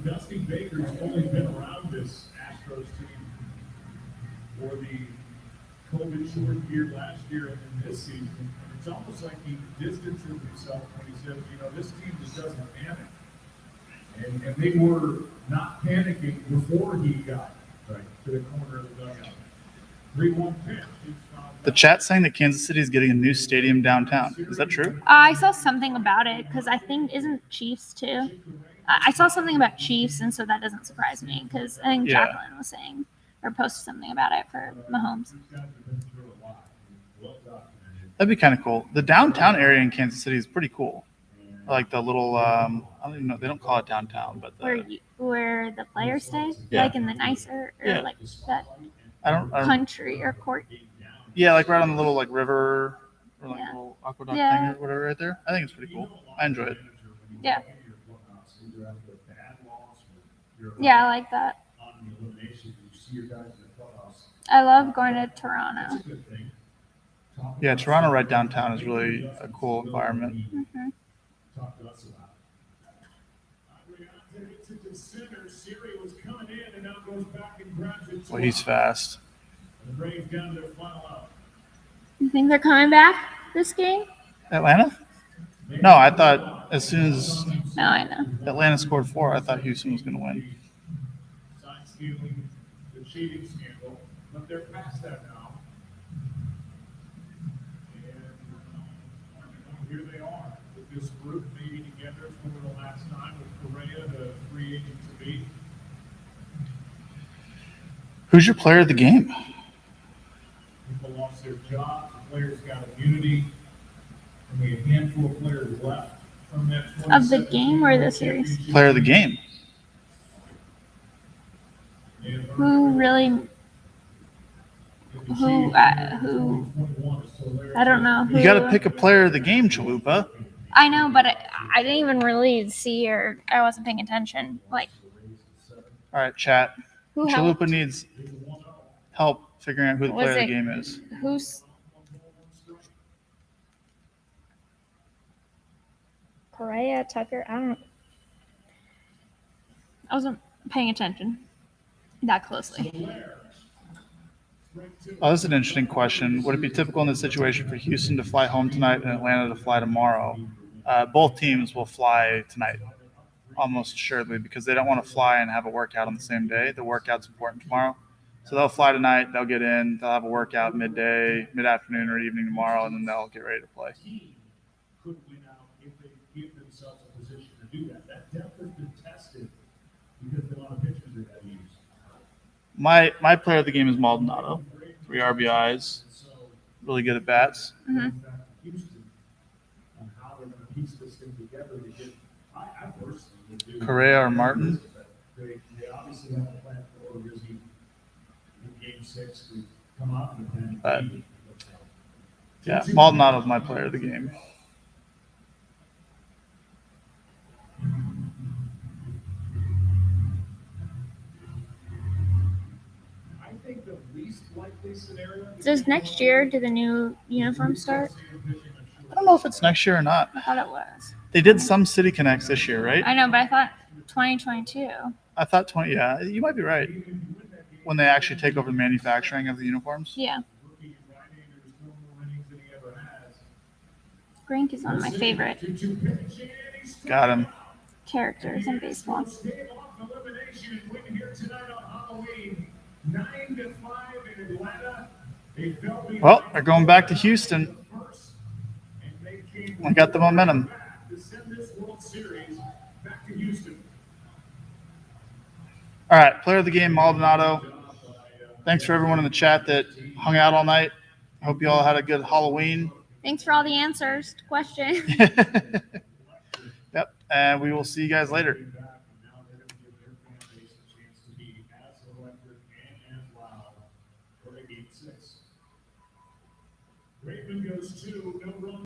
Dusty Baker's only been around this Astros team for the COVID short year last year and then this season. And it's almost like he distanced himself when he said, this team just doesn't panic. And they were not panicking before he got to the corner of the dugout. 3-1 pitch. The chat's saying that Kansas City is getting a new stadium downtown. Is that true? I saw something about it because I think isn't Chiefs too. I saw something about Chiefs, and so that doesn't surprise me because I think Yeah. Jacqueline was saying or posted something about it for Mahomes. That'd be kind of cool. The downtown area in Kansas City is pretty cool. I like the little, I don't even know, they don't call it downtown, but Where the players stay, Yeah. like in the nicer or Yeah. like that I don't country or court. yeah, like right on the little like river or like Yeah. little aqueduct Yeah. thing or whatever right there. I think it's pretty cool. I enjoy it. Yeah. Yeah, I like that. I love going to Toronto. Yeah, Toronto right downtown is really a cool environment. Hmm. Talk to us about it. Adrianza hits it to center. Siri was coming in and now goes back and grabs it. Well, he's fast. The Braves down to their final out. You think they're coming back this game? Atlanta? No, I thought as soon as No, I know. Atlanta scored 4, I thought Houston was going to win. Sign stealing, the cheating scandal, but they're past that now. And here they are with this group meeting together for the last time with Correa, the free agent to be. Who's your player of the game? People lost their jobs, the players got immunity. Only a handful of players left from that. Of the game or the series? Player of the game. Who really? Who? I don't know. Who, You got to pick a player of the game, Chalupa. I know, but I didn't even really see or I wasn't paying attention. Like All right, chat. who Chalupa helped? needs help figuring out who the Was player of the it- game is. Who's Correa, Tucker? I don't. I wasn't paying attention that closely. Oh, this is an interesting question. Would it be typical in this situation for Houston to fly home tonight and Atlanta to fly tomorrow? Both teams will fly tonight, almost assuredly, because they don't want to fly and have a workout on the same day. The workout's important tomorrow. So they'll fly tonight, they'll get in, they'll have a workout midday, mid-afternoon, or evening tomorrow, and then they'll get ready to play. quickly now if they give themselves a position to do that. That depth has been tested because of the amount of pitchers they had to use. My player of the game is Maldonado. 3 RBIs, really good at bats. Mhm. Back to Houston on how they're going to piece this thing together to get. I personally would do Correa or Martin. They obviously have a plan for Rizzi in Game 6 to come out and then. But yeah, Maldonado's my player of the game. I think the least likely scenario. Does next year do the new uniforms start? I don't know if it's next year or not. I thought it was. They did some City Connects this year, right? I know, but I thought 2022. I thought 20. Yeah, you might be right. When they actually take over the manufacturing of the uniforms. Yeah. Grink is one of my favorite Got him. characters in baseball. Well, they're going back to Houston. We got the momentum. All right, player of the game, Maldonado. Thanks for everyone in the chat that hung out all night. Hope you all had a good Halloween. Thanks for all the answers to questions. Yep, and we will see you guys later. Raymond goes 2, no run.